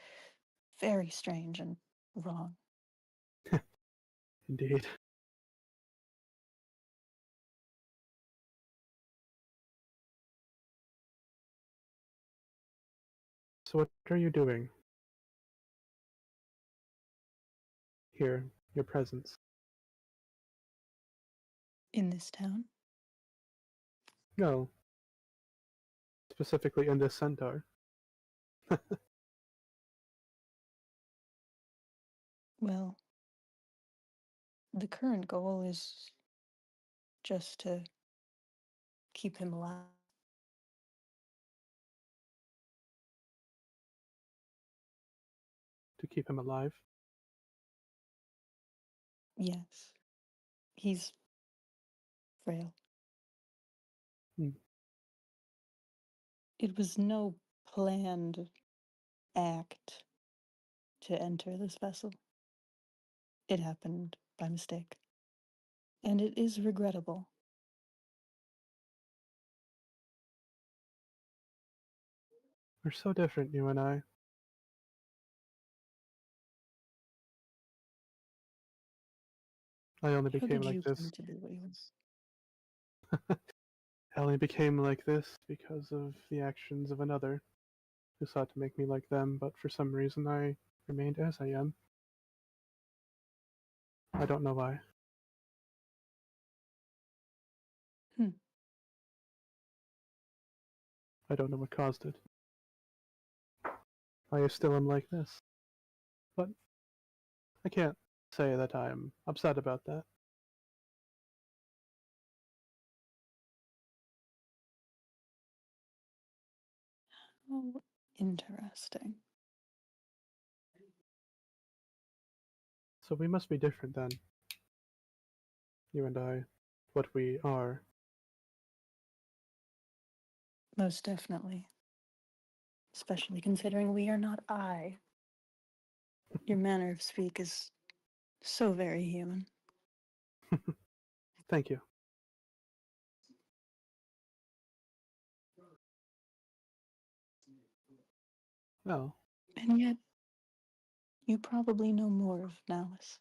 very strange and wrong. Indeed. So what are you doing? Here, your presence. In this town? No. Specifically in this centaur. Well, the current goal is just to keep him alive. To keep him alive. Yes. He's frail. It was no planned act to enter this vessel. It happened by mistake. And it is regrettable. We're so different, you and I. I only How became did like you this. come to be what you I only became like this because of the actions of another who sought to make me like them, but for some reason I remained as I am. I don't know why. I don't know what caused it. I still am like this. But I can't say that I'm upset about that. How interesting. So we must be different then. You and I. What we are. Most definitely. Especially considering we are not I. Your manner of speak is so very human. Thank you. Well, And yet, you probably know more of Nallis.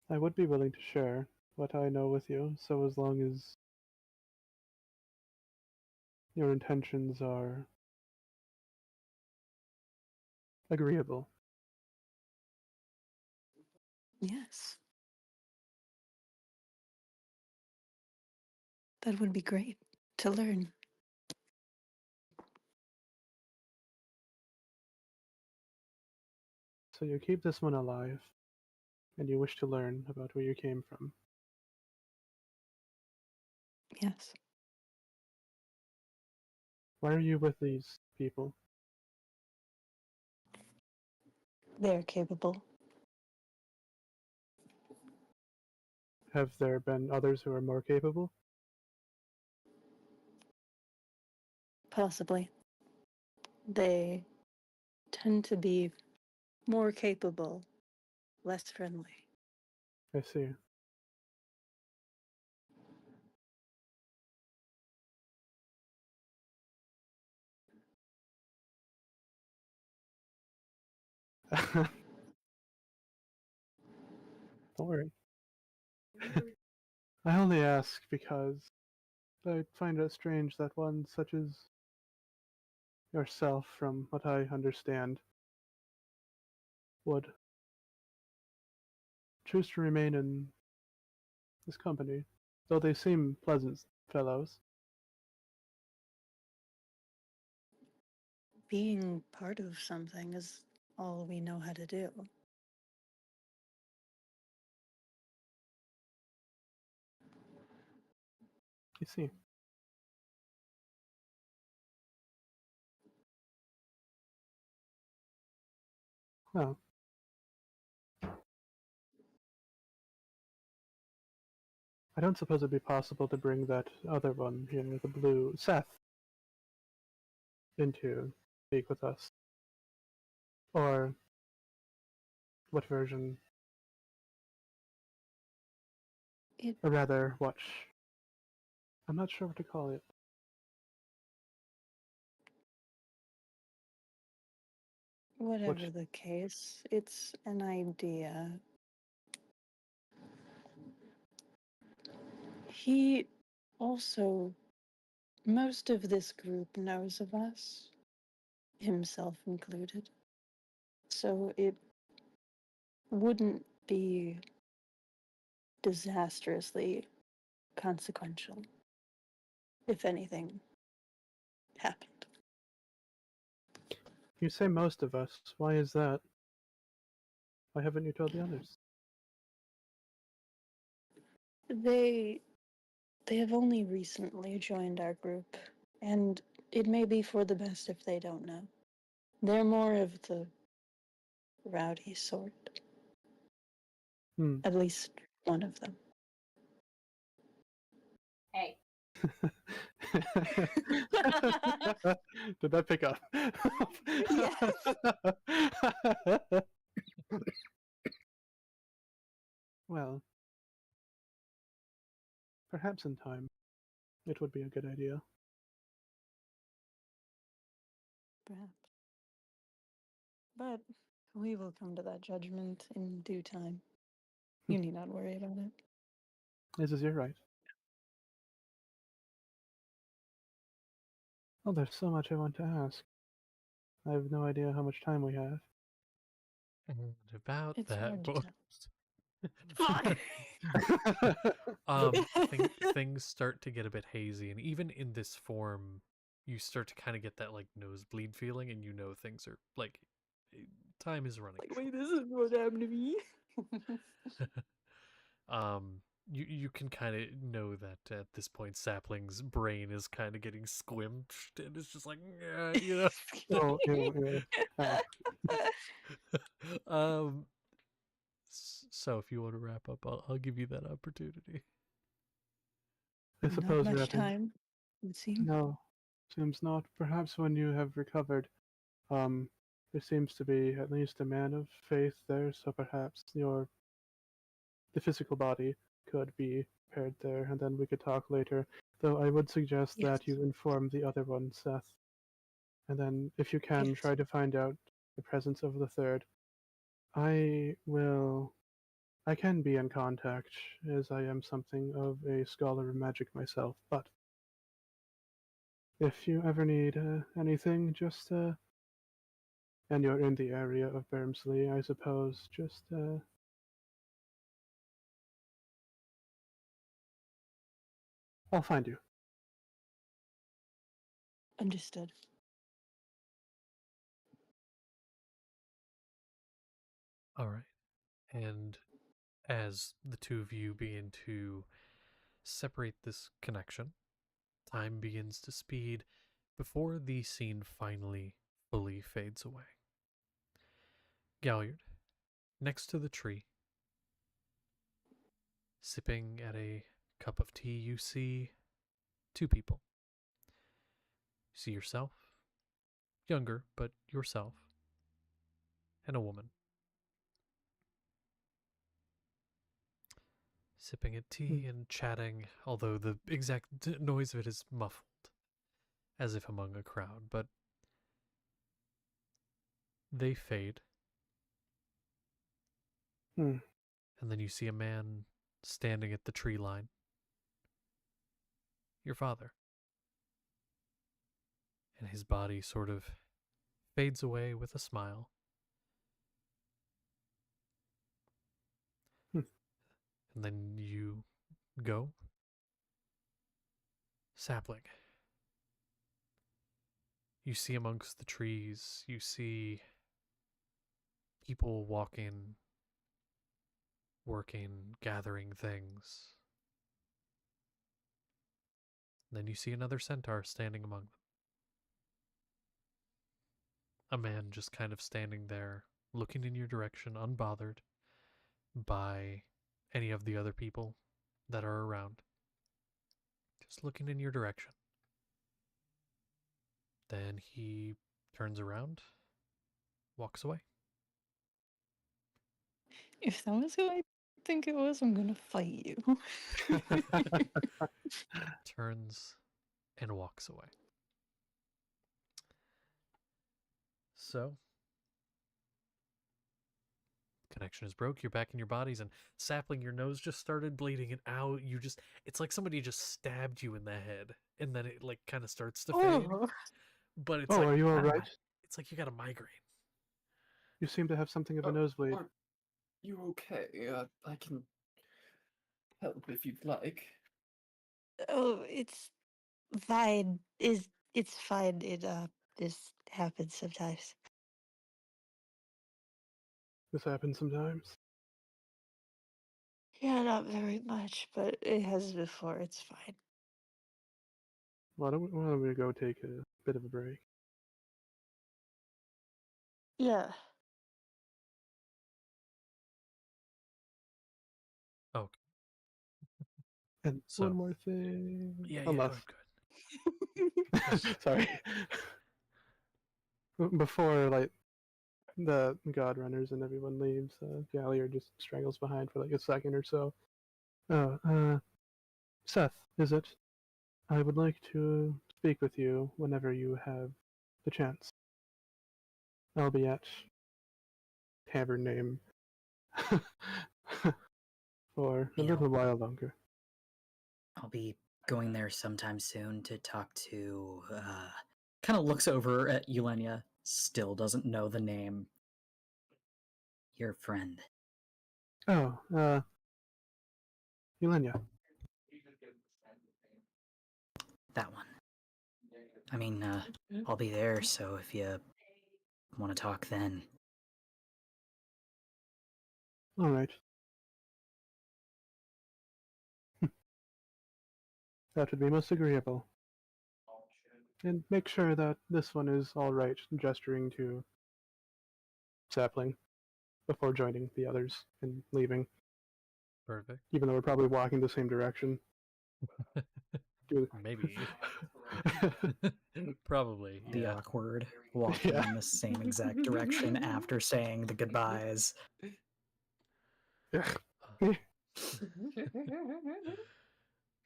I would be willing to share what I know with you, so as long as your intentions are agreeable. Yes. That would be great to learn. So you keep this one alive, and you wish to learn about where you came from. Yes. Why are you with these people? They're capable. Have there been others who are more capable? Possibly. They tend to be more capable, less friendly. I see. Don't worry. I only ask because I find it strange that one such as yourself, from what I understand, would choose to remain in this company, though they seem pleasant fellows. Being part of something is all we know how to do. I see. Well, I don't suppose it'd be possible to bring that other one here, the blue Seth, into speak with us. Or what version? Or rather, what? I'm not sure what to call it. Whatever the case, it's an idea. He also, most of this group knows of us, himself included. So it wouldn't be disastrously consequential if anything happened. You say most of us. Why is that? Why haven't you told the others? They have only recently joined our group, and it may be for the best if they don't know. They're more of the rowdy sort. At least one of them. Hey. Did that pick up? Yes. Well, perhaps in time, it would be a good idea. Perhaps. But we will come to that judgment in due time. You need not worry about it. This is your right. Oh, there's so much I want to ask. I have no idea how much time we have. And about It's that hard to point, things start to get a bit hazy, and even in this form, you start to kind of get that like nosebleed feeling, and you know things are like time is running. Like, wait, this is what happened to me. you can kind of know that at this point Sapling's brain is kind of getting squimped and it's just like, "Yeah," you know. Oh, yeah. So if you want to wrap up, I'll give you that opportunity. I Not suppose much wrapping. time, it would seem. No, seems not. Perhaps when you have recovered, there seems to be at least a man of faith there, so perhaps the physical body could be paired there, and then we could talk later. Though I would suggest that Yes. you inform the other one, Seth. And then, if you can, Yes. try to find out the presence of the third. I can be in contact, as I am something of a scholar of magic myself, but if you ever need anything, just, and you're in the area of Bermsley, I suppose, just, I'll find you. Understood. All right. And as the two of you begin to separate this connection, time begins to speed before the scene finally fully fades away. Galliard, next to the tree, sipping at a cup of tea, you see two people. You see yourself, younger, but yourself, and a woman. Sipping at tea and chatting, although the exact noise of it is muffled, as if among a crowd, but they fade. Hmm. And then you see a man standing at the tree line. Your father. And his body sort of fades away with a smile. Hmm. And then you go. Sapling. You see amongst the trees, you see people walking, working, gathering things. Then you see another centaur standing among them. A man just kind of standing there, looking in your direction, unbothered by any of the other people that are around. Just looking in your direction. Then he turns around, walks away. If that was who I think it was, I'm gonna fight you. Turns and walks away. So, connection is broke. You're back in your bodies, and Sapling, your nose just started bleeding, and ow, it's like somebody just stabbed you in the head, and then it like kind of starts to fade. Oh. But it's Oh, like, are you alright? It's like you got a migraine. You seem to have something of a nosebleed. Are you okay? I can help if you'd like. Oh, it's fine. It's fine. It this happens sometimes. This happens sometimes. Yeah, not very much, but it has before. It's fine. Why don't we go take a bit of a break? Yeah. Oh, And So- one more thing. yeah, Unless, good. sorry. Before like the Godrunners and everyone leaves, Galliard just strangles behind for like a second or so. Oh, Seth, is it? I would like to speak with you whenever you have the chance. I'll be at tavern name for a Yeah. little while longer. I'll be going there sometime soon to talk to, kind of looks over at Eulenia, still doesn't know the name. Your friend. Oh, Eulenia. That one. I mean, I'll be there, so if you want to talk then. All right. That would be most agreeable. And make sure that this one is all right, gesturing to Sapling before joining the others and leaving. Perfect. Even though we're probably walking the same direction. Maybe. Probably. The Yeah. awkward walking Yeah. in the same exact direction after saying the goodbyes.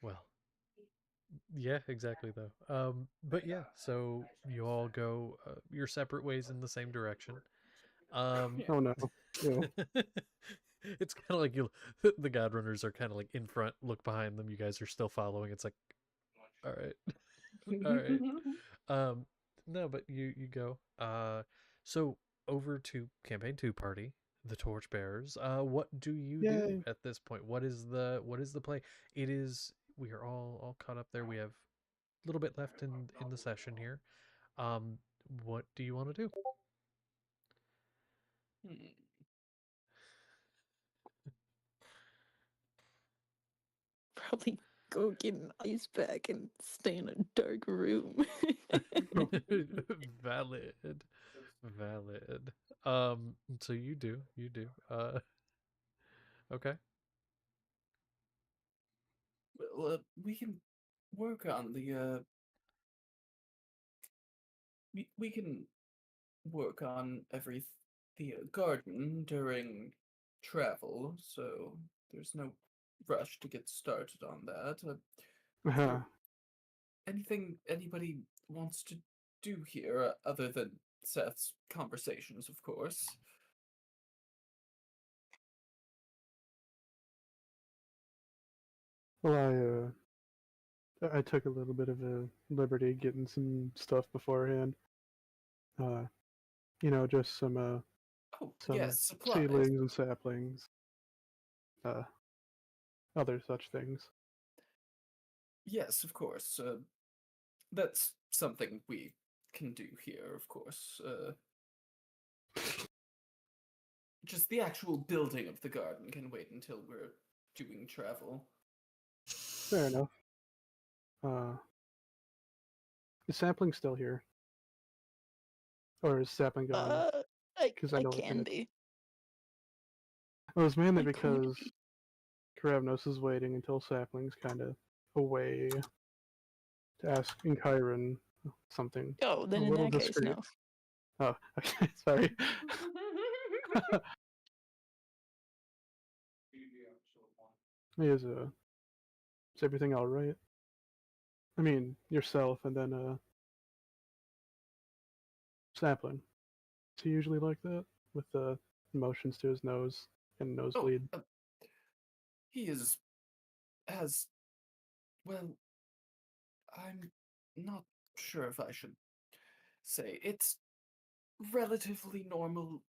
Well. Yeah, exactly though. But yeah, so you all go your separate ways in the same direction. Oh no. Ew. It's kind of like the Godrunners are kind of like in front, look behind them. You guys are still following. It's like, all right, all right. No, but you go. So over to campaign 2 party, the Torchbearers. What do you do Yay. at this point? What is the play? It is we are all caught up there. We have a little bit left in the session here. What do you want to do? Probably go get an ice pack and stay in a dark room. Valid. So you do. Okay. Well, we can work on the we can work on the garden during travel, so there's no rush to get started on that. Uh-huh. Anything anybody wants to do here other than Seth's conversations, of course? Well, I took a little bit of a liberty getting some stuff beforehand. Just some Oh, some yes, supplies. seedlings and saplings, other such things. Yes, of course. That's something we can do here, of course. Just the actual building of the garden can wait until we're doing travel. Fair enough. Is sapling still here? Or is sapling gone? I 'Cause I know it can can- be. It was mainly I could because be. Karavnos is waiting until sapling's kind of away to ask Chiron something. Oh, then A in little that case, discreet. no. Oh, okay, sorry. Is everything all right? I mean, yourself and then sapling. Is he usually like that with the motions to his nose and nosebleed? He has, well, I'm not sure if I should say. It's relatively normal.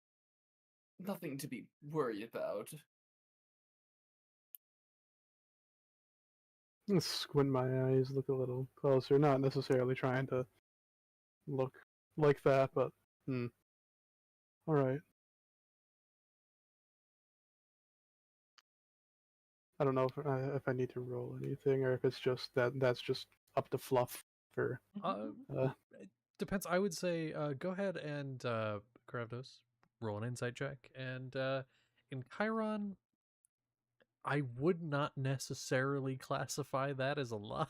Nothing to be worried about. Let's squint my eyes, look a little closer. Not necessarily trying to look like that, but all right. I don't know if I need to roll anything or if it's just that's just up to fluff for. It depends. I would say go ahead and Karavdos, roll an insight check, and in Chiron, I would not necessarily classify that as a lie.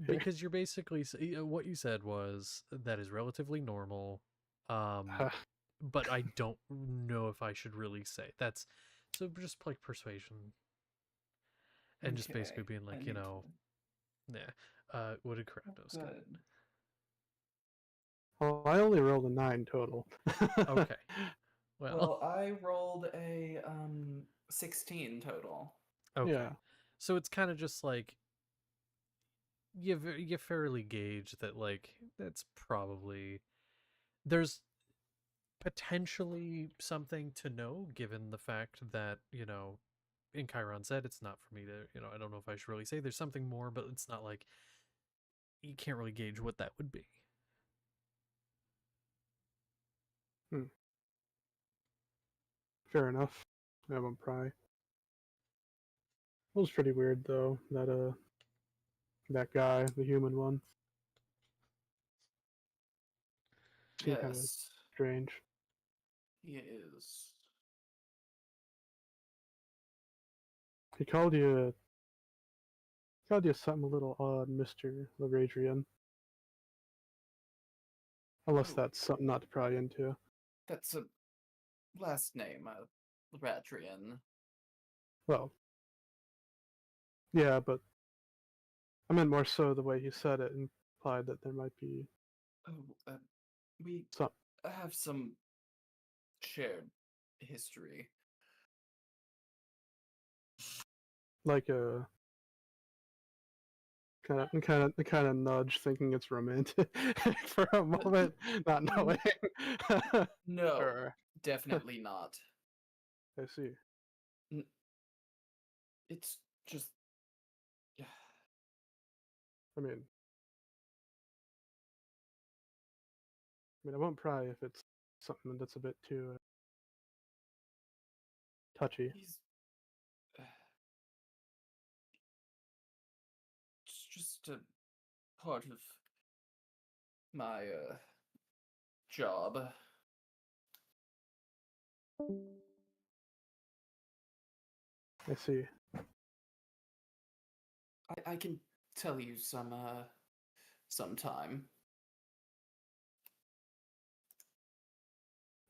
Because you're basically what you said was that is relatively normal. But I don't know if I should really say that's so. Just like persuasion, and just basically Okay, being like, I need yeah. What did Karavdos get? Good. Well, I only rolled a 9 total. Okay. Well, I rolled a 16 total. okay. Yeah. So it's kind of just like you fairly gauge that like that's probably there's potentially something to know given the fact that in Chiron said it's not for me to I don't know if I should really say there's something more, but it's not like you can't really gauge what that would be. Fair enough. I won't pry. It was pretty weird though, that guy, the human one. Seemed kind of Yes, strange. he is. He called you something a little odd, Mr. Laradrian. Unless Oh. that's something not to pry into. That's a last name, Radrian. Well, yeah, but I meant more so the way he said it implied that there might be Oh, we some. have some shared history. Like a kind of nudge, thinking it's romantic for a moment, not knowing. No, Or, definitely not. I see. It's just. I mean, I won't pry if it's something that's a bit too touchy. He's. It's just a part of my job. I see. I can tell you sometime.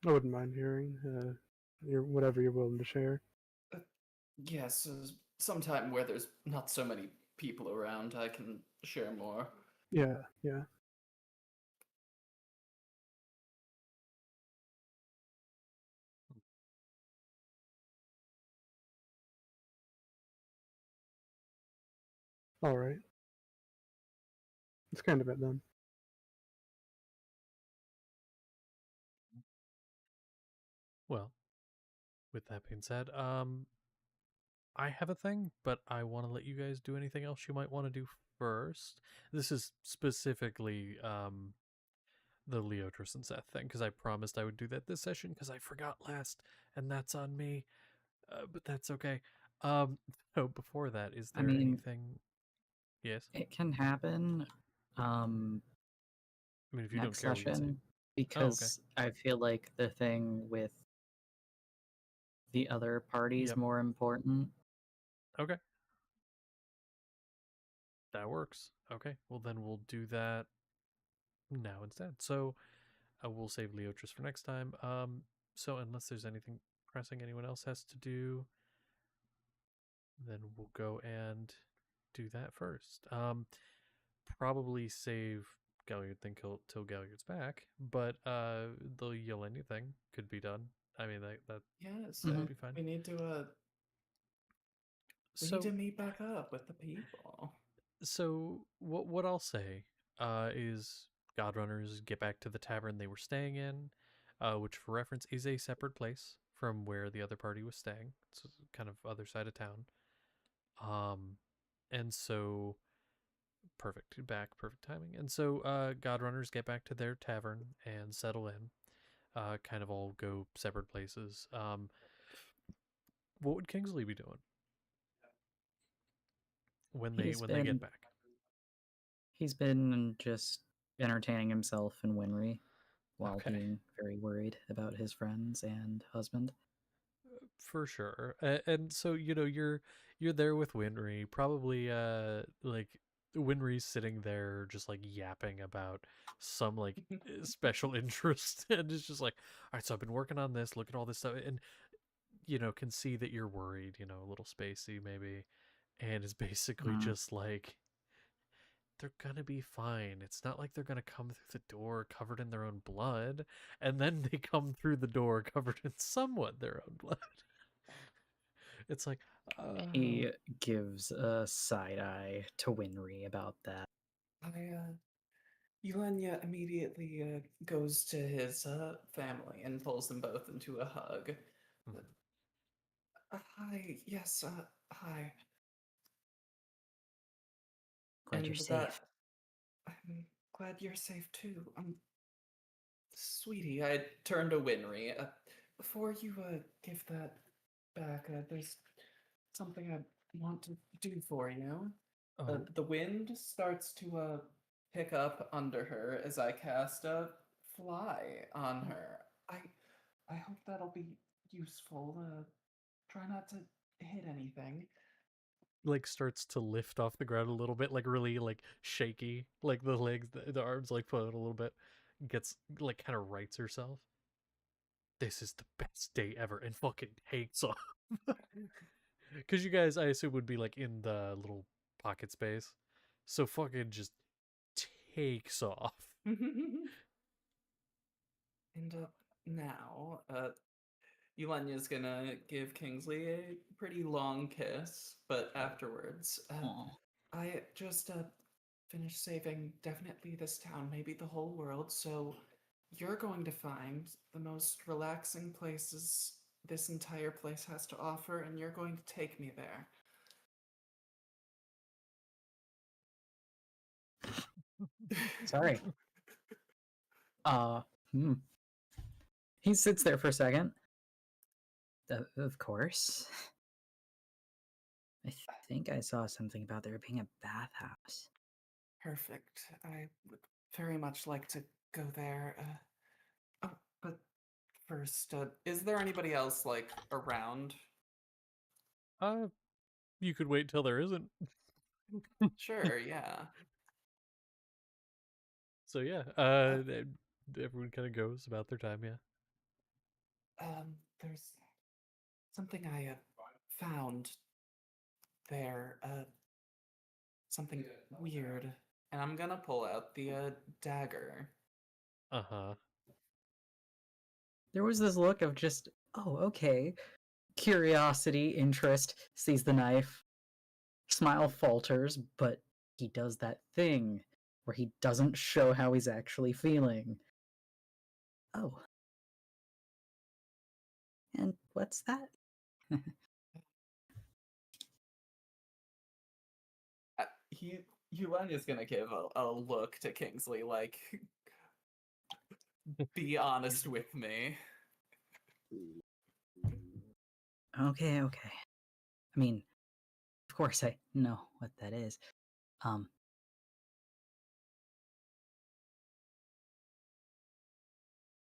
I wouldn't mind hearing whatever you're willing to share. Yes, sometime where there's not so many people around, I can share more. Yeah, yeah. All right. It's kind of it then. Well, with that being said, I have a thing, but I want to let you guys do anything else you might want to do first. This is specifically the Leotris and Seth thing, because I promised I would do that this session, because I forgot last, and that's on me. But that's okay. So before that, is there anything? Yes. It can happen. I mean, if you Next don't care, we can say. session, because I feel like the thing with the other party is more important. Okay. That works. Okay. Well, then we'll do that now instead. So we'll save Leotris for next time. So unless there's anything pressing anyone else has to do, then we'll go and do that first. Probably save Galliard thing till Galliard's back, but the Yelenia thing could be done. I mean, that Yes, would be fine. we need to meet back up with the people. So what I'll say is Godrunners get back to the tavern they were staying in, which for reference is a separate place from where the other party was staying. It's kind of other side of town. And so perfect timing. And so Godrunners get back to their tavern and settle in. Kind of all go separate places. What would Kingsley be doing when they get back? He's been just entertaining himself in Winry while being very worried about his friends and husband. For sure. And so, you're there with Winry, probably like Winry's sitting there just like yapping about some like special interest, and it's just like, all right, so I've been working on this, look at all this stuff, and can see that you're worried, a little spacey maybe, and is basically just like, they're gonna be fine. It's not like they're gonna come through the door covered in their own blood, and then they come through the door covered in somewhat their own blood. It's like, he gives a side eye to Winry about that. Yelenia immediately goes to his family and pulls them both into a hug. Hi, yes, hi. Glad you're safe. I'm glad you're safe too. Sweetie, I turned to Winry. Before you give that back, there's something want to do for you. Oh, The wind starts to pick up under her as I cast a fly on her. I hope that'll be useful. Try not to hit anything. like starts to lift off the ground a little bit, like really like shaky, like the legs, the arms like put out a little bit, gets like kind of rights herself. This is the best day ever, and fucking takes off. Because you guys, I assume, would be like in the little pocket space, so fucking just takes off. And now, Yulenya's gonna give Kingsley a pretty long kiss, but afterwards, Aw. I just finished saving definitely this town, maybe the whole world, so you're going to find the most relaxing places this entire place has to offer, and you're going to take me there. Sorry. Hmm. He sits there for a second. Of course. I think I saw something about there being a bathhouse. Perfect. I would very much like to go there. Oh, but first, is there anybody else, like, around? You could wait till there isn't. Sure, yeah. So yeah, everyone kind of goes about their time. Yeah. There's something I found there, something weird. And I'm gonna pull out the dagger. Uh-huh. There was this look of just, oh, okay. Curiosity, interest, sees the knife, smile falters, but he does that thing where he doesn't show how he's actually feeling. Oh. And what's that? Yulenya's gonna give a look to Kingsley, like, be honest with me. Okay. I mean, of course I know what that is.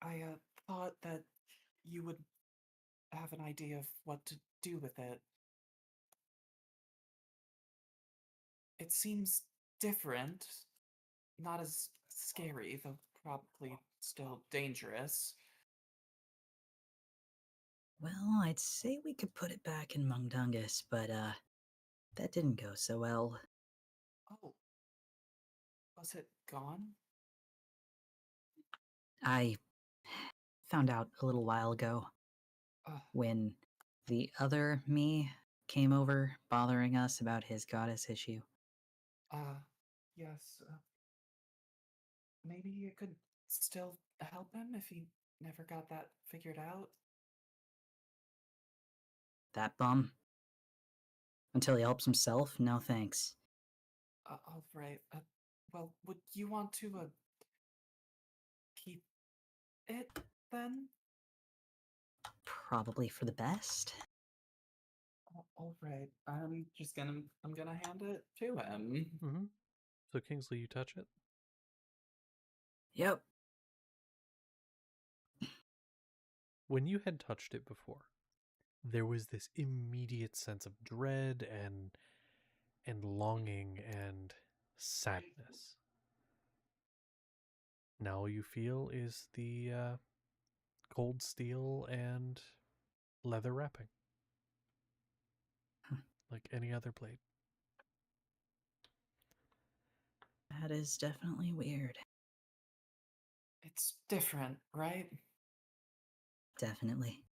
I thought that you would have an idea of what to do with it. It seems different, not as scary, though probably still dangerous. Well, I'd say we could put it back in Mungdungus, but that didn't go so well. Oh, was it gone? I found out a little while ago Uh, when the other me came over bothering us about his goddess issue. Yes. Maybe you could still help him if he never got that figured out. That bum? Until he helps himself? No thanks. All right. Well, would you want to keep it then? Probably for the best. All right. I'm gonna hand it to him. Mm-hmm. So Kingsley, you touch it. Yep. When you had touched it before, there was this immediate sense of dread and longing and sadness. Now all you feel is the cold steel and leather wrapping, like any other blade. That is definitely weird. It's different, right? Definitely.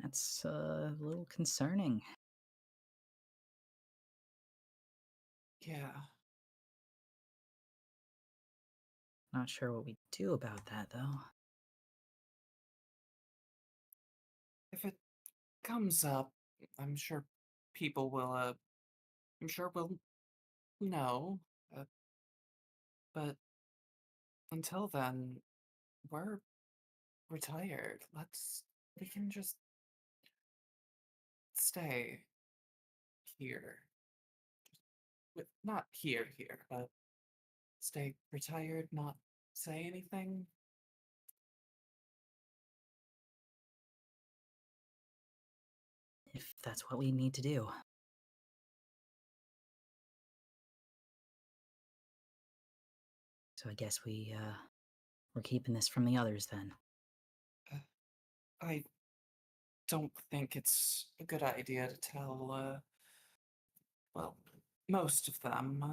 That's a little concerning. Yeah. Not sure what we do about that, though. If it comes up, I'm sure people will, I'm sure we'll know. But until then, we're retired. We can just stay here. Not here, but stay retired, not say anything. If that's what we need to do. So I guess we're keeping this from the others then. I don't think it's a good idea to tell, well, most of them.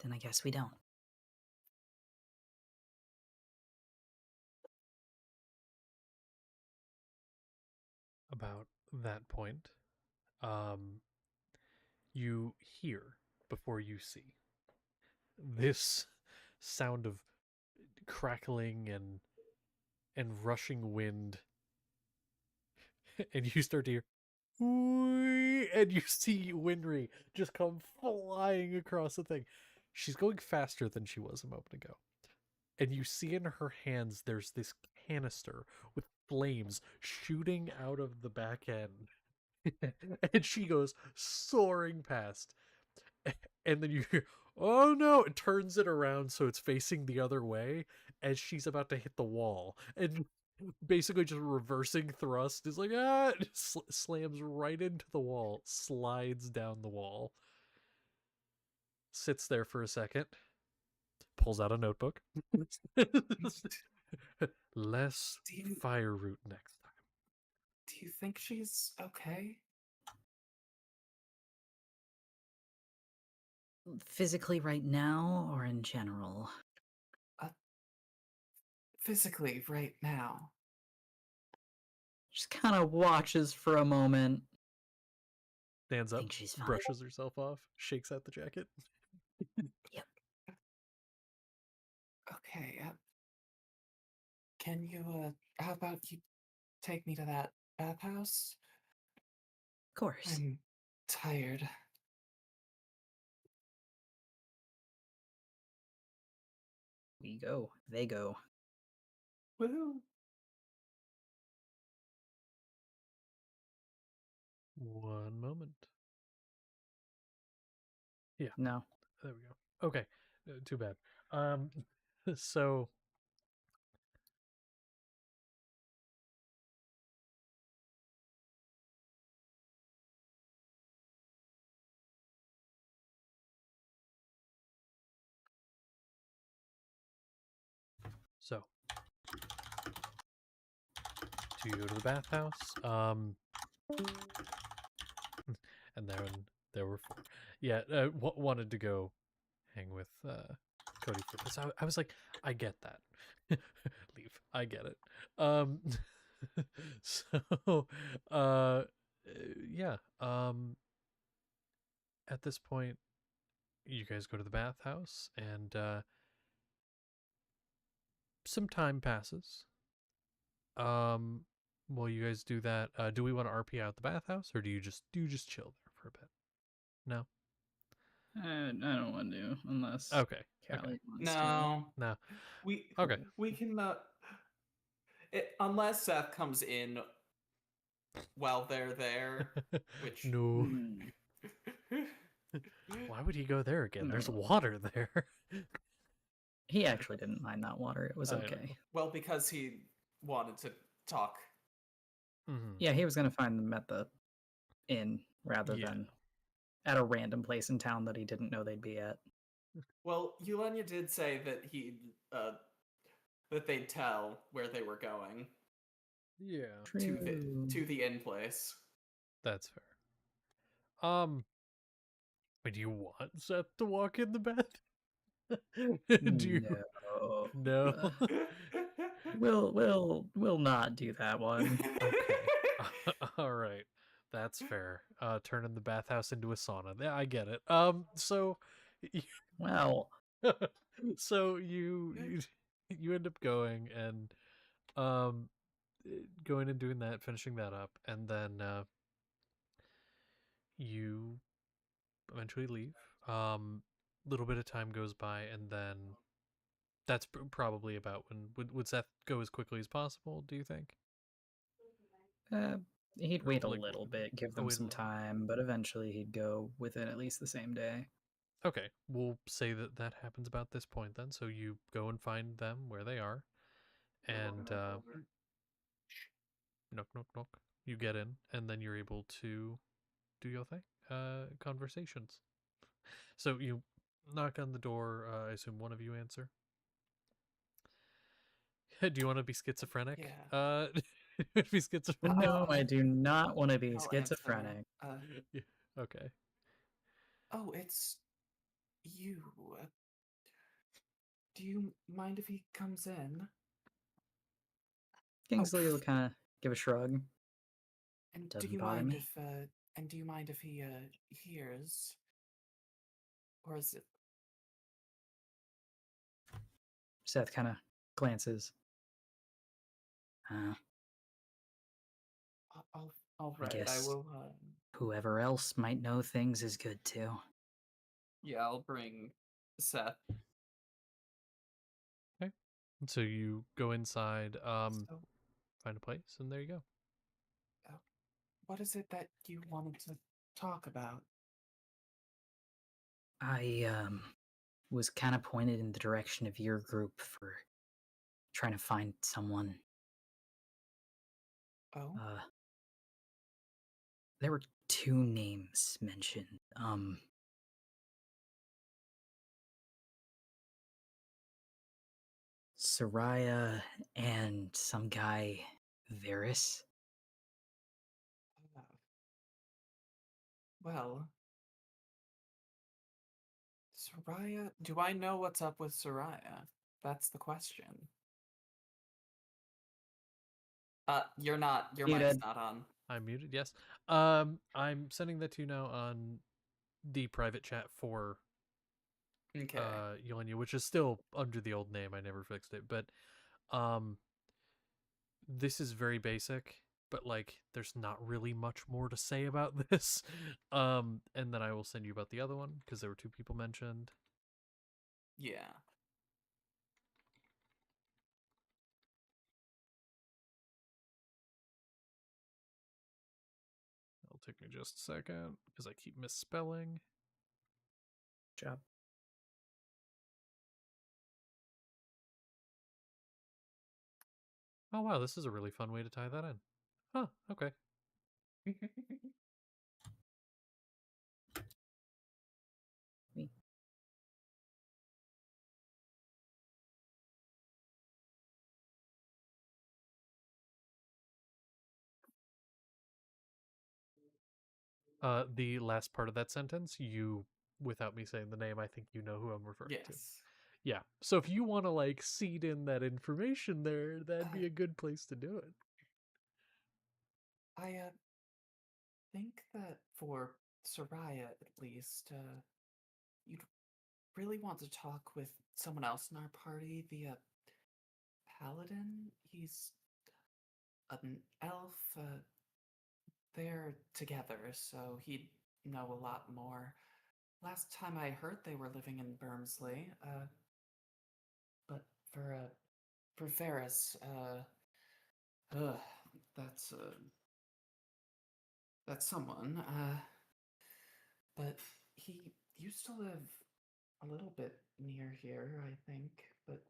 Then I guess we don't. About that point, you hear before you see this sound of crackling and rushing wind, and you start to hear, and you see Winry just come flying across the thing. She's going faster than she was a moment ago. And you see in her hands there's this canister with flames shooting out of the back end. And she goes soaring past. And then you hear, oh no, it turns it around so it's facing the other way as she's about to hit the wall. And basically just reversing thrust is like, slams right into the wall, slides down the wall, sits there for a second, pulls out a notebook. Less fire root next time. Do you think she's okay? Physically right now or in general? Physically right now. Just kind of watches for a moment. Stands up, Think she's fine. brushes herself off, shakes out the jacket. Yep. Okay, can you, how about you take me to that bathhouse? Of course. I'm tired. We go. They go. Woohoo! One moment. Yeah. No. There we go. Okay. Too bad. So do you go to the bathhouse? And there were four. Yeah, wanted to go hang with Cody for this. I was like, I get that. Leave. I get it. So yeah. At this point, you guys go to the bathhouse, and some time passes. While you guys do that, do we want to RP out the bathhouse, or do you just chill there for a bit? No. I don't want to, unless Okay. Callie wants No. No. We Okay. We can unless Seth comes in while they're there, which No. to. Why would he go there again? There's No. water there. He actually didn't mind that water. It was I know. okay. well, because he wanted to talk. Mhm. Yeah, he was going to find them at the inn rather Yeah. than at a random place in town that he didn't know they'd be at. Well, Yulenia did say that that they'd tell where they were going Yeah. to the inn place. That's fair. But do you want Seth to walk in the bed? Do you? No. We'll not do that one. Okay. All right. That's fair. Turning the bathhouse into a sauna. Yeah, I get it. So Well, so you end up going and going and doing that, finishing that up, and then you eventually leave. Little bit of time goes by, and then That's probably about when. Would Seth go as quickly as possible, do you think? He'd Or, wait a like, little bit, give oh, them wait a some little. time, but eventually he'd go within at least the same day. Okay, we'll say that that happens about this point then. So you go and find them where they are, and knock, knock, knock. You get in, and then you're able to do your thing. Conversations. So you knock on the door. I assume one of you answer. Do you want to be schizophrenic? Yeah. Be schizophrenic. No, I do not want to be I'll schizophrenic. answer. Yeah. Okay. Oh, it's you. Do you mind if he comes in? Kingsley will pff. kind of give a shrug. And do Doesn't you bother mind me. if he hears? Or is it Seth kind of glances. all I right? I guess will. whoever else might know things is good too. Yeah, I'll bring Seth. Okay. So you go inside, So, find a place, and there you go. what is it that you wanted to talk about? I was kind of pointed in the direction of your group for trying to find someone. Oh, There were two names mentioned. Soraya and some guy, Varys. well, Soraya. Do I know what's up with Soraya? That's the question. You're not. Your mic's Muted. not on. I'm muted. Yes. I'm sending that to you now on the private chat for Okay. Yelena, which is still under the old name. I never fixed it, but this is very basic. But like, there's not really much more to say about this. And then I will send you about the other one because there were two people mentioned. Yeah. It'll take me just a second because I keep misspelling. Job. Oh wow, this is a really fun way to tie that in. Huh, okay. Me. The last part of that sentence, you, without me saying the name, I think you know who I'm referring to. Yes. Yeah. So if you want to like seed in that information there, that'd be a good place to do it. I think that for Soraya, at least, you'd really want to talk with someone else in our party, the paladin. He's an elf. They're together, so he'd know a lot more. Last time I heard, they were living in Bermsley. But for Varys, ugh, that's someone. But he used to live a little bit near here, I think. But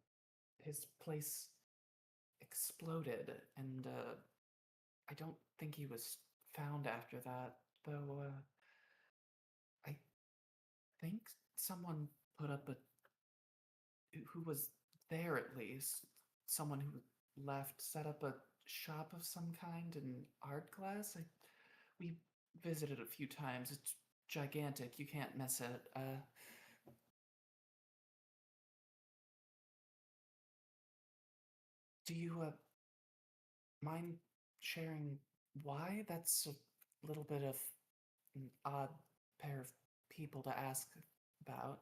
his place exploded, and I don't think he was found after that. Though I think someone put up a who was there at least. Someone who left set up a shop of some kind in art glass. We visited a few times. It's gigantic. You can't miss it. Do you mind sharing why? That's a little bit of an odd pair of people to ask about.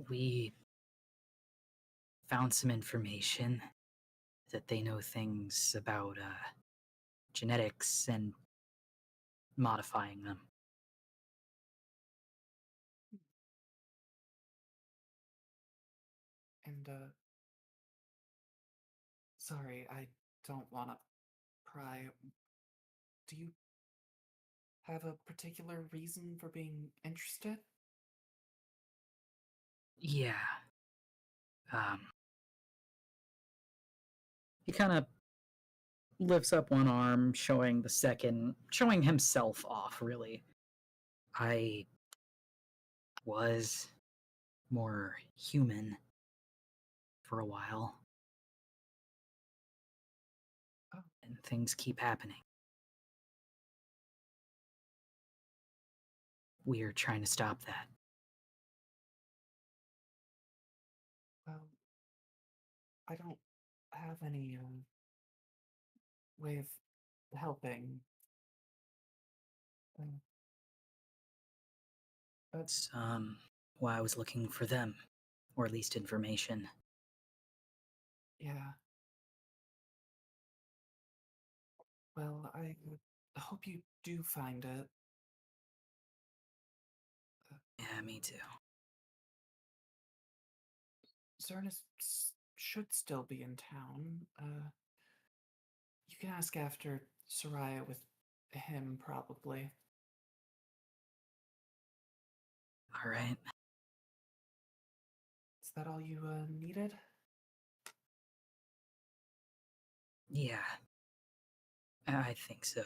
We found some information that they know things about genetics and modifying them. And, sorry, I don't want to pry. Do you have a particular reason for being interested? Yeah. He kind of lifts up one arm, showing himself off, really. I was more human for a while. Oh. And things keep happening. We're trying to stop that. Well, I don't have any way of helping. That's why I was looking for them, or at least information. Yeah. Well, I hope you do find it. Yeah, me too. Zernus should still be in town. You can ask after Soraya with him, probably. All right. Is that all you needed? Yeah. I think so.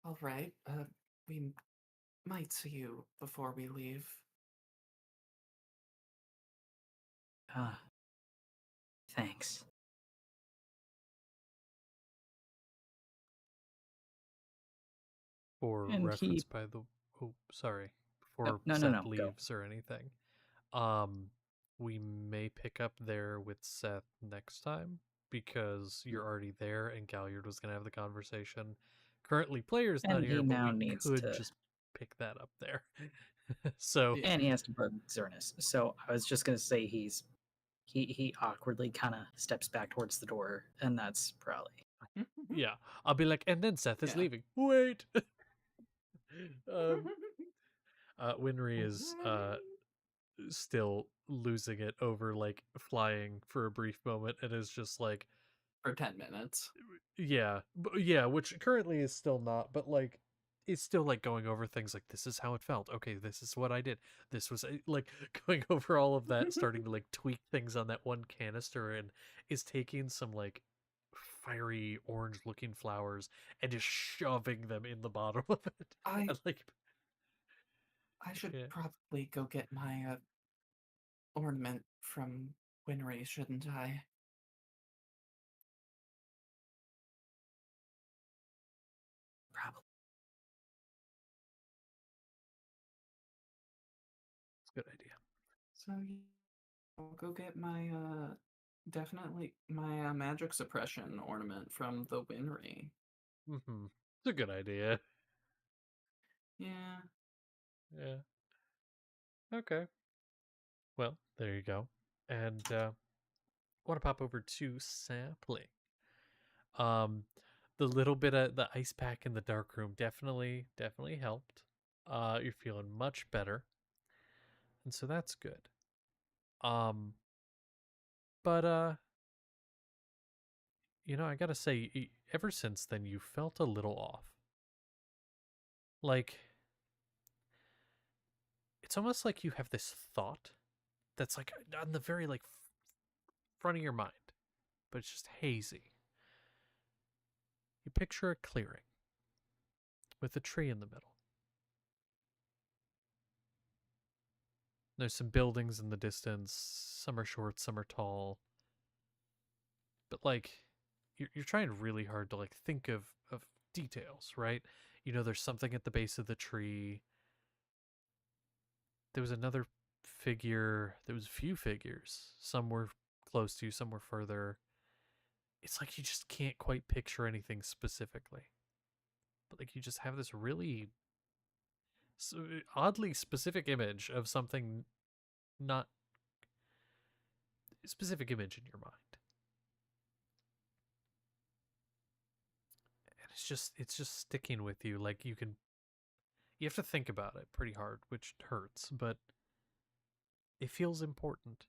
All right. We might see you before we leave. Thanks. For And reference, he- by the sorry, before no, Seth go. leaves or anything, we may pick up there with Seth next time because you're already there, and Galliard was going to have the conversation. Currently, player's not And he here, but now we needs could to- just pick that up there. So Yeah. And he has to bug Zernus. So I was just gonna say he awkwardly kind of steps back towards the door, and that's probably yeah, I'll be like, and then Seth is Yeah. leaving. Wait. Winry is still losing it over like flying for a brief moment, and is just like, For 10 minutes. yeah, yeah, which currently is still not, but like it's still like going over things like, this is how it felt. Okay, this is what I did. This was like going over all of that, starting to like tweak things on that one canister, and is taking some like fiery orange looking flowers and just shoving them in the bottom of it. And, like, I should yeah. probably go get my ornament from Winry, shouldn't I? Probably. It's a good idea. So I'll go get my definitely my magic suppression ornament from the Winry. Mm-hmm. It's a good idea. Yeah. Yeah. Okay. Well, there you go. And want to pop over to Sapling. The little bit of the ice pack in the dark room definitely helped. You're feeling much better, and so that's good. But I gotta say, ever since then, you felt a little off. Like, it's almost like you have this thought that's like on the very like front of your mind, but it's just hazy. You picture a clearing with a tree in the middle. There's some buildings in the distance. Some are short, some are tall. But like, you're trying really hard to like think of details, right? There's something at the base of the tree. There was another figure. There was a few figures. Some were close to you, some were further. It's like you just can't quite picture anything specifically. But like you just have this really oddly specific image of something, not specific image in your mind. And it's just sticking with you. Like you can You have to think about it pretty hard, which hurts, but it feels important.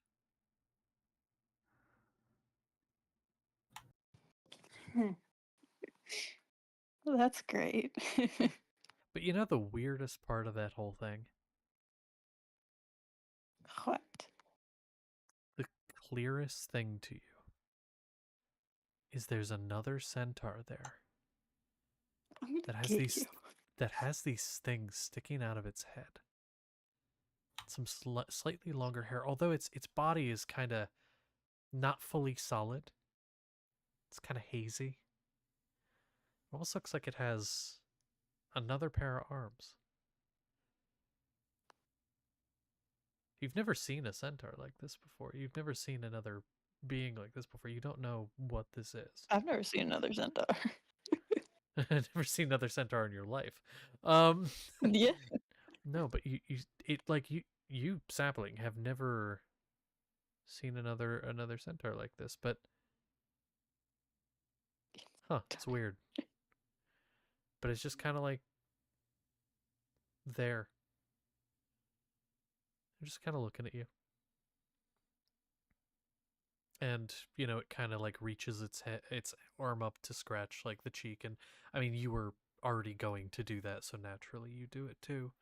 Well, that's great. But you know the weirdest part of that whole thing? What? The clearest thing to you is there's another centaur there I'm gonna that has get these you. that has these things sticking out of its head. Some slightly longer hair, although its body is kind of not fully solid. It's kind of hazy. It almost looks like it has another pair of arms. You've never seen a centaur like this before. You've never seen another being like this before. You don't know what this is. I've never seen another centaur. I've never seen another centaur in your life. Yeah. No, but you sapling have never seen another centaur like this, but it's weird. But it's just kind of like there. They're just kind of looking at you. And, it kind of like reaches its arm up to scratch like the cheek. And I mean, you were already going to do that, so naturally you do it too.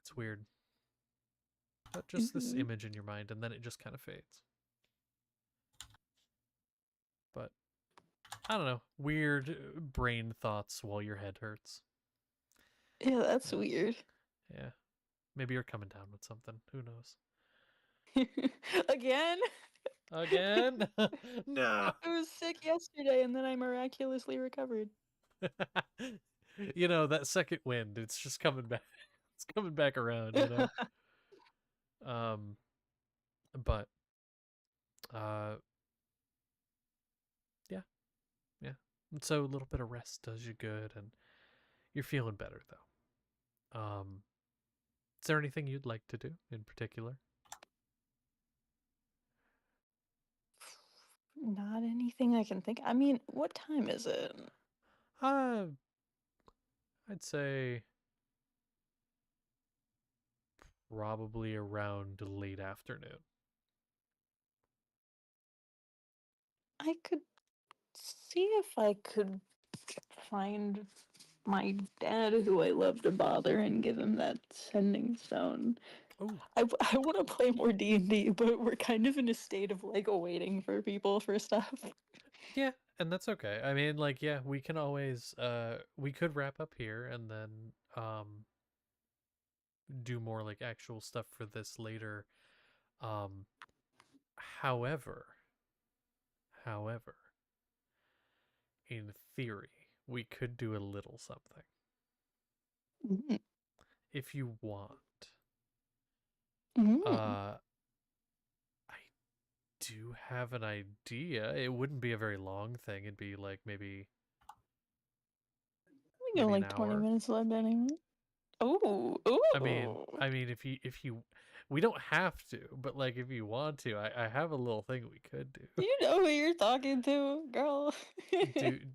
It's weird. But just this image in your mind, and then it just kind of fades. But I don't know. Weird brain thoughts while your head hurts. Yeah, that's weird. Yeah. Maybe you're coming down with something. Who knows? Again? Again? No. I was sick yesterday and then I miraculously recovered. That second wind, it's just coming back. It's coming back around, But yeah. And so a little bit of rest does you good, and you're feeling better though. Is there anything you'd like to do in particular? Not anything I can think. I mean, what time is it? I'd say probably around late afternoon. I could see if I could find my dad, who I love to bother, and give him that sending stone. Oh, I want to play more D&D, but we're kind of in a state of like waiting for people for stuff. yeah, and that's okay. I mean, we can always we could wrap up here and then do more like actual stuff for this later. However, in theory, we could do a little something Mm. if you want. Mm. I do have an idea. It wouldn't be a very long thing. It'd be like maybe We got maybe like an 20 hour. minutes left anyway. Oh, I mean, if you, we don't have to, but like if you want to, I have a little thing we could do. you know who you're talking to, girl.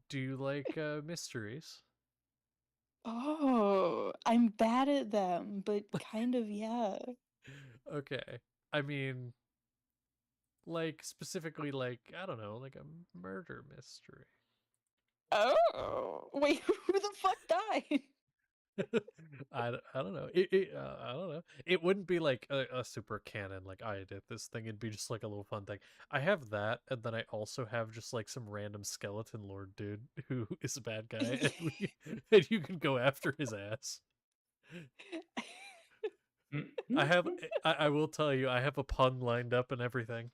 Do you like mysteries? Oh, I'm bad at them, but kind of, yeah. Okay. I mean, like specifically, like I don't know, like a murder mystery. Oh, wait, who the fuck died? I don't know. I don't know. It wouldn't be like a super canon like Iodithis thing. It'd be just like a little fun thing. I have that, and then I also have just like some random skeleton lord dude who is a bad guy, and you can go after his ass. I will tell you, I have a pun lined up and everything.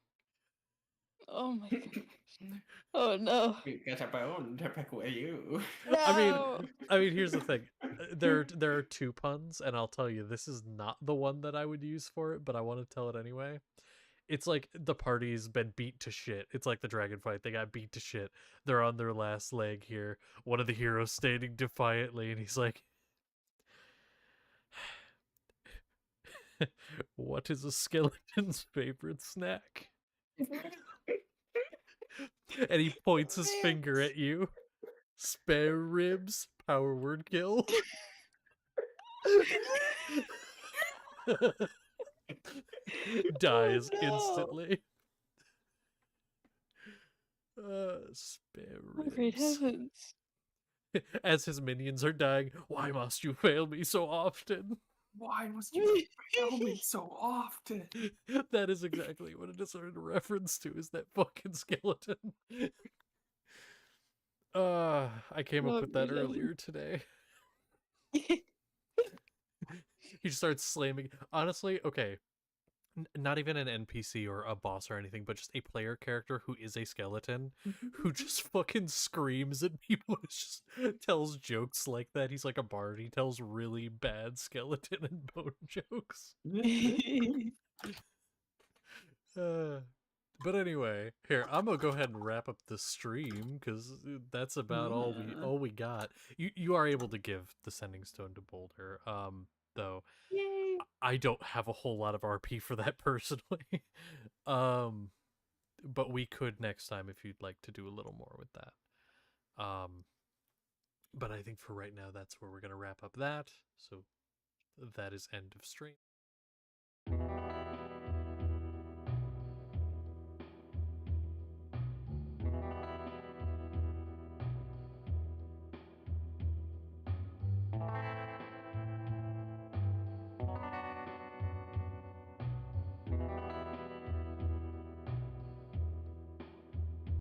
Oh my god. Oh no. You get a bone to pick with you. No. I mean, here's the thing. There are two puns, and I'll tell you, this is not the one that I would use for it, but I want to tell it anyway. It's like the party's been beat to shit. It's like the dragon fight. They got beat to shit. They're on their last leg here. One of the heroes standing defiantly, and he's like, what is a skeleton's favorite snack? And he points his finger at you. Spare ribs, power word kill. Dies no. instantly. Spare Oh, great ribs. heavens. As his minions are dying, why must you fail me so often? Why must you fail me so often? That is exactly what it is a reference to, is that fucking skeleton. I came up Oh, with that great earlier today. heavens. He just starts slamming. Honestly, okay. Not even an NPC or a boss or anything, but just a player character who is a skeleton who just fucking screams at people. Just tells jokes like that. He's like a bard. He tells really bad skeleton and bone jokes. But anyway, here I'm gonna go ahead and wrap up the stream because that's about all we got. You are able to give the sending stone to Boulder, though. Yay. I don't have a whole lot of RP for that personally. But we could next time if you'd like to do a little more with that. But I think for right now that's where we're gonna wrap up that. So that is end of stream.